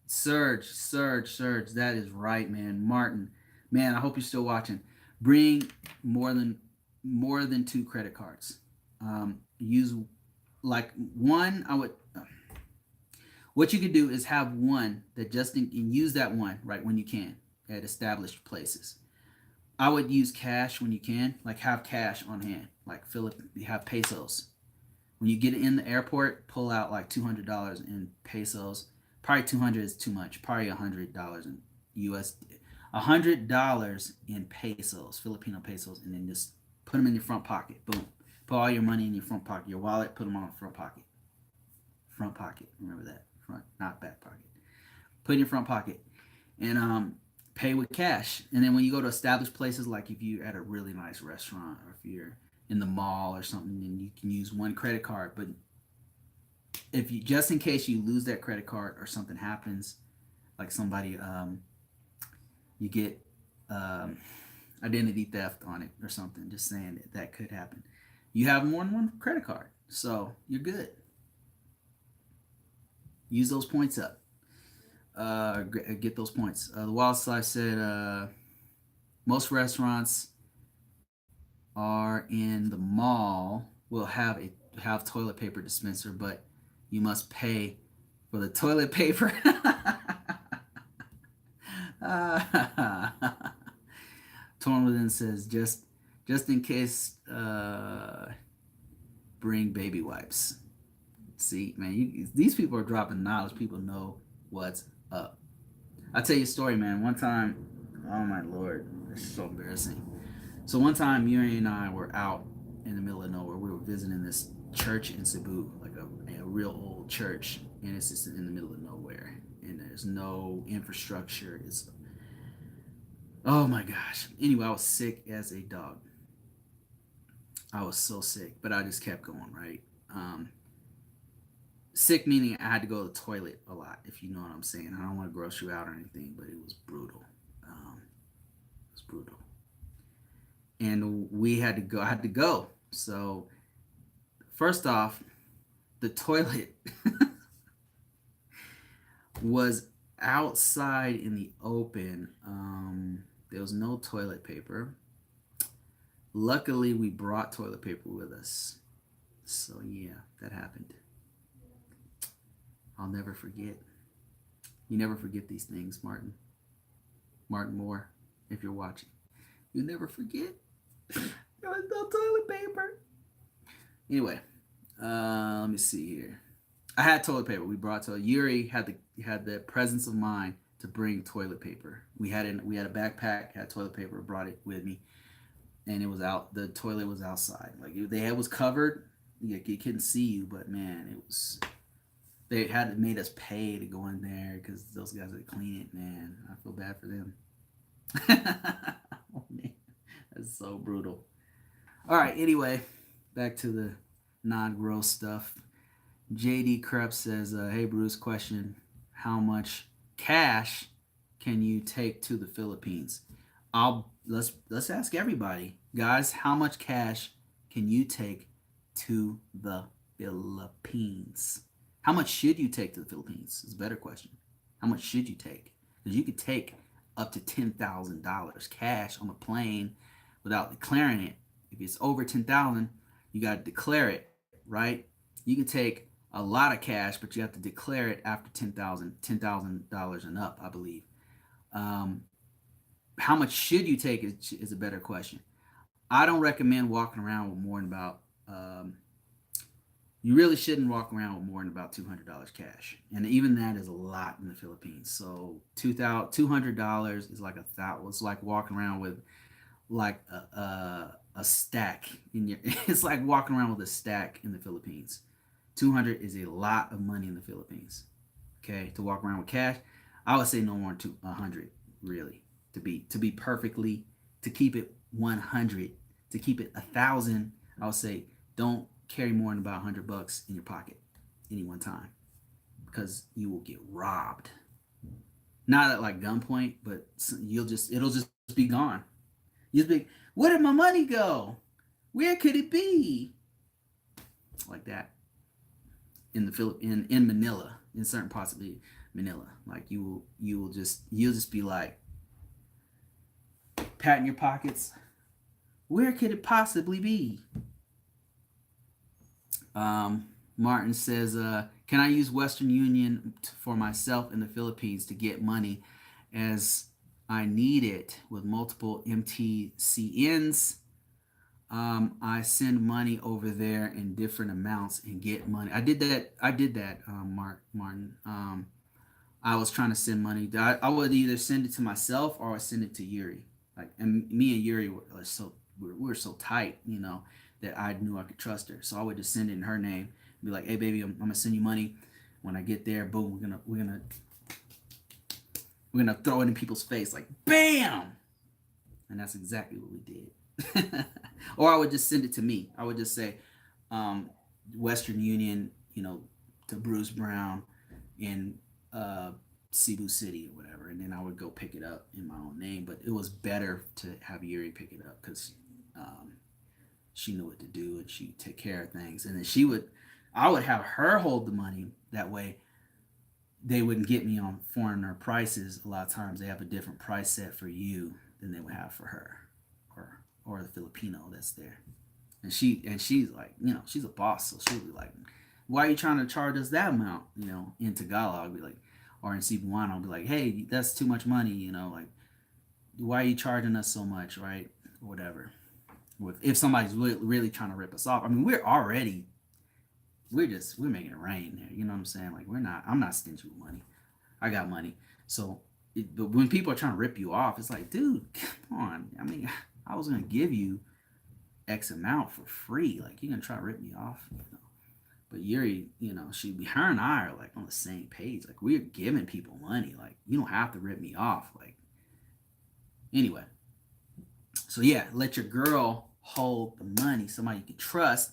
Surge. That is right, man. Martin, man, I hope you're still watching. Bring more than more than 2 credit cards. Use like one. What you could do is have one that and use that one right when you can at established places. I would use cash when you can, like have cash on hand, like have pesos. When you get in the airport, pull out like $200 in pesos. Probably 200 is too much. Probably $100 in US, $100 in pesos, Filipino pesos, and then just put them in your front pocket. Boom. Put all your money in your front pocket. Your wallet, put them on the front pocket. Front pocket. Remember that. Front, not back pocket. Put in your front pocket, and pay with cash. And then when you go to established places, like if you're at a really nice restaurant or if you're in the mall or something, then you can use one credit card. But if you, just in case you lose that credit card or something happens, like somebody you get identity theft on it or something, just saying that could happen, you have more than one credit card, so you're good. Use those points up. Get those points. The Wildlife said most restaurants are in the mall will have toilet paper dispenser, but you must pay for the toilet paper. Torn Within says just in case, bring baby wipes. See, man, these people are dropping knowledge. People know what's up. I'll tell you a story, man. One time, oh my lord, it's so embarrassing. So one time, Yuri and I were out in the middle of nowhere. We were visiting this church in Cebu, like a real old church, and it's just in the middle of nowhere, and there's no infrastructure. It's oh my gosh. Anyway, I was sick as a dog, I was so sick, but I just kept going, right? Um, Sick meaning I had to go to the toilet a lot, if you know what I'm saying. I don't want to gross you out or anything, but it was brutal. It was brutal. And we had to go, I had to go. So, first off, the toilet was outside in the open. There was no toilet paper. Luckily, we brought toilet paper with us. So, yeah, that happened. I'll never forget. You never forget these things, Martin. Martin Moore, if you're watching. You never forget. There was no toilet paper. Anyway, let me see here. I had toilet paper. We brought toilet. Yuri had the presence of mind to bring toilet paper. We had a backpack, had toilet paper, brought it with me, and it was out. The toilet was outside. Like they had was covered. You couldn't see you, but man, it was. They had made us pay to go in there because those guys that clean it. Man, I feel bad for them. Oh, man, that's so brutal. All right. Anyway, back to the non-gross stuff. JD Krebs says, "Hey Bruce, question: how much cash can you take to the Philippines?" Let's ask everybody, guys. How much cash can you take to the Philippines? How much should you take to the Philippines? Is a better question. How much should you take? Because you could take up to $10,000 cash on a plane without declaring it. If it's over 10,000, you got to declare it, right? You can take a lot of cash, but you have to declare it after $10,000 and up, I believe. Um, how much should you take is a better question. I don't recommend walking around with more than about. You really shouldn't walk around with more than about $200 cash, and even that is a lot in the Philippines. So $200 is like a thousand. It's like walking around with like a stack in your. It's like walking around with a stack in the Philippines. 200 is a lot of money in the Philippines. Okay, to walk around with cash, I would say no more than 100. Really, to be perfectly to keep it 100, to keep it 1,000, I would say don't carry more than about $100 in your pocket any one time because you will get robbed. Not at like gunpoint, but it'll just be gone. You'll be, where did my money go? Where could it be? Like that in the in Manila, in certain parts of Manila. Like you'll just be like patting your pockets. Where could it possibly be? Martin says, "Can I use Western Union for myself in the Philippines to get money as I need it with multiple MTCNs? I send money over there in different amounts and get money. I did that. Martin. I was trying to send money. I would either send it to myself or I send it to Yuri. Like, and me and Yuri were so tight, that I knew I could trust her. So I would just send it in her name, be like, "Hey, baby, I'm gonna send you money. When I get there, boom, we're gonna throw it in people's face, like, bam!" And that's exactly what we did. Or I would just send it to me. I would just say, Western Union, to Bruce Brown in Cebu City or whatever, and then I would go pick it up in my own name. But it was better to have Yuri pick it up because she knew what to do and she'd take care of things. And then I would have her hold the money. That way, they wouldn't get me on foreigner prices. A lot of times, they have a different price set for you than they would have for her, or the Filipino that's there. And she's like, she's a boss, so she'll be like, "Why are you trying to charge us that amount?" In Tagalog, I'll be like, or in Cebuano, I'll be like, "Hey, that's too much money. Like, why are you charging us so much, right?" Or whatever. If somebody's really trying to rip us off, I mean, we're making it rain there. You know what I'm saying? Like, I'm not stingy with money. I got money. So, but when people are trying to rip you off, it's like, dude, come on. I mean, I was gonna give you X amount for free. Like, you're gonna try to rip me off? But Yuri, her and I are like on the same page. Like, we're giving people money. Like, you don't have to rip me off. Like, anyway. So yeah, let your girl hold the money, somebody you can trust,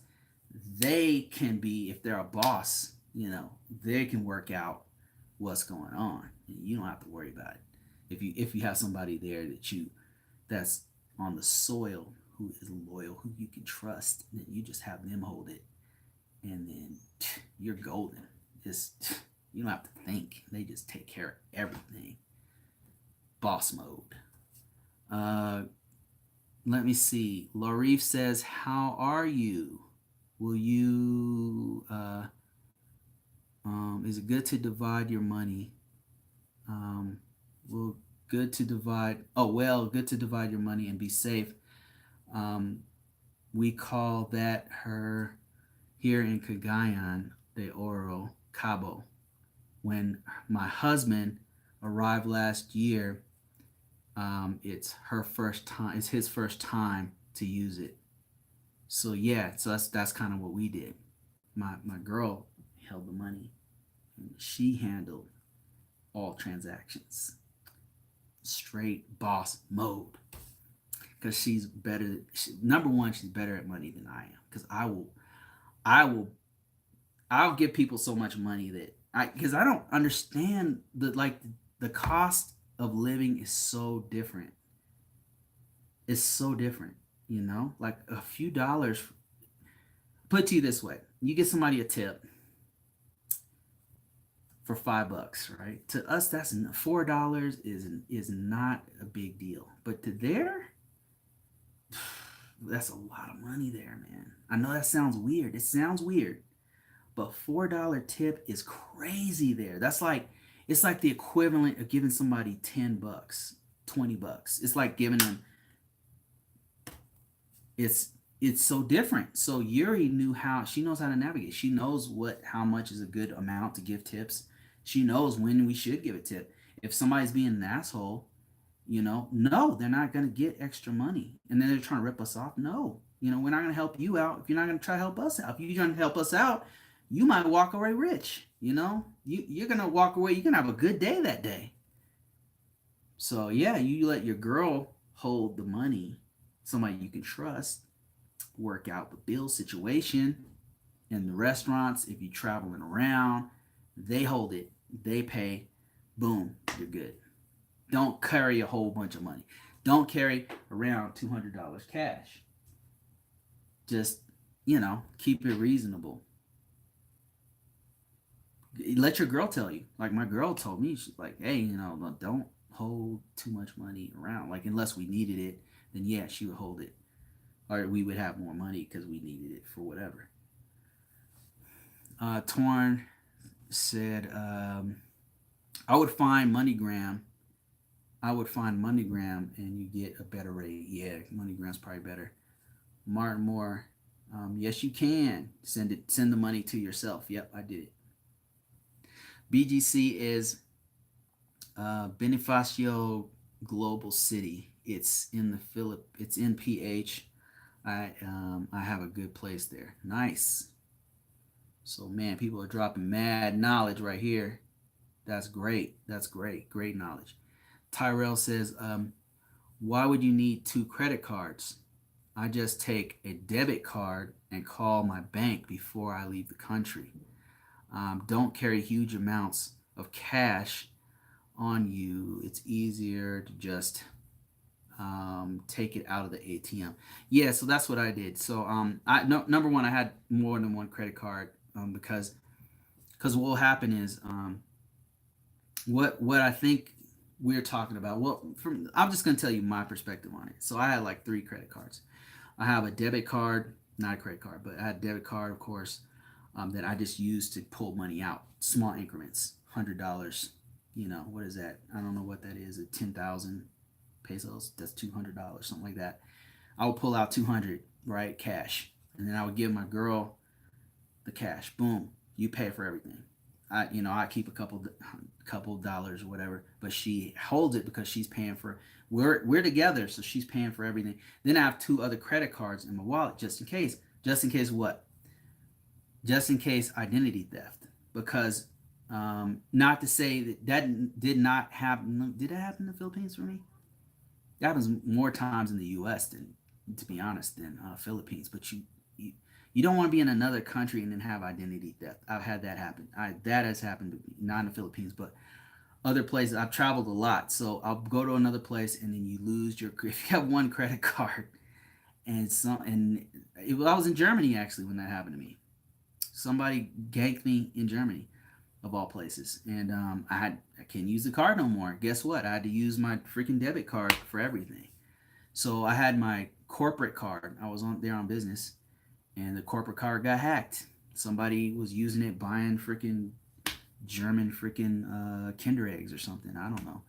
they can be, if they're a boss, they can work out what's going on. You don't have to worry about it. If you have somebody there that's on the soil who is loyal, who you can trust, then you just have them hold it, and then you're golden. Just you don't have to think. They just take care of everything. Boss mode. Uh, Let me see. Larif says, "How are you? Will you? Is it good to divide your money? Um, well, good to divide. Oh well, good to divide your money and be safe. Um, we call that her here in Cagayan de Oro, Cabo. When my husband arrived last year, it's her first time. It's his first time to use it. So yeah, so that's kind of what we did. My girl held the money, and she handled all transactions. Straight boss mode, because she's better. Number one, she's better at money than I am. Because I will, I'll give people so much money that because I don't understand the cost of living is so different. It's so different, like a few dollars. Put to you this way: you get somebody a tip for $5, right? To us, that's $4 is not a big deal, but to there, that's a lot of money there, man. I know that sounds weird. It sounds weird, but $4 tip is crazy there. It's like the equivalent of giving somebody $10, $20. It's like giving them. It's it's so different. So Yuri knew how. She knows how to navigate. She knows how much is a good amount to give tips. She knows when we should give a tip. If somebody's being an asshole, no, they're not going to get extra money. And then they're trying to rip us off. No, we're not going to help you out if you're not going to try to help us out. If you're trying to help us out, you might walk away rich. You're going to walk away. You're going to have a good day that day. So, yeah, you let your girl hold the money, somebody you can trust, work out the bill situation. In the restaurants, if you're traveling around, they hold it, they pay, boom, you're good. Don't carry a whole bunch of money. Don't carry around $200 cash. Just, keep it reasonable. Let your girl tell you. Like my girl told me, she's like, hey, don't hold too much money around. Like, unless we needed it, then yeah, she would hold it. Or we would have more money because we needed it for whatever. Torn said, I would find MoneyGram. And you get a better rate. Yeah, MoneyGram's probably better. Martin Moore, yes, you can send the money to yourself. Yep, I did it. BGC is Bonifacio Global City. It's in It's in PH. I have a good place there. Nice. So man, people are dropping mad knowledge right here. That's great. That's great. Great knowledge. Tyrell says, why would you need 2 credit cards? I just take a debit card and call my bank before I leave the country. Don't carry huge amounts of cash on you. It's easier to just take it out of the ATM. Yeah, so that's what I did. So number one, I had more than one credit card because what will happen is what I think we're talking about. Well, I'm just gonna tell you my perspective on it. So I had like 3 credit cards. I have a debit card, not a credit card, but I had a debit card, of course, that I just used to pull money out, small increments, $100. What is that? I don't know what that is. 10,000 pesos. That's $200, something like that. I would pull out 200, right, cash, and then I would give my girl the cash. Boom, you pay for everything. I keep a couple dollars or whatever, but she holds it because she's paying for. We're together, so she's paying for everything. Then I have 2 other credit cards in my wallet just in case. Just in case what? Just in case identity theft. Because not to say that did not happen. Did it happen in the Philippines for me? That happens more times in the U.S. than to be honest, than Philippines. But you you don't want to be in another country and then have identity theft. I've had that happen. That has happened to me, not in the Philippines, but other places. I've traveled a lot, so I'll go to another place and then you lose your. If you have one credit card and I was in Germany actually when that happened to me. Somebody ganked me in Germany, of all places, and I can't use the card no more. Guess what? I had to use my freaking debit card for everything. So I had my corporate card. I was on there on business, and the corporate card got hacked. Somebody was using it buying freaking German freaking Kinder eggs or something. I don't know.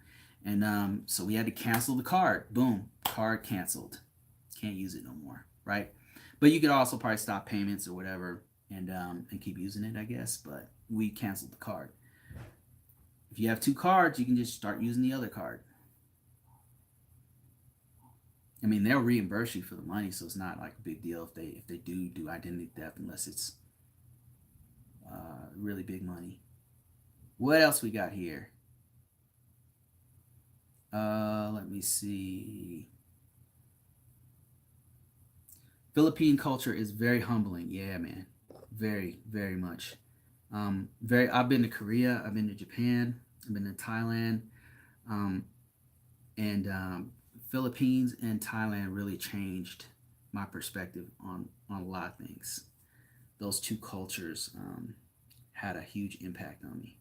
And so we had to cancel the card. Boom, card canceled. Can't use it no more, right? But you could also probably stop payments or whatever and keep using it, I guess. But we canceled the card. If you have two cards, you can just start using the other card. I mean, they'll reimburse you for the money, so it's not like a big deal if they do identity theft, unless it's really big money. What else we got here? Let me see. Philippine culture is very humbling. Yeah, man, very, very much. Very. I've been to Korea. I've been to Japan. I've been to Thailand. Um, and Philippines and Thailand really changed my perspective on a lot of things. Those two cultures had a huge impact on me.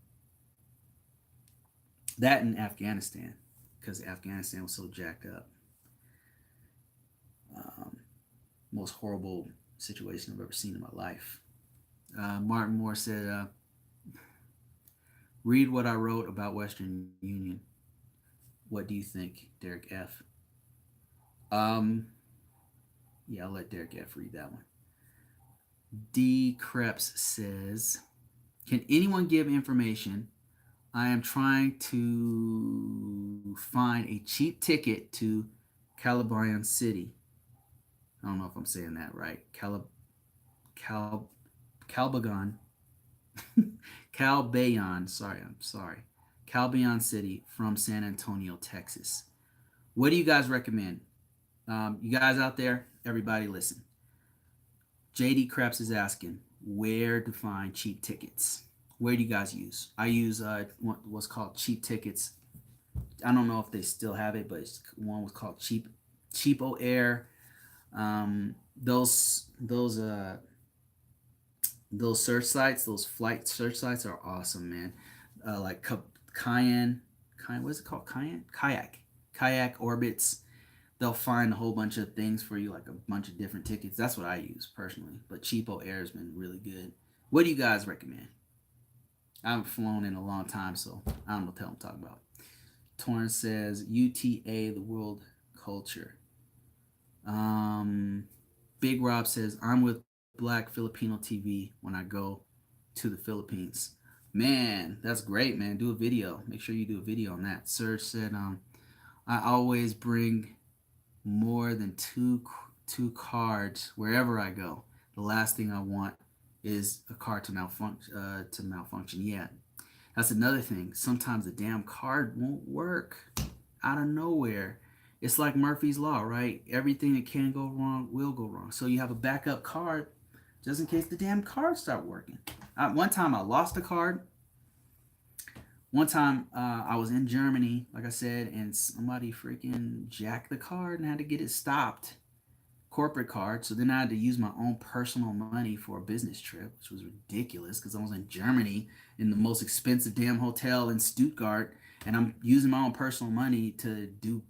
That and Afghanistan, because Afghanistan was so jacked up. Um, Most horrible situation I've ever seen in my life. Martin Moore said, "Read what I wrote about Western Union. What do you think, Derek F?" Um, yeah, I'll let Derek F read that one. D. Krebs says, "Can anyone give information? I am trying to find a cheap ticket to Calabrian City. I don't know if I'm saying that right. Cal, Calbagon, Calbayon. Sorry, I'm sorry. Calbayon City from San Antonio, Texas. What do you guys recommend? You guys out there, everybody listen. JD Krebs is asking where to find cheap tickets. Where do you guys use? I use what's called cheap tickets. I don't know if they still have it, but one was called Cheapo Air. Those search sites, those flight search sites are awesome, man. Like Cayenne, what is it called? Kayak Orbits. They'll find a whole bunch of things for you, like a bunch of different tickets. That's what I use personally. But Cheapo Air has been really good. What do you guys recommend? I haven't flown in a long time, so I don't know what I'm talking about. Torrance says UTA, the world culture. Um, Big Rob says I'm with Black Filipino TV when I go to the Philippines. Man, that's great, man. Do a video. Make sure you do a video on that. Serge said, I always bring more than two cards wherever I go. The last thing I want is a card to malfunction. Yeah, that's another thing. Sometimes the damn card won't work out of nowhere. It's like Murphy's Law, right? Everything that can go wrong will go wrong. So you have a backup card just in case the damn cards start working. One time I lost a card. One time I was in Germany, like I said, and somebody freaking jacked the card and had to get it stopped. Corporate card. So then I had to use my own personal money for a business trip, which was ridiculous because I was in Germany in the most expensive damn hotel in Stuttgart, and I'm using my own personal money to do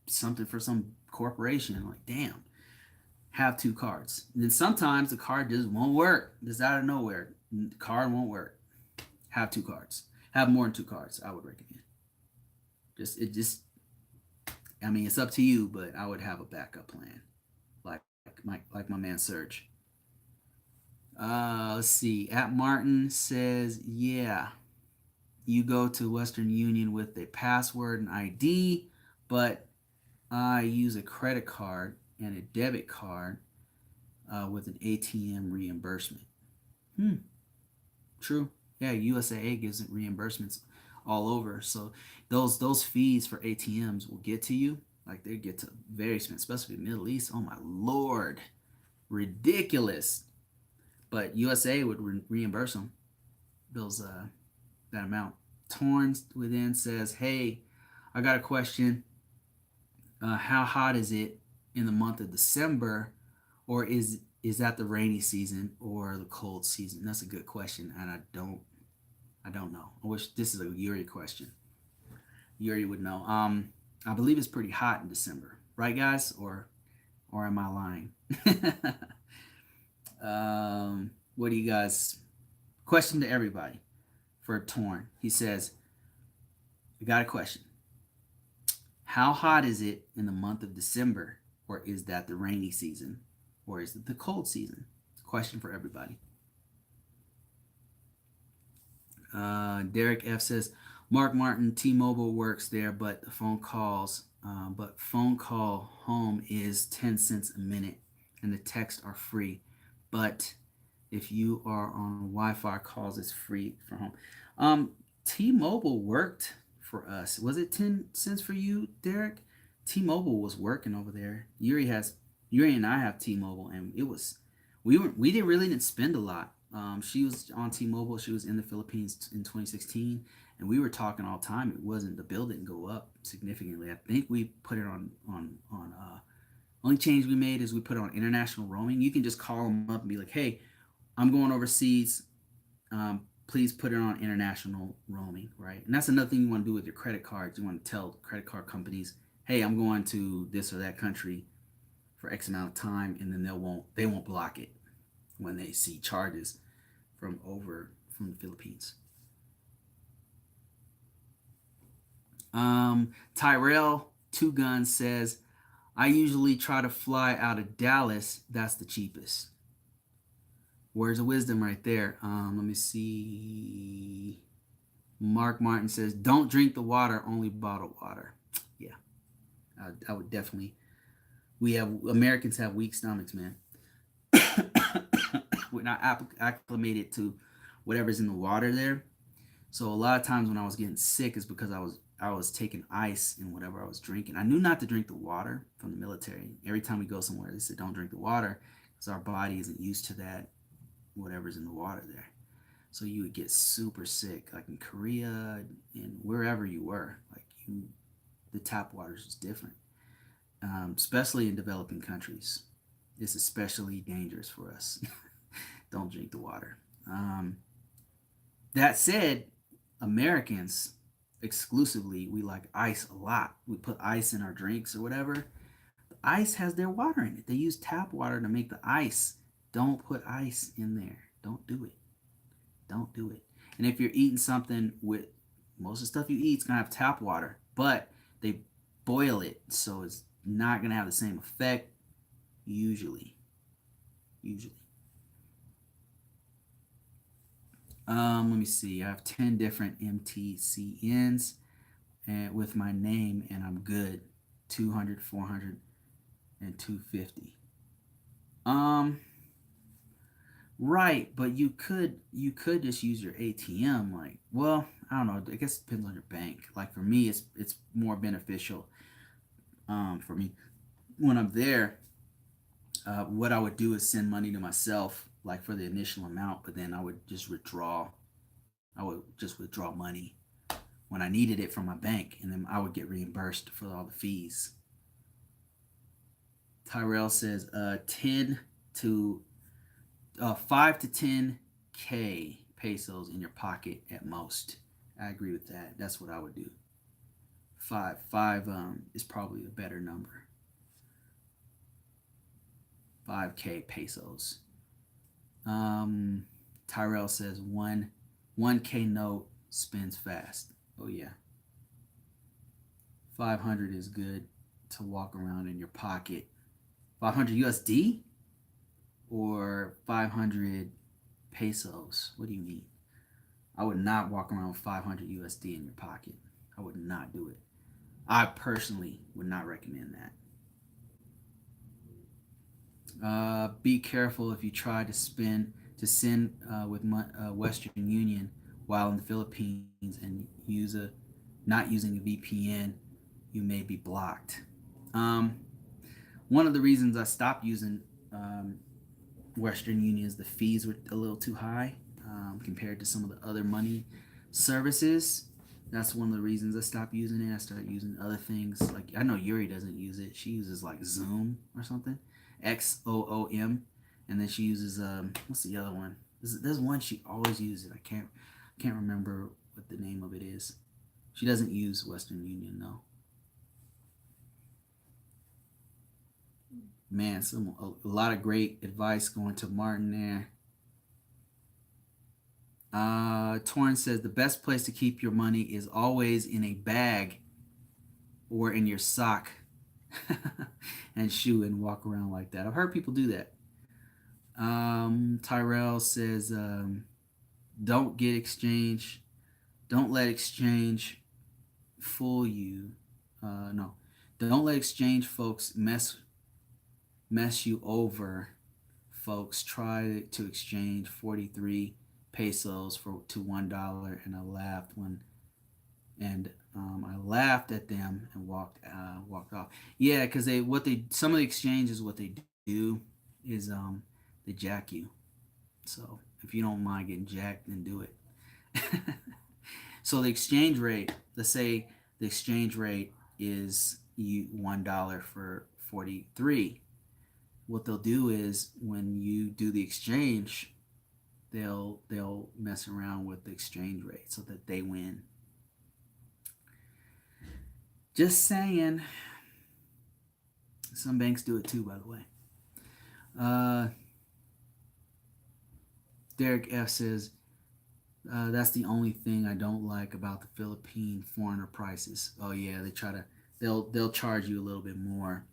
something for some corporation. I'm like, damn, have two cards. And then sometimes the card just won't work. Just out of nowhere, the card won't work. Have two cards. Have more than two cards. I would recommend. I mean, it's up to you, but I would have a backup plan, like my man Serge. Let's see. At Martin says, yeah, you go to Western Union with a password and ID, but I use a credit card and a debit card with an ATM reimbursement. True. Yeah, USAA gives it reimbursements all over. So those fees for ATMs will get to you. Like they get to very expensive, especially Middle East. Oh my lord, ridiculous. But USA would reimburse them those that amount. Torn within says, "Hey, I got a question. How hot is it in the month of December, or is that the rainy season or the cold season?" That's a good question, and I don't know. I wish this is a Yuri question. Yuri would know. I believe it's pretty hot in December, right, guys? Or am I lying? What do you guys? Question to everybody for Torn. He says, "I got a question. How hot is it in the month of December, or is that the rainy season, or is it the cold season?" Question for everybody. Derek F says, "Mark Martin, T-Mobile works there, but phone call home is 10 cents a minute, and the texts are free. But if you are on Wi-Fi calls, it's free for home." T-Mobile worked for us. Was it 10 cents for you, Derek? T-Mobile was working over there. Yuri and I have T-Mobile, and it was we didn't really didn't spend a lot. She was on T-Mobile. She was in the Philippines in 2016, and we were talking all the time. It wasn't the bill didn't go up significantly. I think we put it on. Only change we made is we put it on international roaming. You can just call them up and be like, "Hey, I'm going overseas. Please put it on international roaming," right? And that's another thing you want to do with your credit cards. You want to tell credit card companies, "Hey, I'm going to this or that country for X amount of time," and then they won't block it when they see charges from the Philippines. Tyrell Two Guns says, "I usually try to fly out of Dallas. That's the cheapest." Words of wisdom right there. Let me see. Mark Martin says, "Don't drink the water, only bottled water." Yeah, I would definitely. Americans have weak stomachs, man. We're not acclimated to whatever's in the water there. So a lot of times when I was getting sick is because I was taking ice in whatever I was drinking. I knew not to drink the water from the military. Every time we go somewhere, they said don't drink the water because our body isn't used to that whatever's in the water there. So you would get super sick, like in Korea and wherever you were. The tap water is just different, especially in developing countries. It's especially dangerous for us. Don't drink the water. That said, Americans exclusively we like ice a lot. We put ice in our drinks or whatever. The ice has their water in it. They use tap water to make the ice. Don't put ice in there. Don't do it. Don't do it. And if you're eating something with most of the stuff you eat, it's gonna have tap water, but they boil it, so it's not gonna have the same effect. Usually. Let me see. I have 10 different MTCNs and with my name, and I'm good. 200, 400, and 250. Um, right, but you could just use your ATM. Like, well, I don't know. I guess it depends on your bank. Like for me, it's more beneficial. For me, when I'm there, what I would do is send money to myself, like for the initial amount, but then I would just withdraw. I would just withdraw money when I needed it from my bank, and then I would get reimbursed for all the fees. Tyrell says, 10 to 5 to 10K pesos in your pocket at most. I agree with that. That's what I would do. Five is probably a better number. 5K pesos. Tyrell says 1K note spends fast. Oh yeah. 500 is good to walk around in your pocket. 500 USD or 500 pesos? What do you mean? I would not walk around with 500 USD in your pocket. I would not do it. I personally would not recommend that. Be careful if you try to send with Western Union while in the Philippines and not using a VPN. You may be blocked. Um, One of the reasons I stopped using Western Union is the fees were a little too high compared to some of the other money services. That's one of the reasons I stopped using it. I started using other things. Like I know Yuri doesn't use it. She uses like Zoom or something, XOOM, and then she uses what's the other one? There's one she always uses. I can't remember what the name of it is. She doesn't use Western Union though. Man, a lot of great advice going to Martin there. Torrance says the best place to keep your money is always in a bag or in your sock and shoe and walk around like that. I've heard people do that. Tyrell says don't get exchange. Don't let exchange fool you. No, don't let exchange folks mess you over. Folks try to exchange 43 pesos to $1, and I laughed at them and walked off. Yeah, because some of the exchanges what they do is they jack you. So if you don't mind getting jacked, then do it. So the exchange rate, let's say the exchange rate is $1 for 43. What they'll do is when you do the exchange, they'll mess around with the exchange rate so that they win. Just saying. Some banks do it too, by the way. Derek F says that's the only thing I don't like about the Philippine foreigner prices. Oh yeah, they'll charge you a little bit more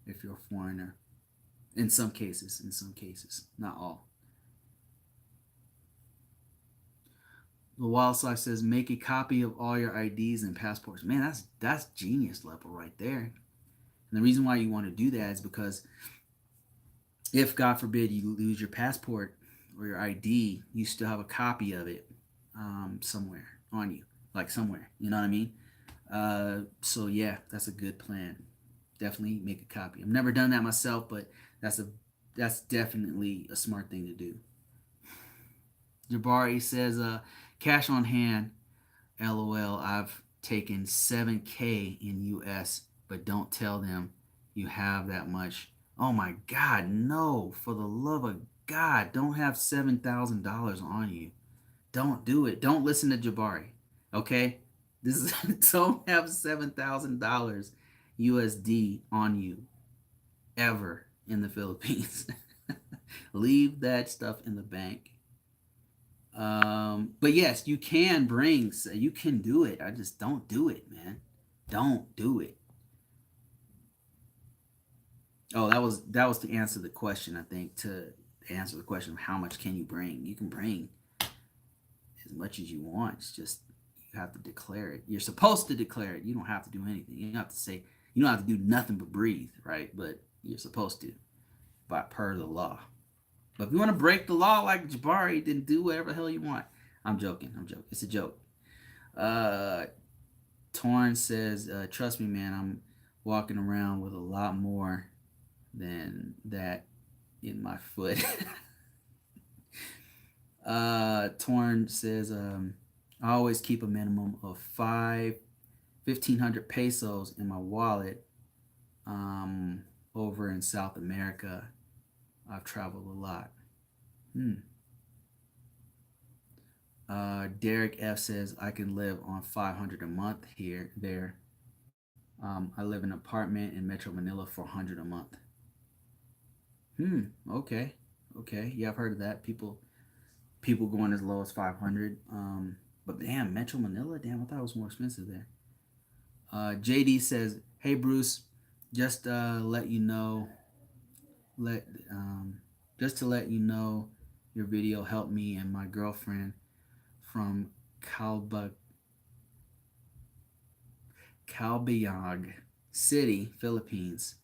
if you're a foreigner. In some cases, not all. The Wildlife says make a copy of all your IDs and passports. Man, that's genius level right there. And the reason why you want to do that is because if God forbid you lose your passport or your ID, you still have a copy of it somewhere on you, like somewhere. You know what I mean? So yeah, that's a good plan. Definitely make a copy. I've never done that myself, but that's definitely a smart thing to do. Jabari says, cash on hand, LOL. I've taken 7K in US, but don't tell them you have that much. Oh my God, no! For the love of God, don't have $7,000 on you. Don't do it. Don't listen to Jabari. Okay, this is don't have $7,000 USD on you ever in the Philippines. Leave that stuff in the bank. But yes, you can do it. I just don't do it, man. Don't do it. Oh, that was to answer the question. I think to answer the question of how much can you bring. You can bring as much as you want. It's just you have to declare it. You're supposed to declare it. You don't have to do anything. You don't have to say. You don't have to do nothing but breathe, right? But you're supposed to, by per the law. But if you want to break the law like Jabari, then do whatever the hell you want. I'm joking. It's a joke. Torn says, trust me, man, I'm walking around with a lot more than that in my foot. Torn says, I always keep a minimum of 1,500 pesos in my wallet. Over in South America, I've traveled a lot. Derek F says I can live on 500 a month there. I live in an apartment in Metro Manila for 100 a month. Okay. Yeah, I've heard of that. People going as low as 500. But damn, Metro Manila. Damn, I thought it was more expensive there. JD says, hey Bruce, just let you know. Just to let you know, your video helped me and my girlfriend from Calbayog City, Philippines,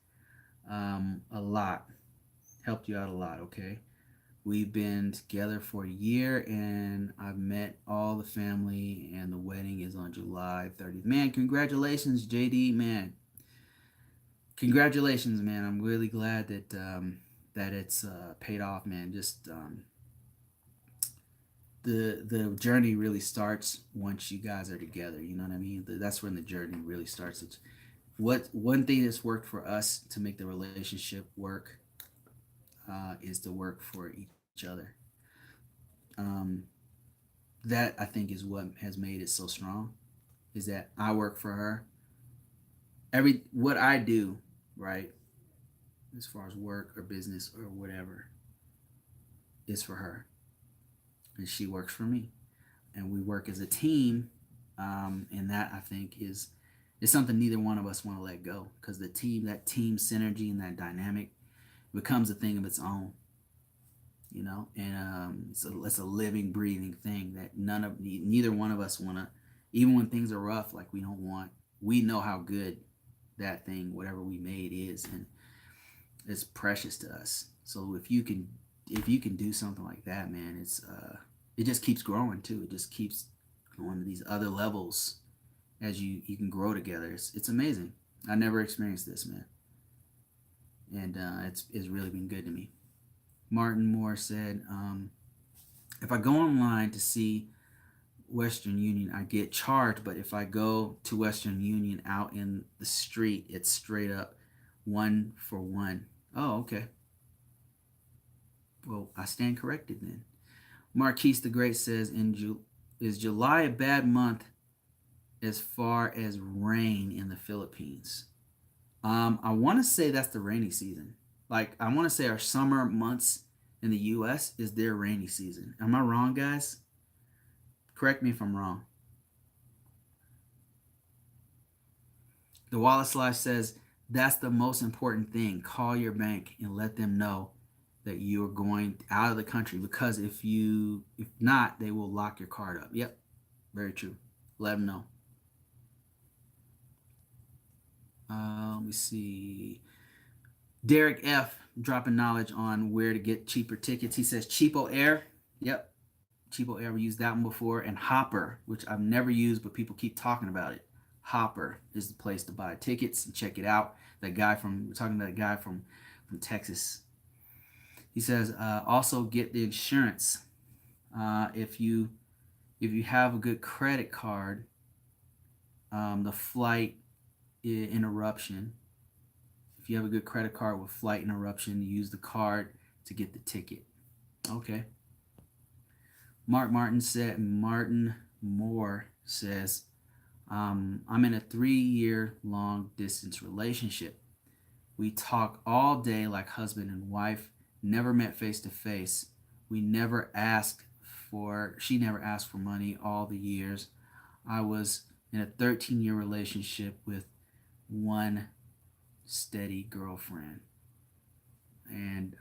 a lot. Helped you out a lot, okay? We've been together for a year and I've met all the family and the wedding is on July 30th. Man, congratulations, JD, man. Congratulations, man. I'm really glad that that it's paid off, man. Just the journey really starts once you guys are together. You know what I mean? That's when the journey really starts. It's what one thing that's worked for us to make the relationship work is to work for each other. Um, that I think is what has made it so strong. Is that I work for her. Every what I do, right, as far as work or business or whatever, is for her, and she works for me, and we work as a team. And that I think is something neither one of us want to let go because that team synergy and that dynamic becomes a thing of its own, you know. And it's a living, breathing thing that neither one of us want to, even when things are rough, like we don't want. We know how good that thing, whatever we made, is, and it's precious to us. So if you can do something like that, man, it just keeps growing too. It just keeps going to these other levels as you can grow together. It's amazing. I never experienced this, man, and it's really been good to me. Martin Moore said, if I go online to see Western Union, I get charged, but if I go to Western Union out in the street, it's straight up 1 for 1. Oh, okay. Well, I stand corrected then. Marquise the Great says, is July a bad month as far as rain in the Philippines? I want to say that's the rainy season. Like, I want to say our summer months in the U.S. is their rainy season. Am I wrong, guys? Correct me if I'm wrong. The Wallace Life says, that's the most important thing. Call your bank and let them know that you're going out of the country because if not, they will lock your card up. Yep, very true. Let them know. Let me see. Derek F dropping knowledge on where to get cheaper tickets. He says Cheapo Air. Yep, Cheapo Air. We used that one before, and Hopper, which I've never used, but people keep talking about it. Hopper is the place to buy tickets and check it out. We're talking about that guy from Texas. He says also get the insurance. If you have a good credit card, the flight interruption. If you have a good credit card with flight interruption, you use the card to get the ticket. Okay. Martin Moore says, I'm in a 3-year long distance relationship. We talk all day like husband and wife, never met face to face. She never asked for money all the years. I was in a 13-year relationship with one steady girlfriend. And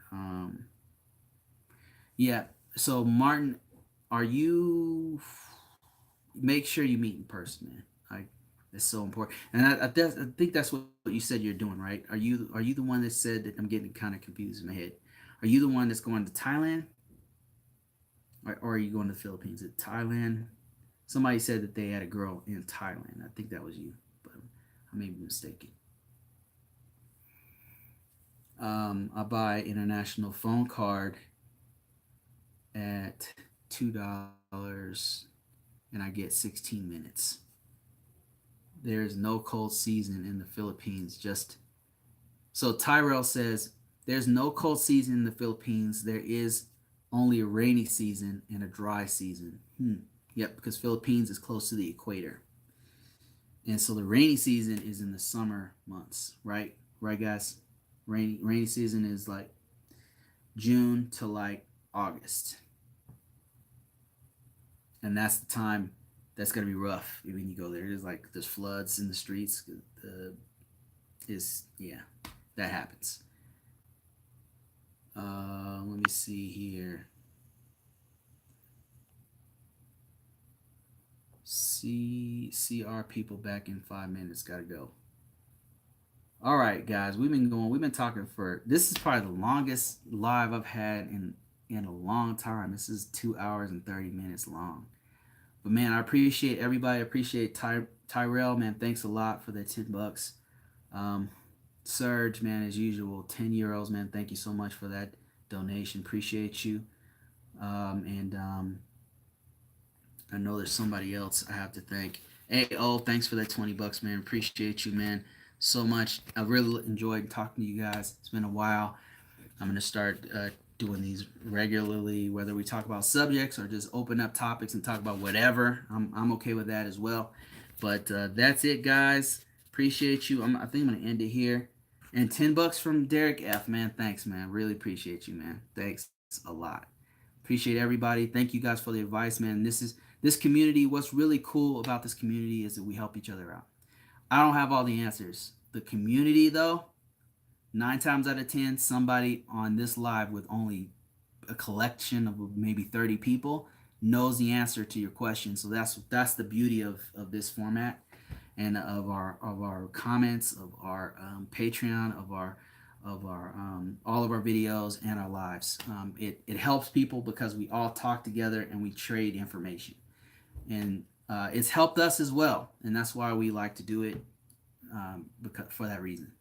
yeah, so Martin, are you make sure you meet in person, man. Like it's so important. And I think that's what you said you're doing, right? Are you the one that said that I'm getting kind of confused in my head? Are you the one that's going to Thailand, or are you going to the Philippines? At Thailand, somebody said that they had a girl in Thailand. I think that was you, but I may be mistaken. I buy international phone card at $2 and I get 16 minutes. There is no cold season in the Philippines. Just so Tyrell says there's no cold season in the Philippines. There is only a rainy season and a dry season. Yep, because Philippines is close to the equator, and so the rainy season is in the summer months, right? Right, guys. Rainy season is like June to like August, and that's the time that's gonna be rough when you go there. There's floods in the streets. Is yeah, that happens. Let me see here. See our people back in 5 minutes. Gotta go. All right, guys, we've been going. We've been talking for. This is probably the longest live I've had in a long time. This is 2 hours and 30 minutes long. But man, I appreciate everybody. I appreciate Tyrell, man. Thanks a lot for that $10. Um, Surge, man, as usual, 10 euros, man. Thank you so much for that donation. Appreciate you. And I know there's somebody else I have to thank. Hey, oh, thanks for that $20, man. Appreciate you, man, so much. I really enjoyed talking to you guys. It's been a while. I'm gonna start doing these regularly, whether we talk about subjects or just open up topics and talk about whatever. I'm okay with that as well. But that's it, guys. Appreciate you. I think I'm gonna end it here. And $10 from Derek F. Man, thanks, man. Really appreciate you, man. Thanks a lot. Appreciate everybody. Thank you guys for the advice, man. This community. What's really cool about this community is that we help each other out. I don't have all the answers. The community, though, 9 times out of 10, somebody on this live with only a collection of maybe 30 people knows the answer to your question. So that's the beauty of this format and of our comments, of our Patreon, of our all of our videos and our lives. It helps people because we all talk together and we trade information, and it's helped us as well, and that's why we like to do it, because for that reason.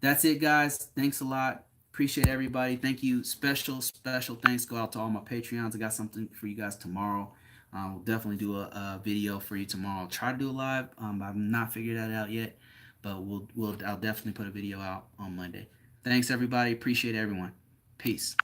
That's it, guys. Thanks a lot. Appreciate everybody. Thank you. Special thanks go out to all my Patreons. I got something for you guys tomorrow. We'll definitely do a video for you tomorrow. I'll try to do a live. I've not figured that out yet, but I'll definitely put a video out on Monday. Thanks, everybody. Appreciate everyone. Peace.